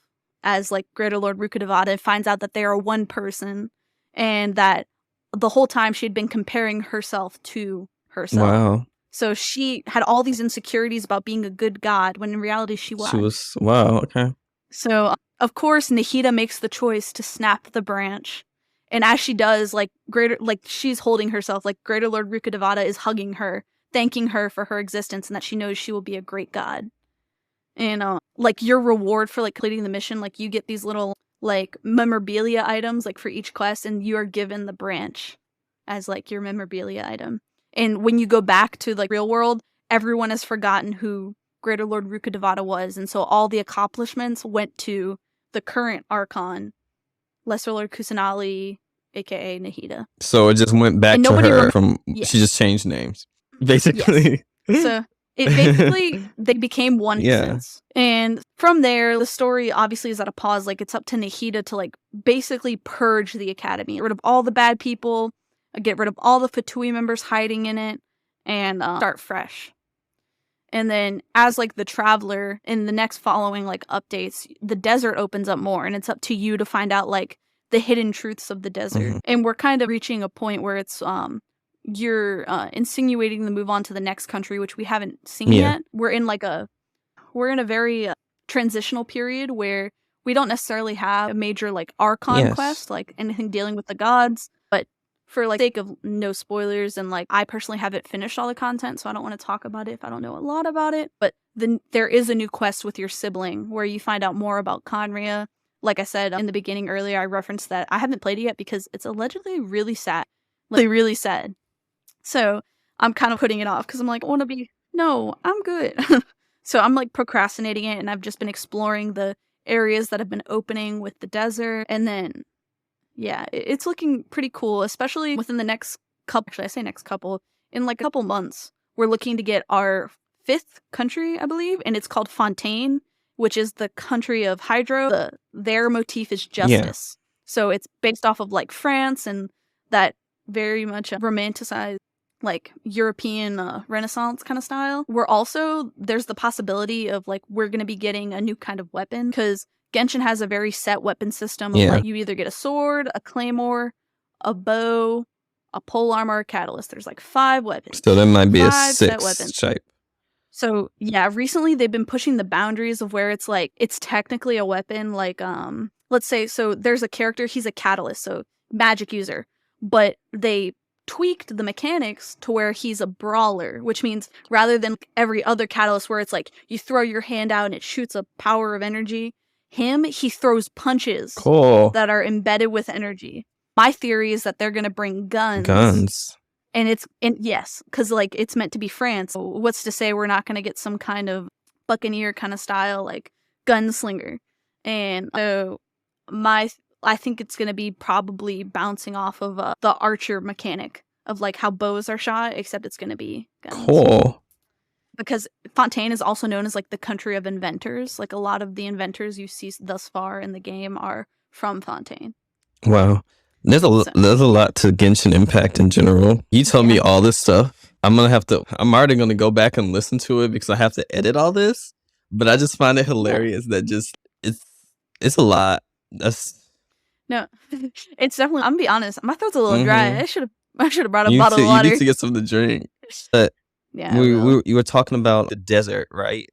as like Greater Lord Rukkhadevata and finds out that they are one person, and that the whole time she had been comparing herself to herself. Wow. So she had all these insecurities about being a good god, when in reality she was. She was, wow, okay. So, of course, Nahida makes the choice to snap the branch. And as she does, she's holding herself, like Greater Lord Rukkhadevata is hugging her, thanking her for her existence and that she knows she will be a great god. And, like, your reward for, like, completing the mission, like, you get these little, like, memorabilia items, like, for each quest, and you are given the branch as, like, your memorabilia item. And when you go back to, like, real world, everyone has forgotten who Greater Lord Rukkhadevata was, and so all the accomplishments went to the current Archon, Lesser Lord Kusanali, aka Nahida. So it just went back to her she just changed names, basically. Yes. So it basically, they became one sense. And from there, the story obviously is at a pause. Like, it's up to Nahida to, like, basically purge the academy, get rid of all the bad people, get rid of all the Fatui members hiding in it, and start fresh. And then as, like, the traveler in the next following, like, updates, the desert opens up more, and it's up to you to find out, like, the hidden truths of the desert. And we're kind of reaching a point where it's, you're insinuating the move on to the next country, which we haven't seen yet. We're in a very transitional period where we don't necessarily have a major, like, Archon quest, like, anything dealing with the gods, but for, like, sake of no spoilers, and, like, I personally haven't finished all the content, so I don't want to talk about it if I don't know a lot about it, but then there is a new quest with your sibling where you find out more about Conria. Like I said in the beginning earlier, I referenced that I haven't played it yet because it's allegedly really sad. Like, really sad. So I'm kind of putting it off because I'm like, no, I'm good. So I'm, like, procrastinating it, and I've just been exploring the areas that have been opening with the desert, and then yeah, it's looking pretty cool, especially within the next couple, actually I say next couple, in like a couple months, we're looking to get our 5th country, I believe, and it's called Fontaine, which is the country of Hydro. Their motif is justice. So it's based off of, like, France and that very much romanticized, like, European Renaissance kind of style. There's the possibility of, like, we're going to be getting a new kind of weapon, because Genshin has a very set weapon system of, like, you either get a sword, a claymore, a bow, a polearm, or a catalyst. There's, like, 5 weapons. So there might be a 6th type. So yeah, recently they've been pushing the boundaries of where it's like it's technically a weapon. Like let's say so there's a character, he's a catalyst, so magic user, but they tweaked the mechanics to where he's a brawler, which means rather than every other catalyst where it's like you throw your hand out and it shoots a power of energy, he throws punches that are embedded with energy. My theory is that they're gonna bring guns. And yes, because like it's meant to be France. So what's to say we're not going to get some kind of Buccaneer kind of style, like gunslinger? And so I think it's going to be probably bouncing off of the archer mechanic of like how bows are shot, except it's going to be guns. Cool. Because Fontaine is also known as like the country of inventors. Like a lot of the inventors you see thus far in the game are from Fontaine. Wow. There's a lot to Genshin Impact in general. You tell me all this stuff. I'm already gonna go back and listen to it because I have to edit all this. But I just find it hilarious that it's a lot. No, it's definitely. I'm gonna be honest. My throat's a little dry. I should have brought a bottle of water. You need to get something to drink. But you were talking about the desert, right?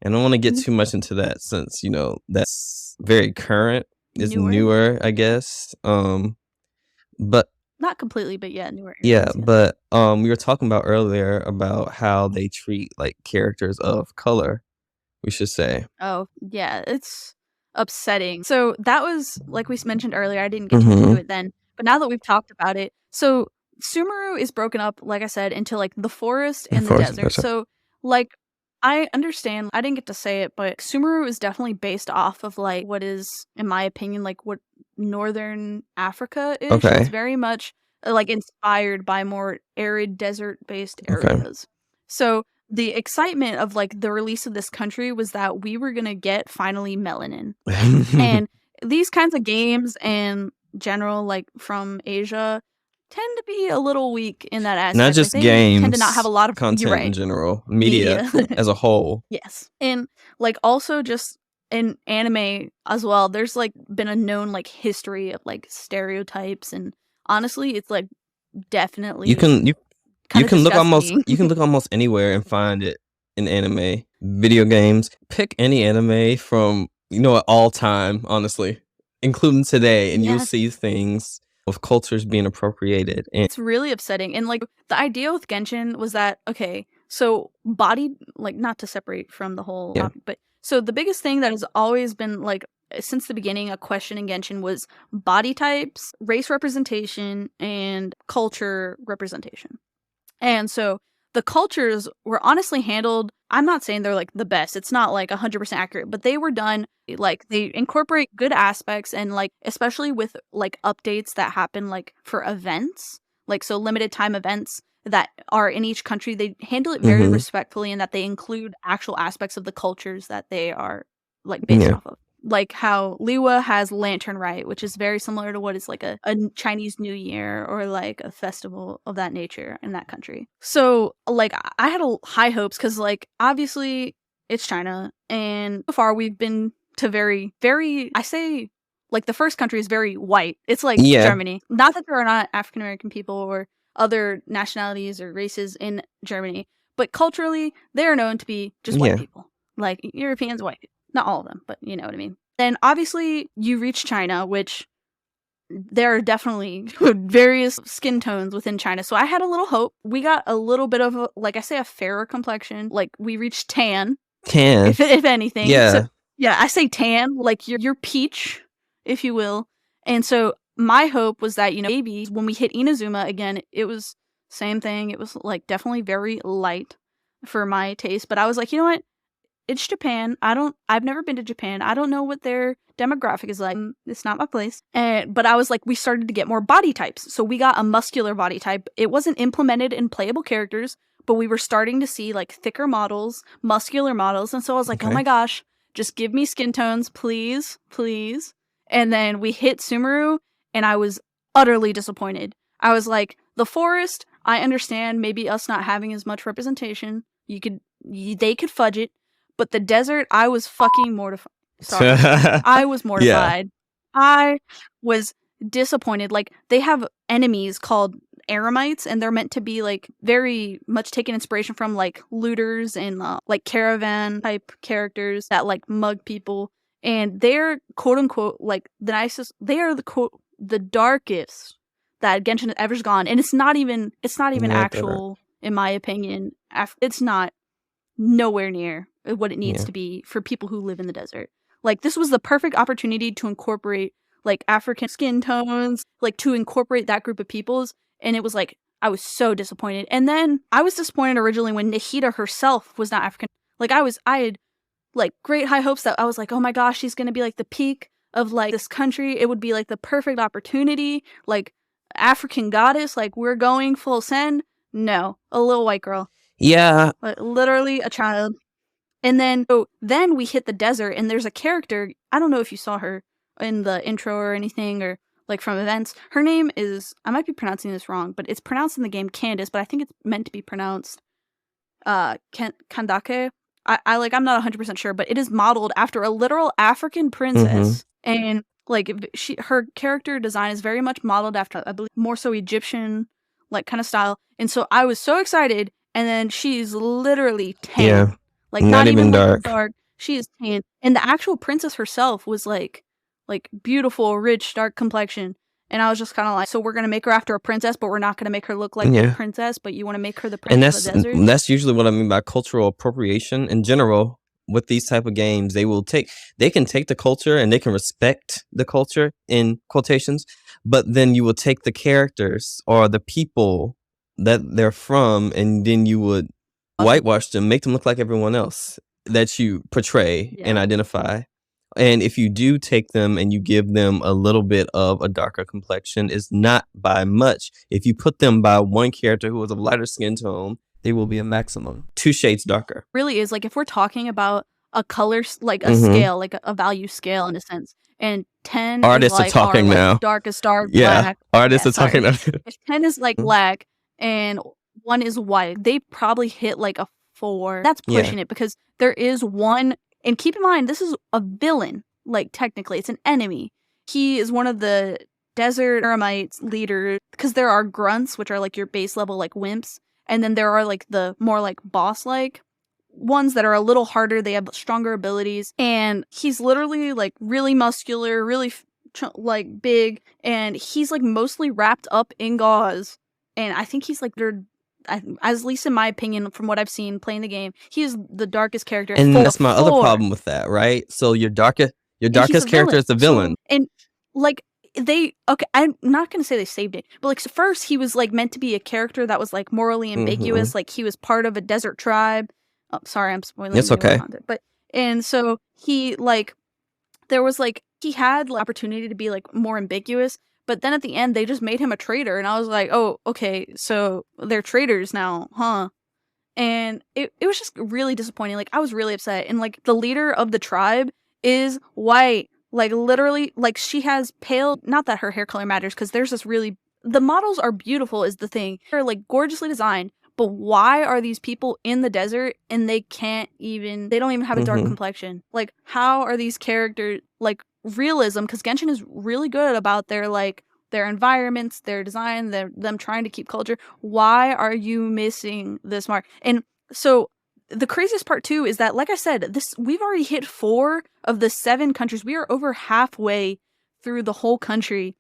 And I don't want to get too much into that since that's very current. It's newer, I guess. But not completely, but yeah, newer. Yeah, but we were talking about earlier about how they treat like characters of color, we should say. Oh, yeah, it's upsetting. So that was like we mentioned earlier, I didn't get into it then. But now that we've talked about it, so Sumeru is broken up, like I said, into like the forest and the desert. So like I understand, I didn't get to say it, but Sumeru is definitely based off of like what is, in my opinion, like what Northern Africa is. Okay. It's very much like inspired by more arid desert-based areas. So the excitement of like the release of this country was that we were gonna get finally melanin. And these kinds of games and general like from Asia tend to be a little weak in that aspect. Not just like, games, tend to not have a lot of content in general, media as a whole. Yes, and like also just in anime as well. There's like been a known like history of like stereotypes, and honestly, it's like definitely you can look almost anywhere and find it in anime, video games. Pick any anime from at all time, honestly, including today, and you'll see things of cultures being appropriated. And it's really upsetting. And like the idea with Genshin was that, okay, so body, like not to separate from the whole topic, but so the biggest thing that has always been like since the beginning a question in Genshin was body types, race representation, and culture representation. And so the cultures were honestly handled, I'm not saying they're like the best, it's not like 100% accurate, but they were done, like they incorporate good aspects, and like especially with like updates that happen like for events, like so limited time events that are in each country, they handle it very respectfully, and that they include actual aspects of the cultures that they are like based off of. Like how Liwa has Lantern Rite, which is very similar to what is like a Chinese New Year or like a festival of that nature in that country. So like I had high hopes because like obviously it's China, and so far we've been to very, very, I say like the first country is very white. It's like Germany. Not that there are not African American people or other nationalities or races in Germany, but culturally they are known to be just white people. Like Europeans, white people. Not all of them, but you know what I mean. Then obviously you reach China, which there are definitely various skin tones within China. So I had a little hope. We got a little bit of like I say, a fairer complexion. Like we reached tan. If anything. Yeah. So, yeah, I say tan, like you're peach, if you will. And so my hope was that, maybe when we hit Inazuma again, it was same thing. It was like definitely very light for my taste. But I was like, you know what? It's Japan. I've never been to Japan. I don't know what their demographic is like. It's not my place. But I was like, we started to get more body types. So we got a muscular body type. It wasn't implemented in playable characters, but we were starting to see like thicker models, muscular models. And so I was like, oh my gosh, just give me skin tones, please, please. And then we hit Sumeru, and I was utterly disappointed. I was like, the forest, I understand maybe us not having as much representation. They could fudge it. But the desert, I was fucking mortified. Sorry. I was mortified. I was disappointed. Like, they have enemies called eremites, and they're meant to be like very much taking inspiration from like looters and like caravan type characters that like mug people, and they're quote unquote like the nicest. They are the darkest that Genshin has ever gone, and it's not even actual, in my opinion. It's not nowhere near what it needs to be for people who live in the desert. Like, this was the perfect opportunity to incorporate like African skin tones, like to incorporate that group of peoples, and it was like I was so disappointed. And then I was disappointed originally when Nahida herself was not African. Like, I had like great high hopes that I was like, oh my gosh, she's gonna be like the peak of like this country. It would be like the perfect opportunity, like African goddess, like we're going full send. No, a little white girl. Yeah. Like, literally a child. And then then we hit the desert, and there's a character, I don't know if you saw her in the intro or anything, or like from events. Her name is, I might be pronouncing this wrong, but it's pronounced in the game Candace, but I think it's meant to be pronounced Kandake. I'm not 100% sure, but it is modeled after a literal African princess. And like her character design is very much modeled after, I believe, more so Egyptian like kind of style. And so I was so excited, and then she's literally tan. Yeah. Like not even dark. She is tan. And the actual princess herself was like beautiful, rich, dark complexion. And I was just kind of like, so we're going to make her after a princess, but we're not going to make her look like the princess, but you want to make her the princess of the desert? And that's usually what I mean by cultural appropriation in general. With these type of games, they can take the culture and they can respect the culture in quotations, but then you will take the characters or the people that they're from, and then you would whitewash them, make them look like everyone else that you portray and identify. And if you do take them and you give them a little bit of a darker complexion, it's not by much. If you put them by one character who is of lighter skin tone, they will be a maximum 2 shades darker. Really is, like, if we're talking about a color, like a scale, like a value scale in a sense, and 10 artists is like are talking our, now. Like, darkest dark black. Artists are talking now. If 10 is like black and 1 is white, they probably hit like a 4. That's pushing it, because there is one, and keep in mind, this is a villain. Like, technically, it's an enemy. He is one of the desert eremites leaders, because there are grunts, which are like your base level like wimps, and then there are like the more like boss like ones that are a little harder. They have stronger abilities, and he's literally like really muscular, really like big, and he's like mostly wrapped up in gauze. And I think he's like at least in my opinion, from what I've seen playing the game, he is the darkest character. And that's my other problem with that, right? So your darkest character is the villain. So, and like I'm not gonna say they saved it, but like, so first he was like meant to be a character that was like morally ambiguous, like he was part of a desert tribe. Oh, sorry, I'm spoiling. It's okay. But and so he like there was like he had the opportunity to be like more ambiguous, but then at the end they just made him a traitor, and I was like, oh, okay, so they're traitors now, huh? And it was just really disappointing. Like, I was really upset, and like the leader of the tribe is white. Like, literally, like, she has pale, not that her hair color matters, because there's this really, the models are beautiful is the thing. They're, like, gorgeously designed, but why are these people in the desert and they don't even have a dark complexion? Like, how are these characters, like, realism, because Genshin is really good about their, like, their environments, their design, them trying to keep culture. Why are you missing this mark? And so, the craziest part too is that, like I said, we've already hit 4 of the 7 countries. We are over halfway through the whole country,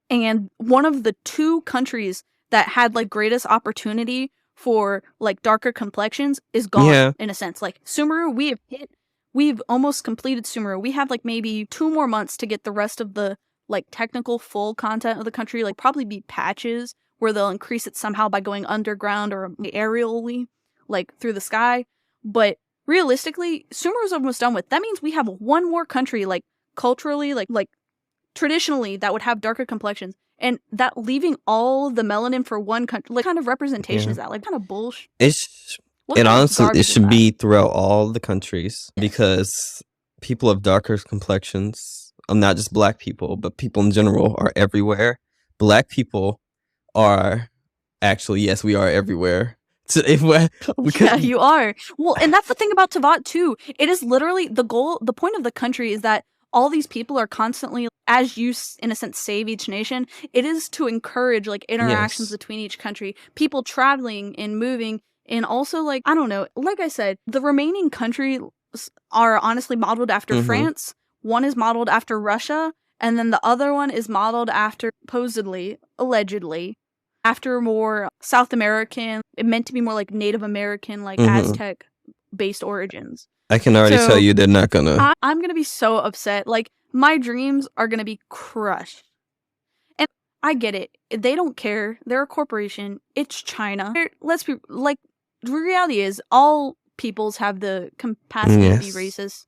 and one of the 2 countries that had like greatest opportunity for like darker complexions is gone in a sense. Like Sumeru, we've almost completed Sumeru. We have like maybe 2 more months to get the rest of the like technical full content of the country. Like, probably be patches where they'll increase it somehow by going underground or aerially, like through the sky. But realistically, Sumeru's almost done with. That means we have 1 more country, like culturally, like traditionally, that would have darker complexions, and that leaving all the melanin for 1 country. Like, kind of representation is that? Like, kind of bullshit. It honestly should be throughout all the countries, because people of darker complexions, not just black people, but people in general, are everywhere. Black people are actually, yes, we are everywhere. Yeah, you are. Well, and that's the thing about Teyvat too. It is literally the point of the country is that all these people are constantly, as you in a sense save each nation, it is to encourage like interactions Yes. between each country, people traveling and moving. And also, like, I don't know, like I said, the remaining countries are honestly modeled after France. One is modeled after Russia, and then the other one is modeled after, supposedly, allegedly, after more South American, it meant to be more like Native American, like Aztec-based origins. I can already tell you they're not gonna. I'm gonna be so upset. Like, my dreams are gonna be crushed. And I get it. They don't care. They're a corporation. It's China. Let's be like, the reality is all peoples have the capacity to be racist.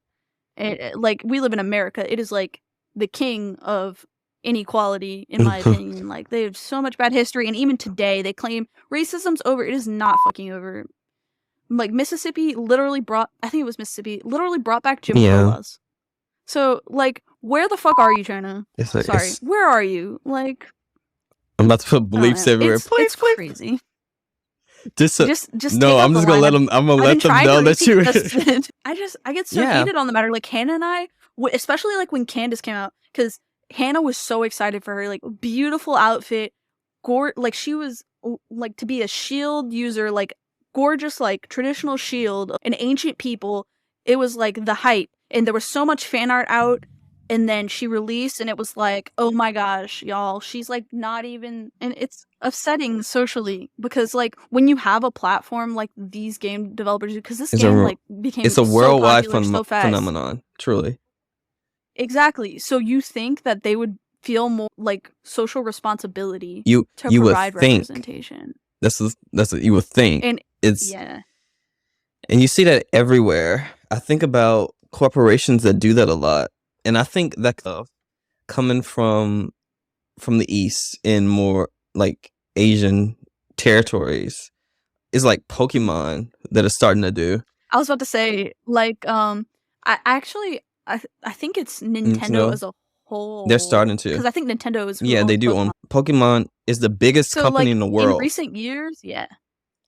Like, we live in America. It is like the king of inequality, in my opinion. Like, they have so much bad history, and even today they claim racism's over. It is not fucking over. Like, Mississippi literally brought back Jim Crow laws. So, like, where the fuck are you, China? Sorry, where are you? Like, I'm about to put bleeps everywhere. It's crazy. Just no, I'm just gonna let them. I'm gonna let them know that you. I get so heated on the matter. Like, Hannah and I, especially like when Candace came out, because Hannah was so excited for her, like, beautiful outfit, like, she was like, to be a shield user, like, gorgeous, like, traditional shield, an ancient people. It was like the hype, and there was so much fan art out. And then she released, and it was like, oh my gosh, y'all, she's like not even, and it's upsetting socially, because like when you have a platform like these game developers, because this game like became it's a worldwide so phenomenon, truly. Exactly. So you think that they would feel more like social responsibility to provide representation. That's what you would think. And and you see that everywhere. I think about corporations that do that a lot. And I think that coming from the East in more like Asian territories is like Pokemon that is starting to do. I was about to say, like, I think it's Nintendo as a whole. They're starting to, because I think Nintendo is they do. Pokemon. Pokemon is the biggest company in the world. In recent years, yeah.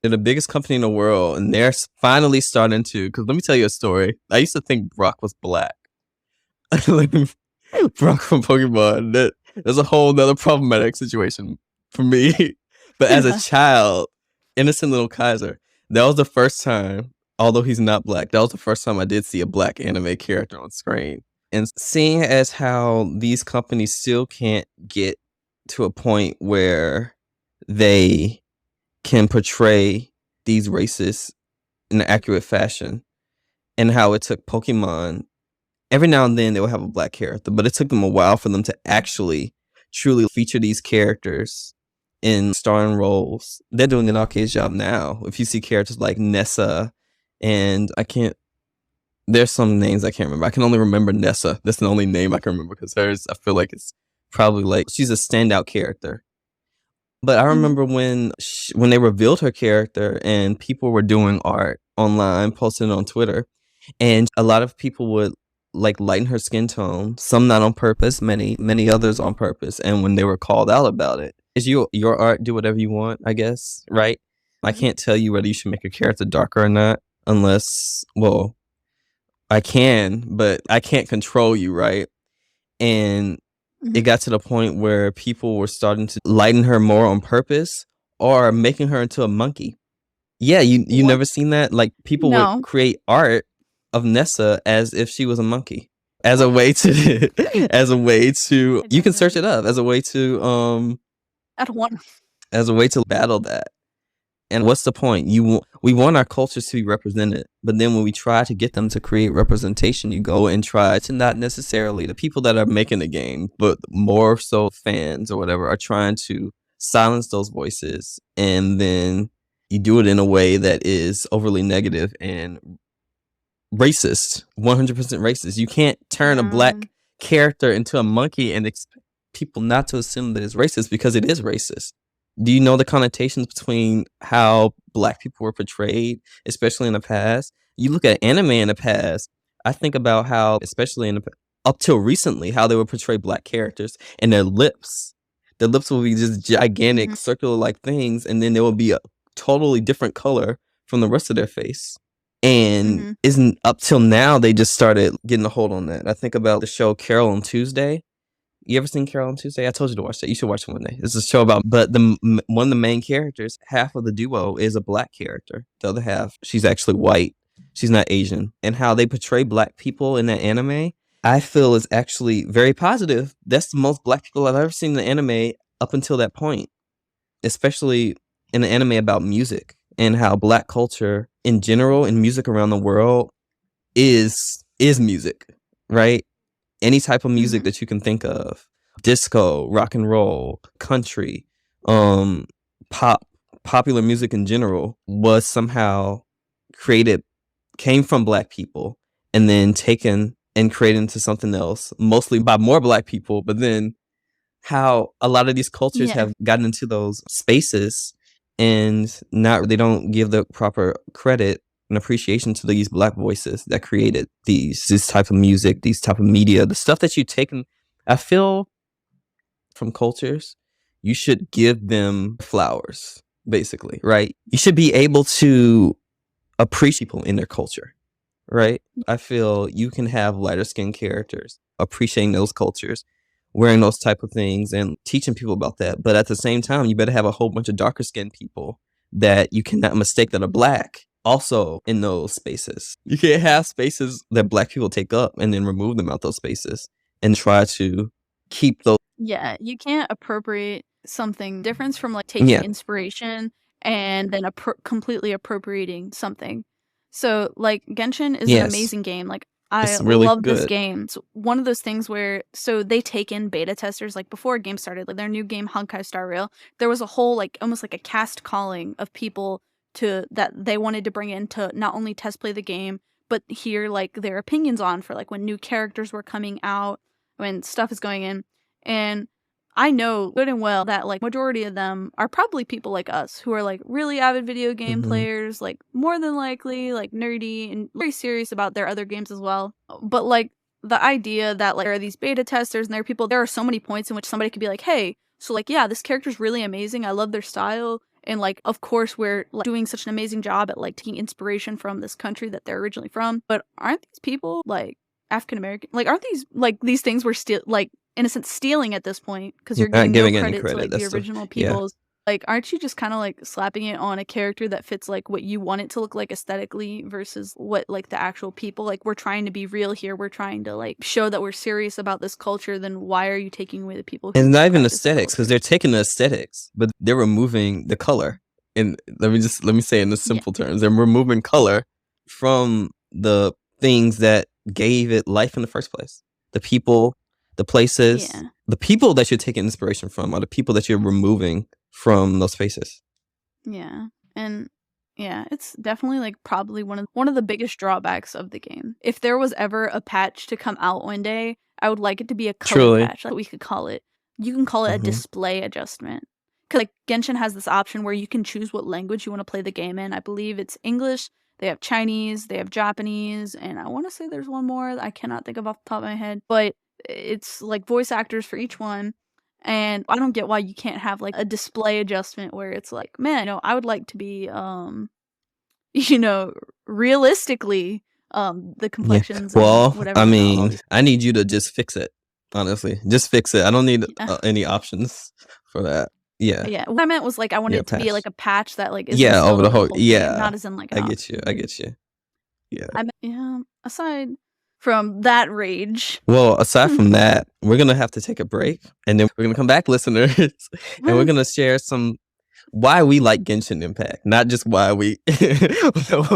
They're the biggest company in the world, and they're finally starting to. Because let me tell you a story. I used to think Brock was black. Like, Brock from Pokemon, there's a whole nother problematic situation for me. But as a child, innocent little Kaiser, that was the first time, although he's not black, that was the first time I did see a black anime character on screen. And seeing as how these companies still can't get to a point where they can portray these races in an accurate fashion, and how it took Pokemon, every now and then they will have a black character, but it took them a while for them to actually truly feature these characters in starring roles. They're doing an okay job now. If you see characters like Nessa, and there's some names I can't remember. I can only remember Nessa. That's the only name I can remember, because I feel like it's probably like she's a standout character. But I remember when they revealed her character and people were doing art online, posting it on Twitter, and a lot of people would like lighten her skin tone, some not on purpose, many others on purpose. And when they were called out about it, is your art, do whatever you want, I guess, right? I can't tell you whether you should make a character darker or not, unless, well, I can, but I can't control you, right? And it got to the point where people were starting to lighten her more on purpose, or making her into a monkey. Yeah, you never seen that? Like, people would create art of Nessa as if she was a monkey, as a way to you can search it up, as a way to battle that. And what's the point? We want our cultures to be represented, but then when we try to get them to create representation, you go and try to, not necessarily the people that are making the game, but more so fans or whatever, are trying to silence those voices, and then you do it in a way that is overly negative and racist, 100% racist. You can't turn a black character into a monkey and expect people not to assume that it's racist, because it is racist. Do you know the connotations between how black people were portrayed, especially in the past? You look at anime in the past, I think about how, especially up till recently, how they would portray black characters, and their lips will be just gigantic circular like things, and then there will be a totally different color from the rest of their face. And isn't up till now they just started getting a hold on that. I think about the show Carol on Tuesday. You ever seen Carol on Tuesday? I told you to watch that. You should watch it one day. It's a show about, but one of the main characters, half of the duo is a black character. The other half, she's actually white. She's not Asian. And how they portray black people in that anime, I feel is actually very positive. That's the most black people I've ever seen in the anime up until that point, especially in an anime about music and how black culture in general and music around the world is music, right? Any type of music that you can think of, disco, rock and roll, country, pop, popular music in general was somehow came from black people and then taken and created into something else, mostly by more black people. But then how a lot of these cultures have gotten into those spaces and they don't give the proper credit and appreciation to these black voices that created this type of music, these type of media, the stuff that you take. I feel from cultures, you should give them flowers, basically, right? You should be able to appreciate people in their culture, right? I feel you can have lighter skinned characters appreciating those cultures, wearing those type of things and teaching people about that. But at the same time, you better have a whole bunch of darker skinned people that you cannot mistake that are black also in those spaces. You can't have spaces that black people take up and then remove them out those spaces and try to keep those. Yeah, you can't appropriate something different from like taking inspiration and then completely appropriating something. So like Genshin is an amazing game. Like I really love this game. It's one of those things where, so they take in beta testers, like before a game started, like their new game, Honkai Star Rail, there was a whole, like, almost like a cast calling of people that they wanted to bring in to not only test play the game, but hear, like, their opinions on for, like, when new characters were coming out, when stuff is going in. And I know good and well that, like, majority of them are probably people like us who are, like, really avid video game players, like, more than likely, like, nerdy and very serious about their other games as well. But, like, the idea that, like, there are these beta testers and there are so many points in which somebody could be like, hey, so, like, yeah, this character's really amazing. I love their style. And, like, of course, we're, like, doing such an amazing job at, like, taking inspiration from this country that they're originally from. But aren't these people, like, African American? Like, aren't these, like, these things we're still, like, in a sense, stealing at this point, because you're not giving giving no any credit to, like, the original peoples. Like, aren't you just kind of, like, slapping it on a character that fits, like, what you want it to look like aesthetically versus what, like, the actual people? Like, we're trying to be real here. We're trying to, like, show that we're serious about this culture. Then why are you taking away the people who and not even practice the aesthetics, because culture? they're taking the aesthetics, but they're removing the color. And let me say in the simple terms, they're removing color from the things that gave it life in the first place. The people, the places, the people that you're taking inspiration from are the people that you're removing from those spaces. Yeah. And yeah, it's definitely, like, probably one of the biggest drawbacks of the game. If there was ever a patch to come out one day, I would like it to be a color patch, like we could call it. You can call it a display adjustment. Because, like, Genshin has this option where you can choose what language you want to play the game in. I believe it's English, they have Chinese, they have Japanese, and I want to say there's one more that I cannot think of off the top of my head. But it's, like, voice actors for each one. And I don't get why you can't have, like, a display adjustment where it's like, man, I would like to be, realistically, the complexions. Well, and whatever. I mean, I need you to just fix it. Honestly, just fix it. I don't need any options for that. Yeah. What I meant was, like, I wanted it to be like a patch that, like, is over the whole game, not as in, like, I get you. Yeah. Aside from that rage. Well, aside from that, we're gonna have to take a break, and then we're gonna come back, listeners, and we're gonna share some why we like Genshin Impact, not just why we. I was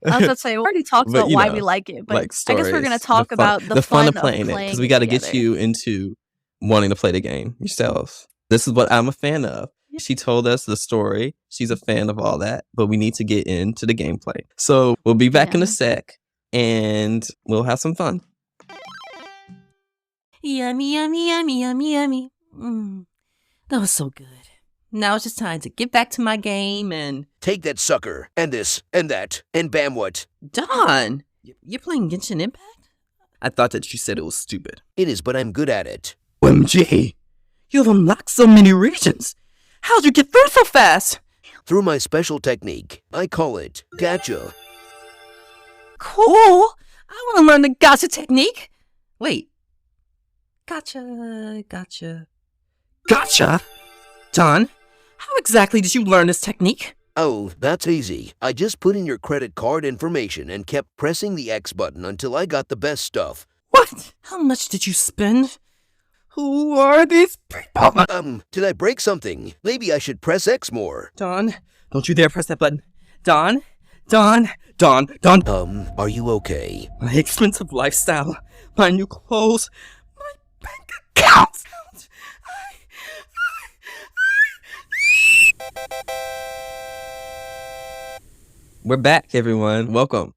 about to say we already talked about why we like it, but like stories, I guess we're gonna talk about the fun of playing it, because we got to get you into wanting to play the game yourselves. This is what I'm a fan of. She told us the story. She's a fan of all that, but we need to get into the gameplay. So we'll be back in a sec, and we'll have some fun. Yummy, yummy, yummy, yummy, yummy. That was so good. Now it's just time to get back to my game and... Take that sucker, and this, and that, and bam what? Don! You're playing Genshin Impact? I thought that you said it was stupid. It is, but I'm good at it. OMG! You've unlocked so many regions! How'd you get through so fast? Through my special technique. I call it Gacha. Cool. I want to learn the Gacha technique. Wait. Gotcha. Don, how exactly did you learn this technique? Oh, that's easy. I just put in your credit card information and kept pressing the X button until I got the best stuff. What? How much did you spend? Who are these people? Did I break something? Maybe I should press X more. Don, don't you dare press that button. Don. Are you okay? My expensive lifestyle, my new clothes, my bank account. We're back, everyone. Welcome.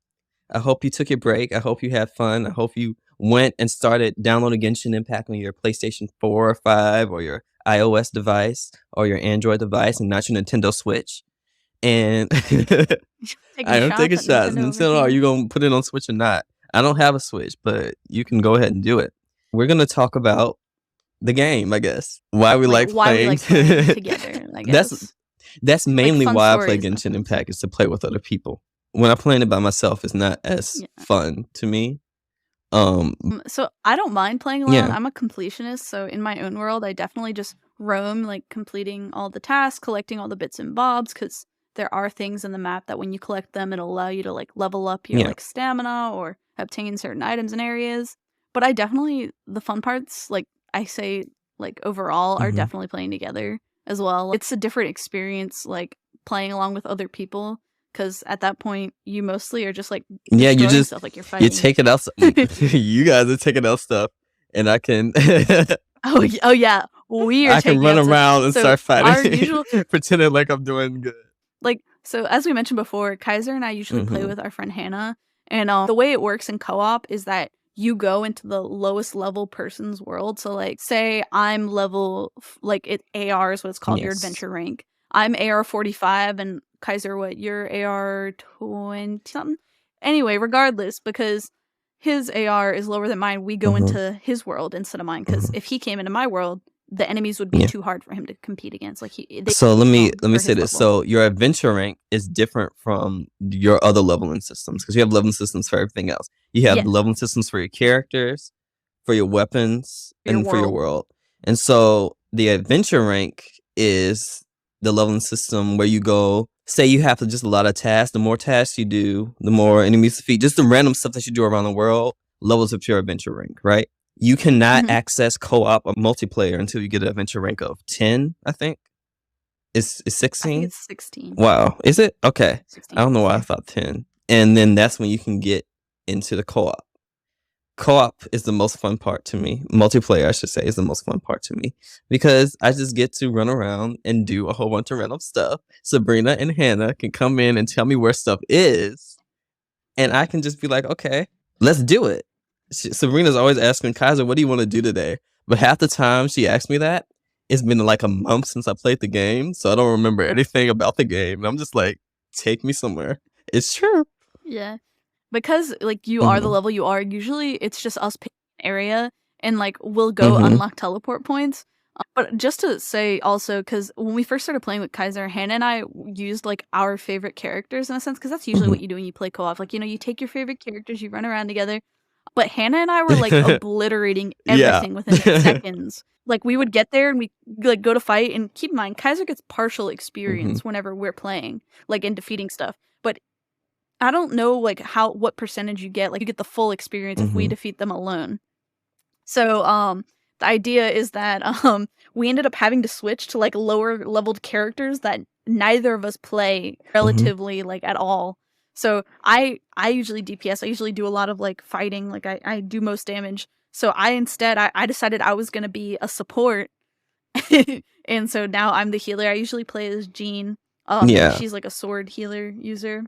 I hope you took your break. I hope you had fun. I hope you went and started downloading Genshin Impact on your PlayStation 4 or 5 or your iOS device or your Android device and not your Nintendo Switch. And I am taking shots. Nintendo, are you going to put it on Switch or not? I don't have a Switch, but you can go ahead and do it. We're going to talk about the game, I guess. Why we like playing together, I guess. That's mainly like why I play Genshin Impact, is to play with other people. When I'm playing it by myself, it's not as fun to me. So I don't mind playing alone. Yeah. I'm a completionist, so in my own world, I definitely just roam, like completing all the tasks, collecting all the bits and bobs, because there are things in the map that when you collect them, it'll allow you to like level up your like stamina or obtain certain items in areas. But I definitely, the fun parts, like I say, like overall, are definitely playing together as well. It's a different experience, like playing along with other people, because at that point you mostly are just like you just stuff, like you're fighting. You take it out. You guys are taking out stuff, and I can. oh yeah, I can run around and start fighting, pretending like I'm doing good. Like, so as we mentioned before, Kaiser and I usually play with our friend Hannah, and the way it works in co-op is that you go into the lowest level person's world. So like, say I'm level, like AR is what it's called, your adventure rank. I'm AR 45 and Kaiser, what, you're AR 20 something? Anyway, regardless, because his AR is lower than mine, we go into his world instead of mine, because if he came into my world, the enemies would be too hard for him to compete against. Like so let me say this. So your adventure rank is different from your other leveling systems, because you have leveling systems for everything else. You have leveling systems for your characters, for your weapons, and for your world. And so the adventure rank is the leveling system where you go, say you have just a lot of tasks. The more tasks you do, the more enemies to defeat. Just the random stuff that you do around the world levels up your adventure rank, right? You cannot access co-op or multiplayer until you get an adventure rank of 10, I think. Is 16? I think it's 16. Wow. Is it? Okay. 16. I don't know why I thought 10. And then that's when you can get into the co-op. Co-op is the most fun part to me. Multiplayer, I should say, is the most fun part to me, because I just get to run around and do a whole bunch of random stuff. Sabrina and Hannah can come in and tell me where stuff is, and I can just be like, okay, let's do it. Sabrina's always asking, Kaiser, what do you want to do today? But half the time she asks me that, it's been like a month since I played the game, so I don't remember anything about the game. And I'm just like, take me somewhere. It's true. Yeah. Because like you are the level you are, usually it's just us picking an area and like we'll go unlock teleport points. But just to say also, because when we first started playing with Kaiser, Hannah and I used like our favorite characters in a sense, because that's usually what you do when you play co-op. Like, you know, you take your favorite characters, you run around together. But Hannah and I were like obliterating everything within seconds. Like we would get there and we like go to fight, and keep in mind, Kaiser gets partial experience whenever we're playing, like in defeating stuff. But I don't know like what percentage you get. Like you get the full experience if we defeat them alone. So the idea is that we ended up having to switch to like lower leveled characters that neither of us play relatively like at all. So I usually DPS. I usually do a lot of like fighting. Like I do most damage. So I decided I was gonna be a support, and so now I'm the healer. I usually play as Jean. She's like a sword healer user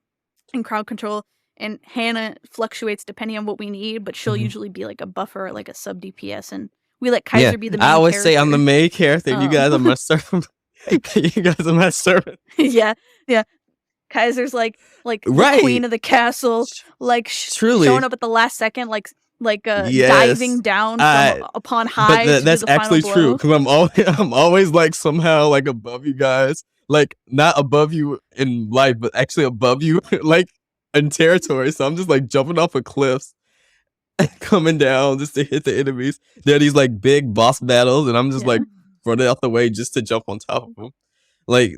and crowd control. And Hannah fluctuates depending on what we need, but she'll usually be like a buffer or like a sub DPS, and we let Kaiser be the main I always character. say I'm the main character. You guys are my servant. You guys are my servant. yeah. Kaiser's like the queen of the castle, like showing up at the last second, like diving down from upon high. But that's actually true, because I'm always like somehow like above you guys, like not above you in life, but actually above you, like in territory. So I'm just like jumping off of cliffs and coming down just to hit the enemies. There are these like big boss battles, and I'm just like running out the way just to jump on top of them. Like,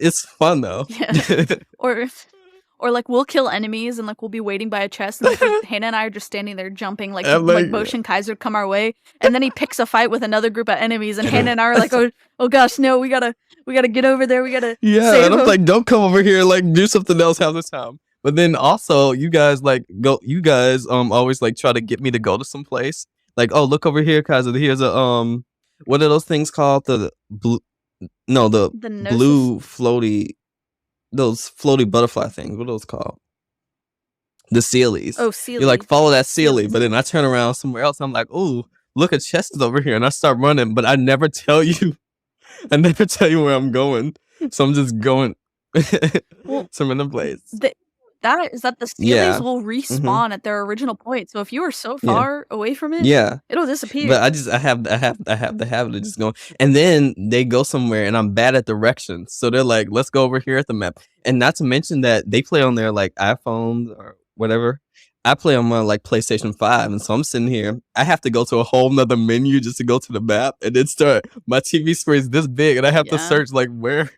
it's fun though. Yeah. Or like we'll kill enemies and like we'll be waiting by a chest and like Hannah and I are just standing there jumping like motion Kaiser come our way, and then he picks a fight with another group of enemies and Hannah and I are like, oh gosh, no, we gotta get over there, we gotta save and I'm him. like, don't come over here, like do something else half the time. But then also you guys always like try to get me to go to some place. Like, oh, look over here, Kaiser. Here's a what are those things called? The blue floaty, those floaty butterfly things. What are those called? The Sealies. Oh, Sealy. You like follow that Sealy, but then I turn around somewhere else. I'm like, oh, look, a chest is over here, and I start running, but I never tell you. I never tell you where I'm going, so I'm just going some random place. That the Sealies will respawn at their original point. So if you are so far away from it, it'll disappear. But I have the habit of just going, and then they go somewhere, and I'm bad at directions. So they're like, let's go over here at the map. And not to mention that they play on their like iPhones or whatever. I play on my like PlayStation 5, and so I'm sitting here. I have to go to a whole nother menu just to go to the map, and then start. My TV screen is this big, and I have to search like where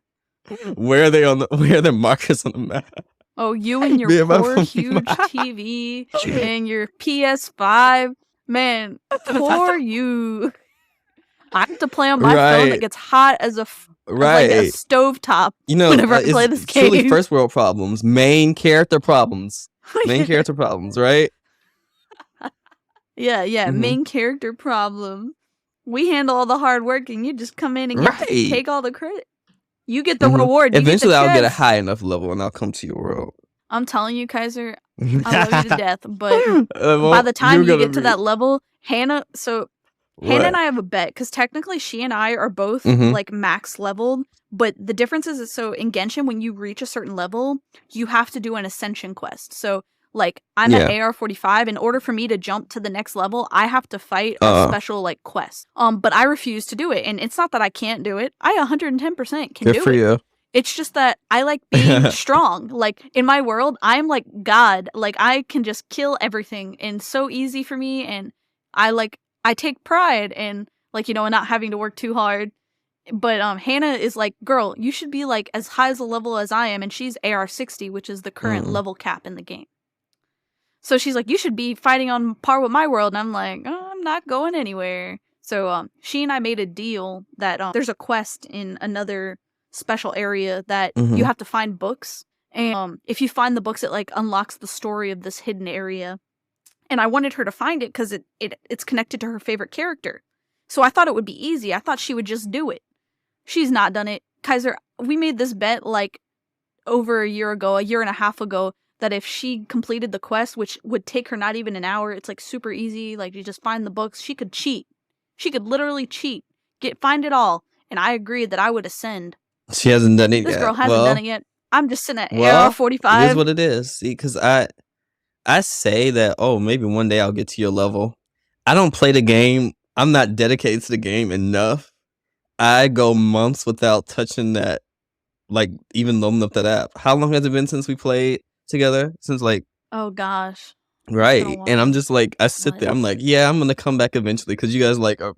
are their markers on the map. Oh, you and your poor huge TV and your PS5. Man, poor you. I have to play on my phone that gets hot as a stovetop whenever I play this game. Truly first world problems. Main character problems. Right? Yeah. Main character problem. We handle all the hard work and you just come in and get to take all the credit. You get the reward. Eventually, I'll get a high enough level and I'll come to your world. I'm telling you, Kaiser, I love you to death. But by the time you get to that level, Hannah and I have a bet because technically she and I are both like max leveled. But the difference is, so in Genshin, when you reach a certain level, you have to do an ascension quest. So like I'm at AR45. In order for me to jump to the next level, I have to fight a special like quest. But I refuse to do it. And it's not that I can't do it. I 110% can do it. Good for you. It's just that I like being strong. Like in my world, I'm like God. Like I can just kill everything and so easy for me. And I take pride in like, not having to work too hard. But Hannah is like, girl, you should be like as high as a level as I am. And she's AR60, which is the current level cap in the game. So she's like, you should be fighting on par with my world. And I'm like, oh, I'm not going anywhere. So she and I made a deal that there's a quest in another special area that you have to find books. And if you find the books, it like unlocks the story of this hidden area. And I wanted her to find it because it's connected to her favorite character. So I thought it would be easy. I thought she would just do it. She's not done it. Kaiser, we made this bet like over a year and a half ago, that if she completed the quest, which would take her not even an hour, it's like super easy, like you just find the books, she could cheat. She could literally cheat, find it all. And I agreed that I would ascend. She hasn't done it yet. This girl hasn't done it yet. I'm just sitting at AR45. It is what it is. See, because I say that, maybe one day I'll get to your level. I don't play the game. I'm not dedicated to the game enough. I go months without touching that, like even loading up that app. How long has it been since we played together? Since like, oh gosh, right. And I'm just like, I sit there. I'm like, yeah, I'm gonna come back eventually because you guys like I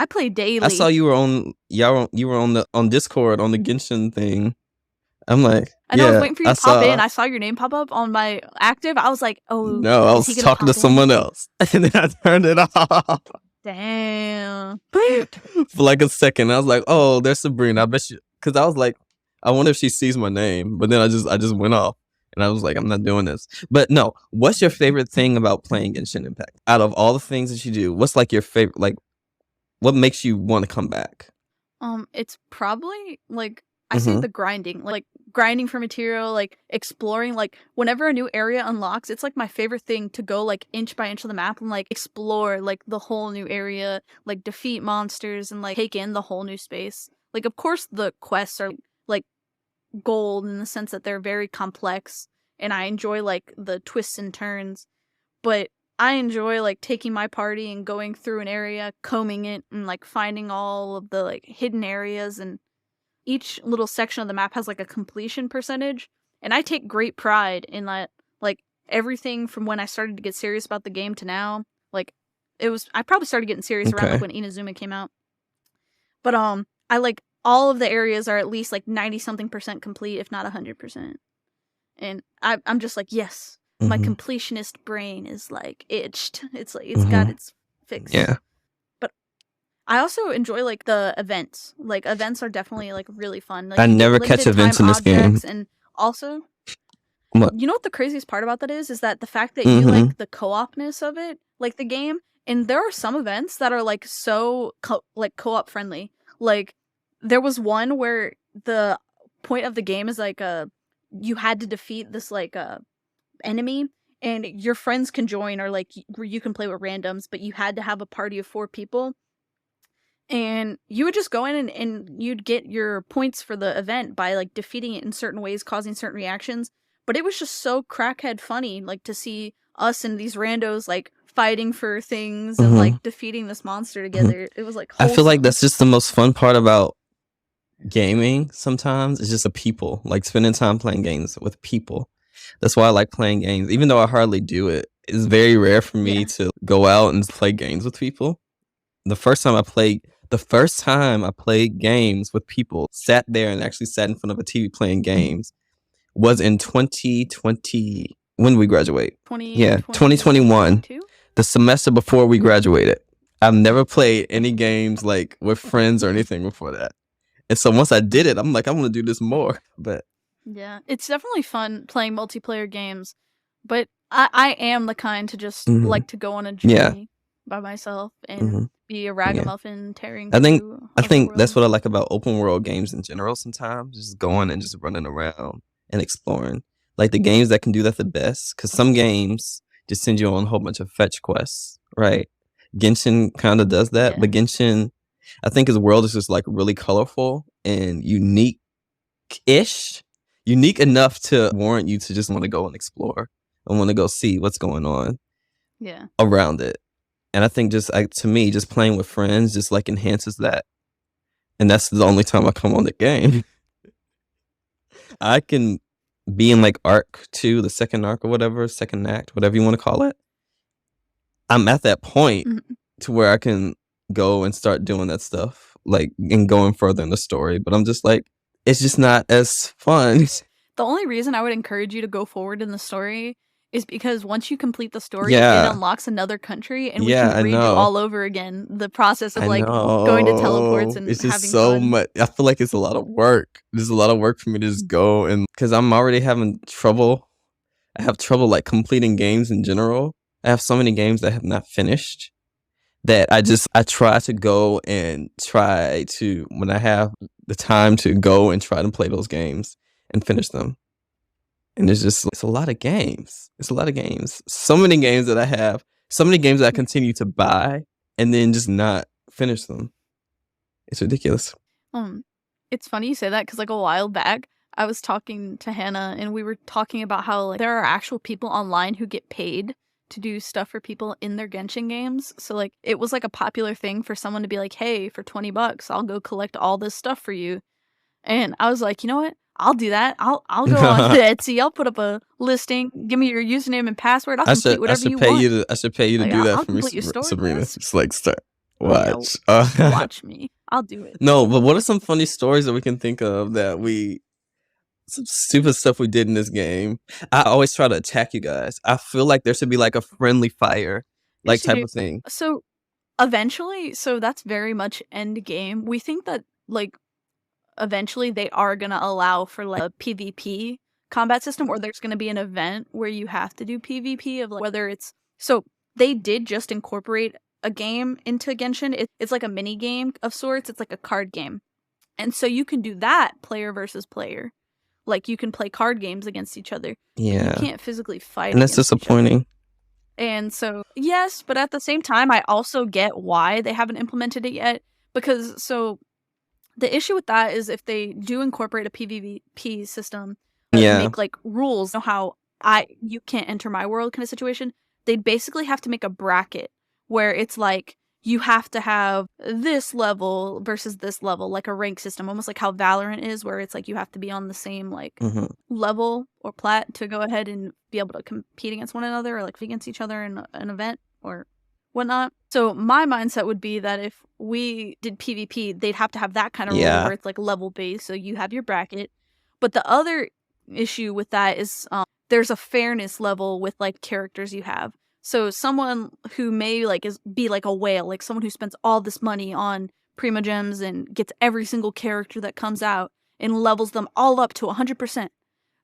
play daily. I saw you were on Discord on the Genshin thing. I'm like, I know, I was waiting for you to pop in. I saw your name pop up on my active. I was like, oh no, I was talking to someone else, and then I turned it off. Damn. For like a second, I was like, oh, there's Sabrina. I bet you, because I was like, I wonder if she sees my name. But then I just went off, and I was like, I'm not doing this. But no, what's your favorite thing about playing Genshin Impact? Out of all the things that you do, what's like your favorite? Like, what makes you want to come back? It's probably like I say the grinding, like grinding for material, like exploring, like whenever a new area unlocks, it's like my favorite thing to go like inch by inch of the map and like explore like the whole new area, like defeat monsters and like take in the whole new space. Like of course the quests are like gold in the sense that they're very complex and I enjoy like the twists and turns, but I enjoy like taking my party and going through an area, combing it and like finding all of the like hidden areas, and each little section of the map has like a completion percentage. And I take great pride in that, like, everything from when I started to get serious about the game to now. Like, I probably started getting serious around, like, when Inazuma came out. But, I, like, all of the areas are at least, like, 90-something% complete, if not 100%. And I'm just like, yes, my completionist brain is, like, itched. It's, like, it's got its fix. Yeah. But I also enjoy, like, the events. Like, events are definitely, like, really fun. Like, I you get never catch limited events time in this game. objects, and also, What? you know what the craziest part about that is that the fact that you like the co-opness of it, like the game, and there are some events that are like so co-op friendly. Like, there was one where the point of the game is like you had to defeat this like enemy, and your friends can join, or like you can play with randoms, but you had to have a party of 4 people. And you would just go in and you'd get your points for the event by like defeating it in certain ways, causing certain reactions. But it was just so crackhead funny, like, to see us and these randos like fighting for things and like defeating this monster together. It was like wholesome. I feel like that's just the most fun part about gaming sometimes. It's just the people, like spending time playing games with people. That's why I like playing games. Even though I hardly do it, it's very rare for me to go out and play games with people. The first time I played games with people, sat there and actually sat in front of a TV playing games, was in 2020. When did we graduate? 2021. The semester before we graduated. I've never played any games like with friends or anything before that. And so once I did it, I'm like, I'm going to do this more. But yeah, it's definitely fun playing multiplayer games. But I am the kind to just like to go on a journey by myself and be a ragamuffin tearing through. I think that's what I like about open world games in general sometimes. Just going and just running around and exploring. Like the games that can do that the best. Because some games just send you on a whole bunch of fetch quests, right? Genshin kind of does that. But Genshin, I think his world is just like really colorful and unique-ish. Unique enough to warrant you to just want to go and explore. I want to go see what's going on around it. And I think just to me, just playing with friends just like enhances that. And that's the only time I come on the game. I can be in like arc 2, the second arc or whatever, second act, whatever you want to call it. I'm at that point to where I can go and start doing that stuff, like, and going further in the story. But I'm just like, it's just not as fun. The only reason I would encourage you to go forward in the story is because once you complete the story, it unlocks another country, and we can redo all over again the process of like going to teleports and it's just having so fun. much. I feel like it's a lot of work. There's a lot of work for me to just go, and because I'm already having trouble. I have trouble like completing games in general. I have so many games that I have not finished that I try to go and try to, when I have the time to go and try to play those games and finish them. And it's a lot of games. It's a lot of games. So many games that I have, so many games that I continue to buy and then just not finish them. It's ridiculous. It's funny you say that because like a while back, I was talking to Hannah and we were talking about how like there are actual people online who get paid to do stuff for people in their Genshin games. So like it was like a popular thing for someone to be like, hey, for $20, I'll go collect all this stuff for you. And I was like, you know what? I'll do that. I'll go on Etsy. I'll put up a listing. Give me your username and password. I'll complete whatever you want. I should pay you to do that for me, Sabrina. Just like start. Watch. Watch me. I'll do it. No, but what are some funny stories that we can think of some stupid stuff we did in this game? I always try to attack you guys. I feel like there should be like a friendly fire, like type of thing. So eventually, that's very much end game. We think that like eventually they are going to allow for like a PvP combat system, or there's going to be an event where you have to do PvP of like whether it's, so they did just incorporate a game into Genshin. It's like a mini game of sorts. It's like a card game. And so you can do that player versus player. Like you can play card games against each other. Yeah. You can't physically fight. And that's disappointing. And so, yes, but at the same time, I also get why they haven't implemented it yet. Because so the issue with that is if they do incorporate a PvP system, make like rules, how you can't enter my world kind of situation, they'd basically have to make a bracket where it's like you have to have this level versus this level, like a rank system, almost like how Valorant is, where it's like you have to be on the same like level or plat to go ahead and be able to compete against one another or like against each other in an event or whatnot. So my mindset would be that if we did PvP, they'd have to have that kind of rule where it's like level based. So you have your bracket. But the other issue with that is there's a fairness level with like characters you have. So someone who may like be like a whale, like someone who spends all this money on Primogems and gets every single character that comes out and levels them all up to 100%.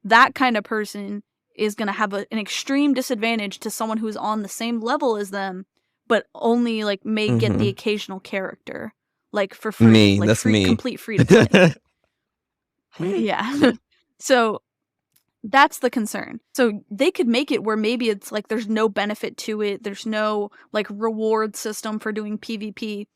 That kind of person is going to have an extreme disadvantage to someone who's on the same level as them, but only like may get the occasional character, like for free. Me, like that's free, me. Complete free to play. Yeah. So that's the concern. So they could make it where maybe it's like there's no benefit to it. There's no like reward system for doing PvP,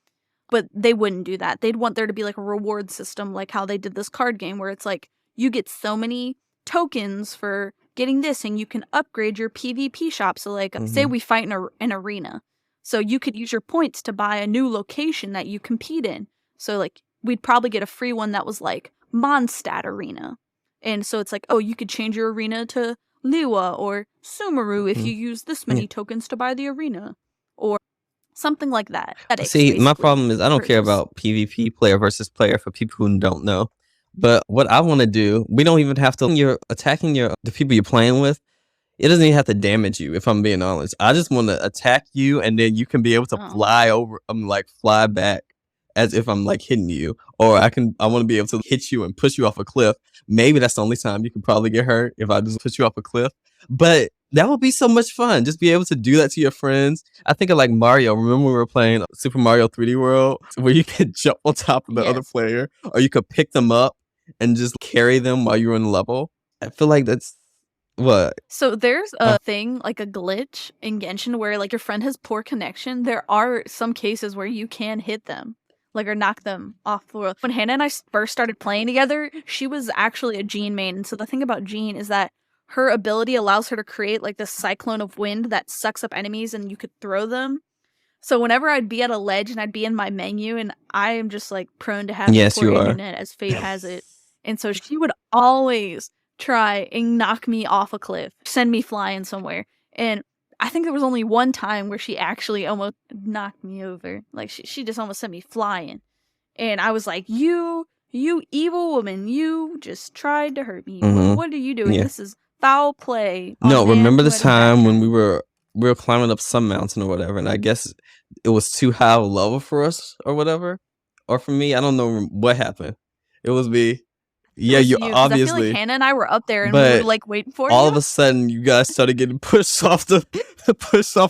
but they wouldn't do that. They'd want there to be like a reward system like how they did this card game where it's like you get so many tokens for getting this and you can upgrade your PvP shop. So like say we fight in an arena. So you could use your points to buy a new location that you compete in. So like we'd probably get a free one that was like Mondstadt Arena. And so it's like, oh, you could change your arena to Liwa or Sumeru if you use this many tokens to buy the arena. Or something like that. See, my problem is I don't care about PvP player versus player for people who don't know. But what I want to do, we don't even have to, you're attacking the people you're playing with. It doesn't even have to damage you, if I'm being honest. I just want to attack you and then you can be able to fly over, fly back as if I'm like hitting you. Or I want to be able to hit you and push you off a cliff. Maybe that's the only time you can probably get hurt if I just push you off a cliff. But that would be so much fun. Just be able to do that to your friends. I think of like Mario. Remember we were playing Super Mario 3D World where you could jump on top of the other player or you could pick them up and just carry them while you're in the level. I feel like that's what. So there's a thing like a glitch in Genshin where like your friend has poor connection. There are some cases where you can hit them. Like, or knock them off the world. When Hannah and I first started playing together, she was actually a Jean main. And so the thing about Jean is that her ability allows her to create, like, this cyclone of wind that sucks up enemies and you could throw them. So whenever I'd be at a ledge and I'd be in my menu and I am just, like, prone to have poor internet as fate has it. And so she would always try and knock me off a cliff, send me flying somewhere. And I think there was only one time where she actually almost knocked me over. Like, she just almost sent me flying. And I was like, you evil woman, you just tried to hurt me. What are you doing? This is foul play. No, remember the time when we were climbing up some mountain or whatever, and I guess it was too high of a level for us or whatever. Or for me, I don't know what happened. It was me. Yeah, you obviously. I feel like Hannah and I were up there and we were like waiting for you. All of a sudden, you guys started getting pushed off the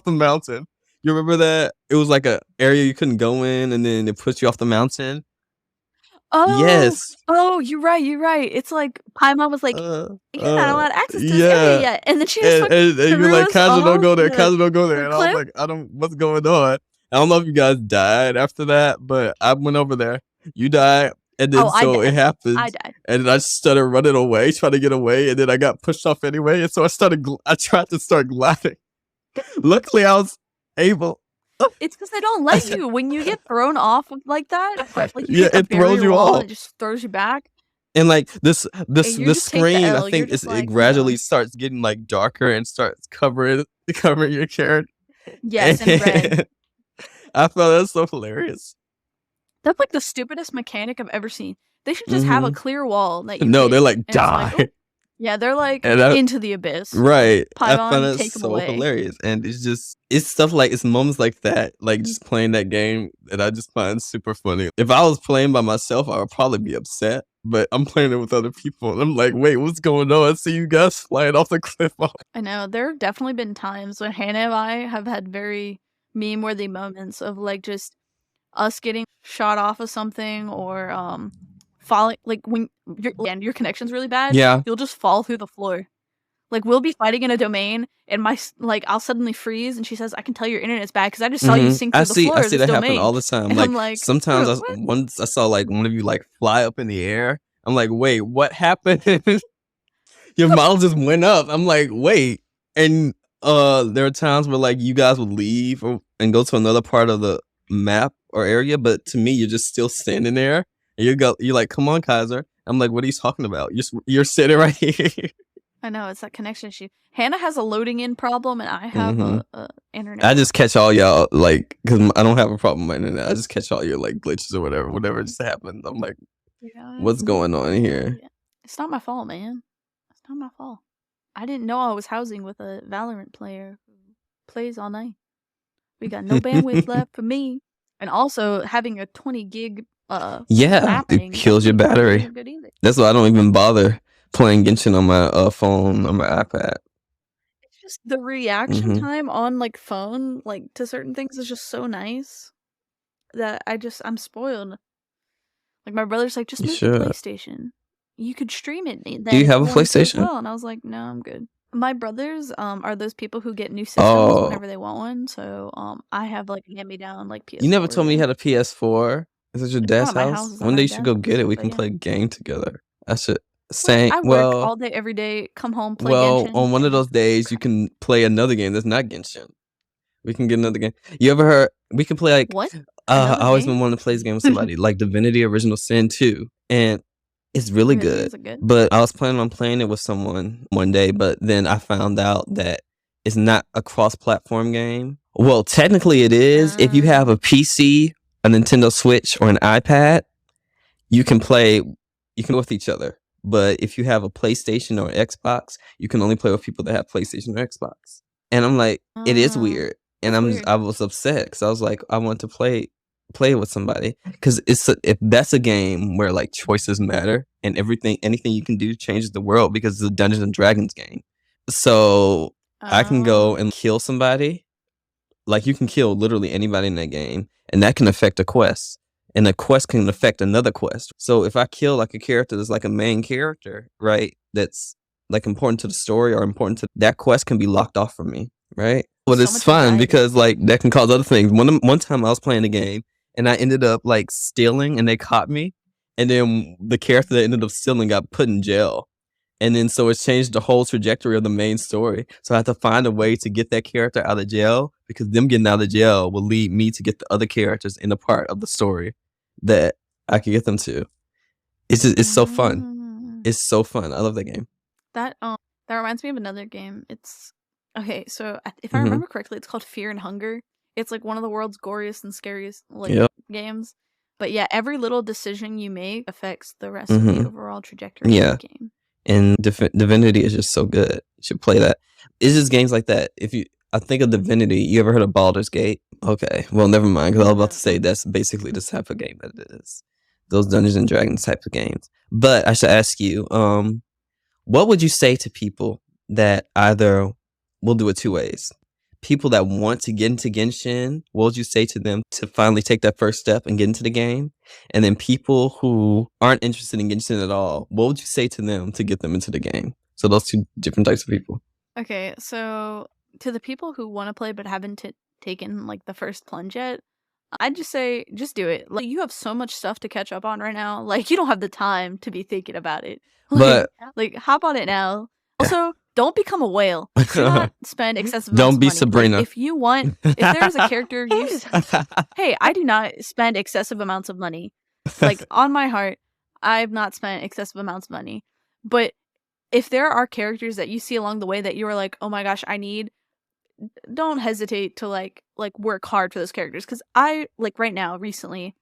mountain. You remember that? It was like a area you couldn't go in, and then it pushed you off the mountain. Oh, yes. Oh, you're right. It's like Paimon was like, you're not allowed access to this area yet, and then she just and you're like, Kaiser, don't go there. Kaiser, don't go there. And I was like, what's going on? I don't know if you guys died after that, but I went over there. You died. And then it happened. I died. And then I started running away, trying to get away. And then I got pushed off anyway. And so I tried to start gliding. Luckily, I was able. It's because they don't let you. When you get thrown off like that, like it throws you off. It just throws you back. And like this screen, I think it gradually starts getting like darker and starts covering your character. Yes, and red. I found that so hilarious. That's like the stupidest mechanic I've ever seen. They should just have a clear wall that you they're like, die. Like, yeah, they're like into the abyss. Right. Paimon, I found it so hilarious. And it's stuff like, it's moments like that, like just playing that game that I just find super funny. If I was playing by myself, I would probably be upset. But I'm playing it with other people. And I'm like, wait, what's going on? I see you guys flying off the cliff. I know. There have definitely been times when Hannah and I have had very meme-worthy moments of like just us getting shot off of something or falling, like when your connection's really bad, you'll just fall through the floor. Like we'll be fighting in a domain and I'll suddenly freeze and she says, I can tell your internet's bad because I just saw you sink through the floor. I see that domain. happen all the time. Like sometimes once I saw like one of you like fly up in the air. I'm like, wait, what happened? Your model just went up. I'm like, wait. And there are times where like you guys would leave and go to another part of the map or area, but to me you're just still standing there and you're like, come on, Kaiser. I'm like, what are you talking about? You're sitting right here. I know, it's that connection issue. Hannah has a loading in problem, and I have a internet. I just catch all y'all, like, because I don't have a problem with my internet. I just catch all your, like, glitches or whatever just happens. I'm like, what's going on here? Yeah. It's not my fault, man. It's not my fault. I didn't know I was housing with a Valorant player who plays all night. We got no bandwidth left for me. And also, having a 20 gig it kills your battery. That's why I don't even bother playing Genshin on my phone, on my iPad. It's just the reaction time on, like, phone, like, to certain things is just so nice that I'm spoiled. Like, my brother's like, just move to PlayStation. You could stream it. Do you have a PlayStation? Well. And I was like, no, I'm good. My brothers are those people who get new systems whenever they want one. So I have, like, a hand-me-down, like, PS4. You never told me you had a PS4. Is it your dad's house? One day you should go get it. We can play a game together. I should. I work all day, every day, come home, play Genshin. On one of those days, you can play another game that's not Genshin. We can get another game. You ever heard? We can play, like... What? I always been wanting to play this game with somebody. Like Divinity Original Sin 2. And it's really good. But I was planning on playing it with someone one day, but then I found out that it's not a cross-platform game. Well, technically it is. If you have a PC, a Nintendo Switch, or an iPad, you can play with each other. But if you have a PlayStation or Xbox, you can only play with people that have PlayStation or Xbox. And I'm like, it is weird. And I was upset because I was like, I want to play with somebody, because if that's a game where, like, choices matter and anything you can do changes the world, because it's a Dungeons and Dragons game. So I can go and kill somebody. Like, you can kill literally anybody in that game, and that can affect a quest, and the quest can affect another quest. So if I kill, like, a character that's like a main character, right, that's like important to the story or important to that quest, can be locked off from me, right? But it's fun because, like, that can cause other things. One time I was playing a game and I ended up, like, stealing, and they caught me, and then the character that ended up stealing got put in jail. And then so it's changed the whole trajectory of the main story. So I have to find a way to get that character out of jail, because them getting out of jail will lead me to get the other characters in a part of the story that I can get them to. It's so fun. It's so fun. I love that game. That reminds me of another game. It's okay. So if I remember correctly, it's called Fear and Hunger. It's like one of the world's goriest and scariest games. But yeah, every little decision you make affects the rest of the overall trajectory of the game. And Divinity is just so good. You should play that. It's just games like that. I think of Divinity. You ever heard of Baldur's Gate? Okay, well, never mind, because I was about to say that's basically the type of game that it is. Those Dungeons and Dragons type of games. But I should ask you, what would you say to people that either, we'll do it two ways. People that want to get into Genshin, what would you say to them to finally take that first step and get into the game? And then people who aren't interested in Genshin at all, what would you say to them to get them into the game? So those two different types of people. Okay, so to the people who want to play but haven't taken, like, the first plunge yet, I'd just say, just do it. Like, you have so much stuff to catch up on right now. Like, you don't have the time to be thinking about it. Like, hop on it now. Also, don't become a whale. Do not spend excessive amounts of money. Don't be Sabrina. Like, if there's a character hey, I do not spend excessive amounts of money. Like, on my heart, I've not spent excessive amounts of money. But if there are characters that you see along the way that you are like, oh my gosh, don't hesitate to like work hard for those characters. Because right now, recently,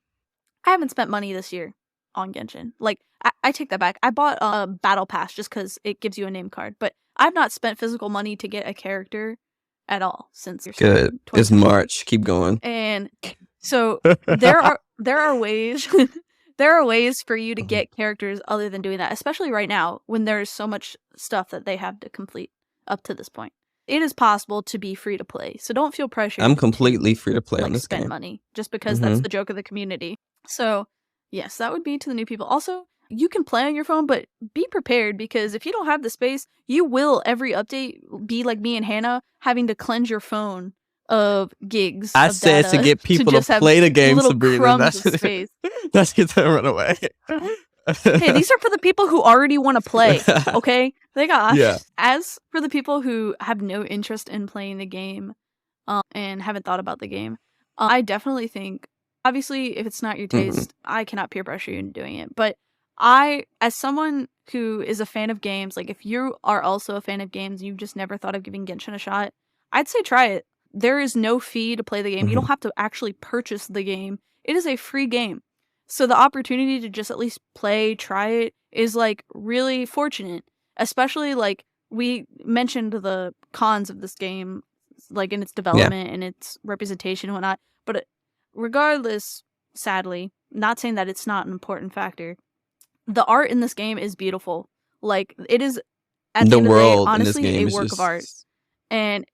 I haven't spent money this year on Genshin. Like, I take that back. I bought a battle pass just because it gives you a name card, but I've not spent physical money to get a character at all since. Good. It's March. Keep going. And so there are ways there are ways for you to get characters other than doing that, especially right now when there's so much stuff that they have to complete up to this point. It is possible to be free to play, so don't feel pressured. I'm completely free to play on this spend game. Money just because that's the joke of the community. So yes, that would be to the new people. Also, you can play on your phone, but be prepared, because if you don't have the space, you will every update be like me and Hannah having to cleanse your phone of gigs. I said to get people to play the game, Sabrina. That's get them to run away. Hey, these are for the people who already want to play, okay? They got As for the people who have no interest in playing the game and haven't thought about the game, I definitely think, obviously, if it's not your taste, I cannot peer pressure you into doing it. But as someone who is a fan of games, like if you are also a fan of games and you've just never thought of giving Genshin a shot, I'd say try it. There is no fee to play the game. You don't have to actually purchase the game. It is a free game. So the opportunity to just at least try it is like really fortunate. Especially like we mentioned the cons of this game, like in its development and its representation and whatnot. But regardless, sadly, not saying that it's not an important factor, the art in this game is beautiful. Like it is at the end of the day, honestly, a work of art. And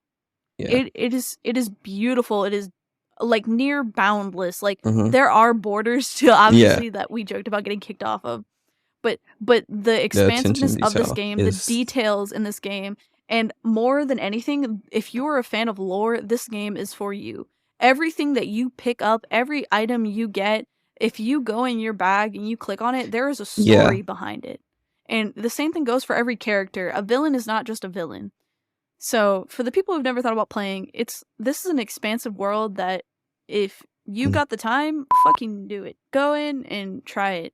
it is beautiful. It is like near boundless. Like there are borders to obviously that we joked about getting kicked off of. But the expansiveness of this game, the details in this game, and more than anything, if you're a fan of lore, this game is for you. Everything that you pick up, every item you get, if you go in your bag and you click on it, there is a story behind it. And the same thing goes for every character. A villain is not just a villain. So for the people who've never thought about playing, this is an expansive world that if you got the time, fucking do it. Go in and try it.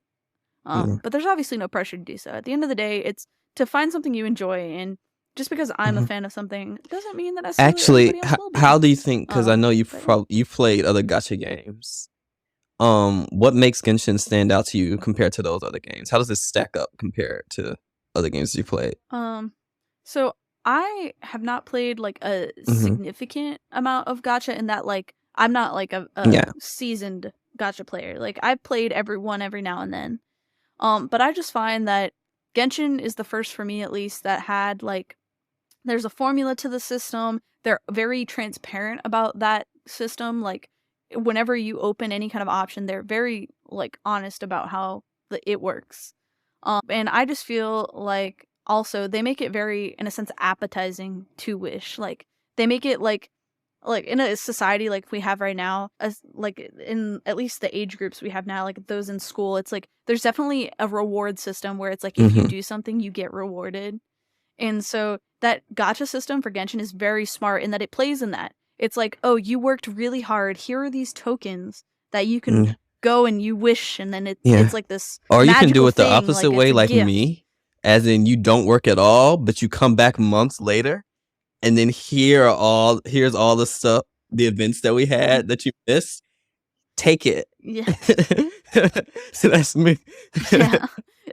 But there's obviously no pressure to do so. At the end of the day, it's to find something you enjoy, and just because I'm a fan of something doesn't mean that actually. How do you think? Because I know you've played other gacha games. What makes Genshin stand out to you compared to those other games? How does this stack up compared to other games you played? So I have not played like a significant amount of gacha in that like I'm not like a seasoned gacha player. Like I've played every now and then. But I just find that Genshin is the first for me, at least, that had like there's a formula to the system. They're very transparent about that system. Like whenever you open any kind of option, they're very like honest about how it works. And I just feel like also they make it very, in a sense, appetizing to wish. Like they make it like in a society like we have right now, as like in at least the age groups we have now, like those in school, it's like there's definitely a reward system where it's like if you do something, you get rewarded. And so that gacha system for Genshin is very smart in that it plays in that. It's like, oh, you worked really hard. Here are these tokens that you can go and you wish, and then it's like this. Or you can do it the opposite way, like me, as in you don't work at all, but you come back months later. And then here's all the stuff, the events that we had that you missed. Take it. Yeah. So that's me. Yeah.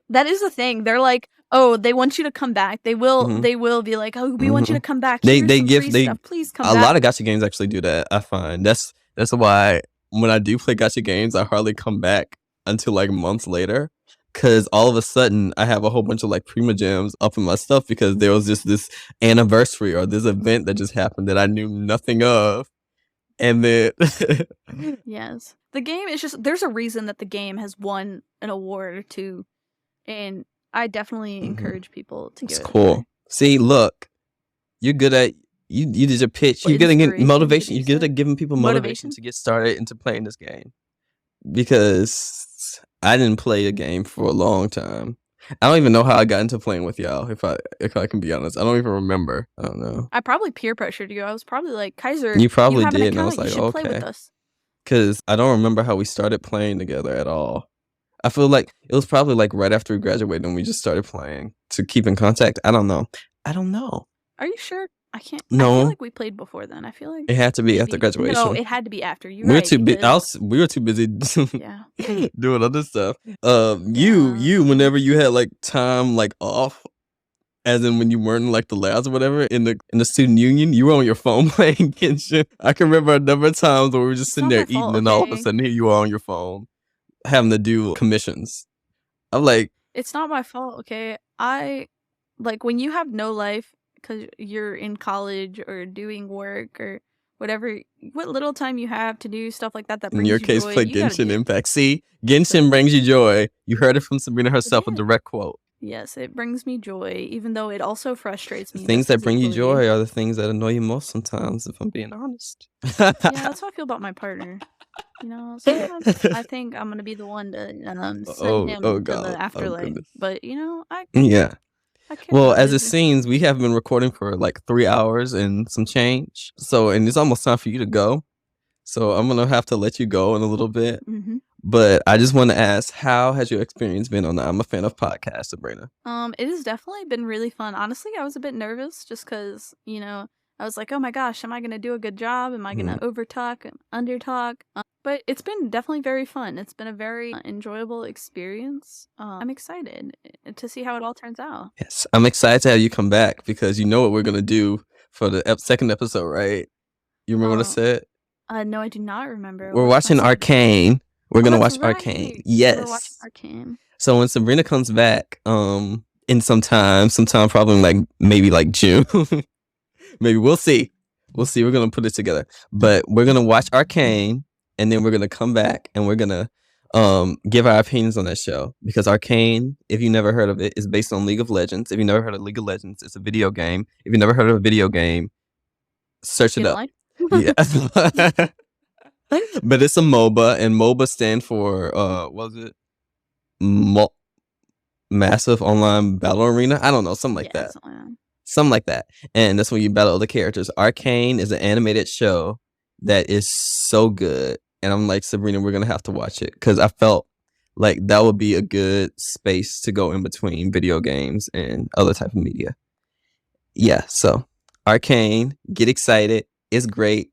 That is the thing. They're like, oh, they want you to come back. They will be like, oh, we want you to come back. Here's some free stuff. Please come back. A lot of gacha games actually do that, I find. That's why when I do play gacha games, I hardly come back until like months later. Because all of a sudden, I have a whole bunch of like Prima Gems up in my stuff because there was just this anniversary or this event that just happened that I knew nothing of. And then... Yes. The game is just... There's a reason that the game has won an award or two. And I definitely encourage people to give it a cool. try. See, look. You're good at... You did your pitch. You're getting motivation. You're good at giving people motivation to get started into playing this game. Because... I didn't play a game for a long time. I don't even know how I got into playing with y'all, if I can be honest. I don't even remember. I don't know. I probably peer pressured you. I was probably like, Kaiser, you probably did, and I was like, okay. Play with us. Because I don't remember how we started playing together at all. I feel like it was probably like right after we graduated and we just started playing to keep in contact. I don't know. Are you sure? I can't. No. I feel like we played before then. I feel like it had to be after graduation. No, it had to be after. We were too busy doing other stuff. You whenever you had like time like off, as in when you weren't in like the labs or whatever in the student union, you were on your phone playing Genshin. I can remember a number of times where we were just sitting there eating, and all of a sudden here you are on your phone, having to do commissions. I'm like, it's not my fault. Okay, I like when you have no life. Because you're in college or doing work or whatever, what little time you have to do stuff like that brings you joy. In your case, play Genshin Impact. See, Genshin brings you joy. You heard it from Sabrina herself, a direct quote. Yes, it brings me joy, even though it also frustrates me. The things that bring you joy are the things that annoy you most sometimes, if I'm being honest. Yeah, that's how I feel about my partner. You know, sometimes I think I'm going to be the one to send him to the afterlife. But, you know, yeah. Well, as it seems, we have been recording for like 3 hours and some change. So, and it's almost time for you to go. So I'm going to have to let you go in a little bit. But I just want to ask, how has your experience been on the I'm a Fan of podcast, Sabrina? It has definitely been really fun. Honestly, I was a bit nervous just because, I was like, oh my gosh, am I going to do a good job? Am I going to overtalk and undertalk? But it's been definitely very fun. It's been a very enjoyable experience. I'm excited to see how it all turns out. Yes, I'm excited to have you come back because you know what we're going to do for the second episode, right? You remember what I said? No, I do not remember. We're watching Arcane. We're going to watch right. Arcane. Yes. We're watching Arcane. So when Sabrina comes back, in sometime probably maybe June. Maybe we'll see. We're going to put it together. But we're going to watch Arcane, and then we're going to come back and we're going to give our opinions on that show, because Arcane, if you never heard of it, is based on League of Legends. If you never heard of League of Legends, it's a video game. If you never heard of a video game, search it up. Yeah. But it's a MOBA, and MOBA stand for what was it? Massive Online Battle Arena. I don't know, something like that. Something like that. And that's when you battle other characters. Arcane is an animated show that is so good. And I'm like, Sabrina, we're gonna have to watch it, because I felt like that would be a good space to go in between video games and other type of media. Yeah, so Arcane, get excited. It's great.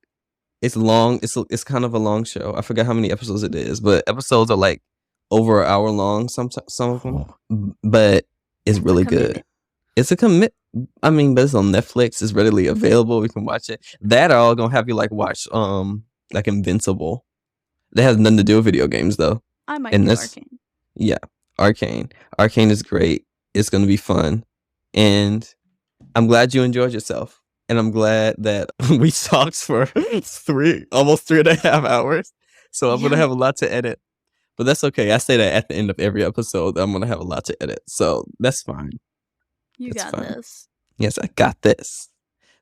It's long. It's kind of a long show. I forgot how many episodes it is, but episodes are like over an hour long. Some of them, but it's really good. It's a commit. I mean, but it's on Netflix. It's readily available. We can watch it. That are all gonna have you watch Invincible. That has nothing to do with video games though. I might do Arcane. Yeah, Arcane. Arcane is great. It's gonna be fun, and I'm glad you enjoyed yourself. And I'm glad that we talked for almost 3.5 hours. So I'm going to have a lot to edit. But that's okay. I say that at the end of every episode, I'm going to have a lot to edit. So that's fine. You got this. Yes, I got this.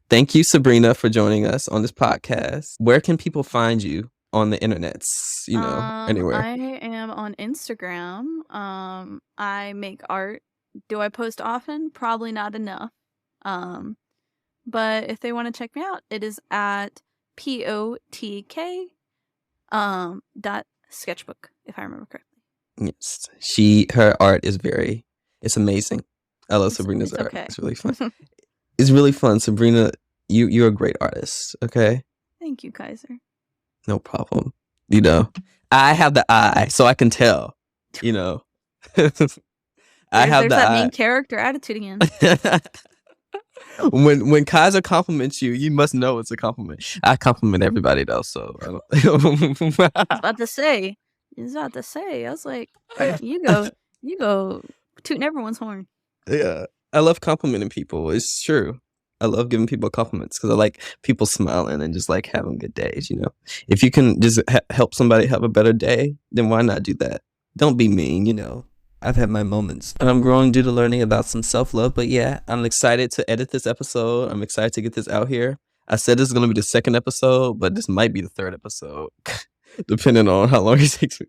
Thank you, Sabrina, for joining us on this podcast. Where can people find you on the internets? Anywhere. I am on Instagram. I make art. Do I post often? Probably not enough. But if they want to check me out, it is at POTK .sketchbook, if I remember correctly. Yes. Her art is it's amazing. I love Sabrina's art. Okay. It's really fun. It's really fun. Sabrina, you're a great artist, okay? Thank you, Kaiser. No problem. I have the eye, so I can tell. I have there's that main character attitude again. When Kaiser compliments you, you must know it's a compliment. I compliment everybody though, so I don't. I was about to say. I was like, you go tooting everyone's horn. Yeah, I love complimenting people. It's true. I love giving people compliments because I like people smiling and just having good days. If you can just help somebody have a better day, then why not do that? Don't be mean. I've had my moments. And I'm growing due to learning about some self-love. But yeah, I'm excited to edit this episode. I'm excited to get this out here. I said this is going to be the second episode, but this might be the third episode, depending on how long it takes me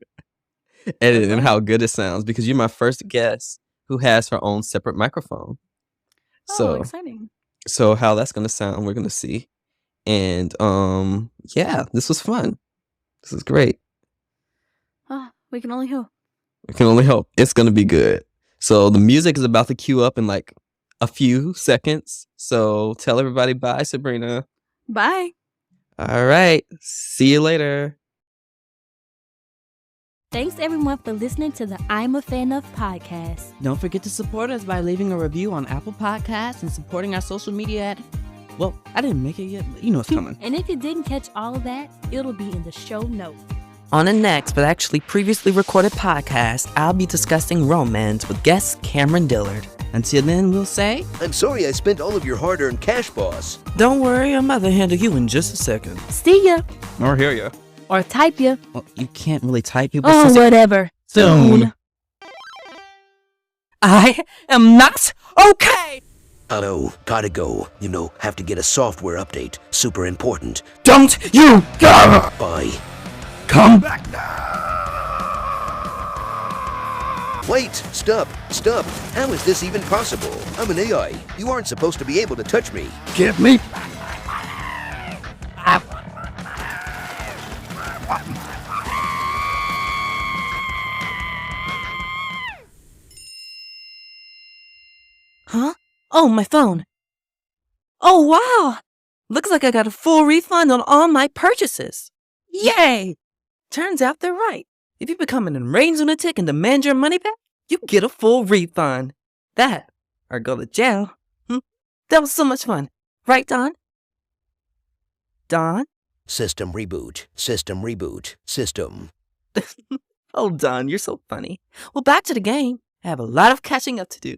to edit and how good it sounds, because you're my first guest who has her own separate microphone. So exciting. So how that's going to sound, we're going to see. And yeah, this was fun. This is great. We can only hope. We can only hope. It's going to be good. So the music is about to queue up in a few seconds. So tell everybody bye, Sabrina. Bye. All right. See you later. Thanks everyone for listening to the I'm a Fan of podcast. Don't forget to support us by leaving a review on Apple Podcasts and supporting our social media well, I didn't make it yet, but it's coming. And if you didn't catch all of that, it'll be in the show notes. On the next, but actually previously recorded podcast, I'll be discussing romance with guest Cameron Dillard. Until then, we'll say, I'm sorry I spent all of your hard-earned cash, boss. Don't worry, I'm about to handle you in just a second. See ya. Or hear ya. Or type ya. Well, you can't really type people. Whatever. Soon. I am not okay. Oh, gotta go. Have to get a software update. Super important. Don't you go! Bye. Come back now! Wait! Stop! How is this even possible? I'm an AI. You aren't supposed to be able to touch me. Give me... my phone. Oh, wow! Looks like I got a full refund on all my purchases. Yay! Turns out they're right. If you become an enraged lunatic and demand your money back, you get a full refund. That, or go to jail. That was so much fun. Right, Don? Don? System reboot. System reboot. System. Oh, Don, you're so funny. Well, back to the game. I have a lot of catching up to do.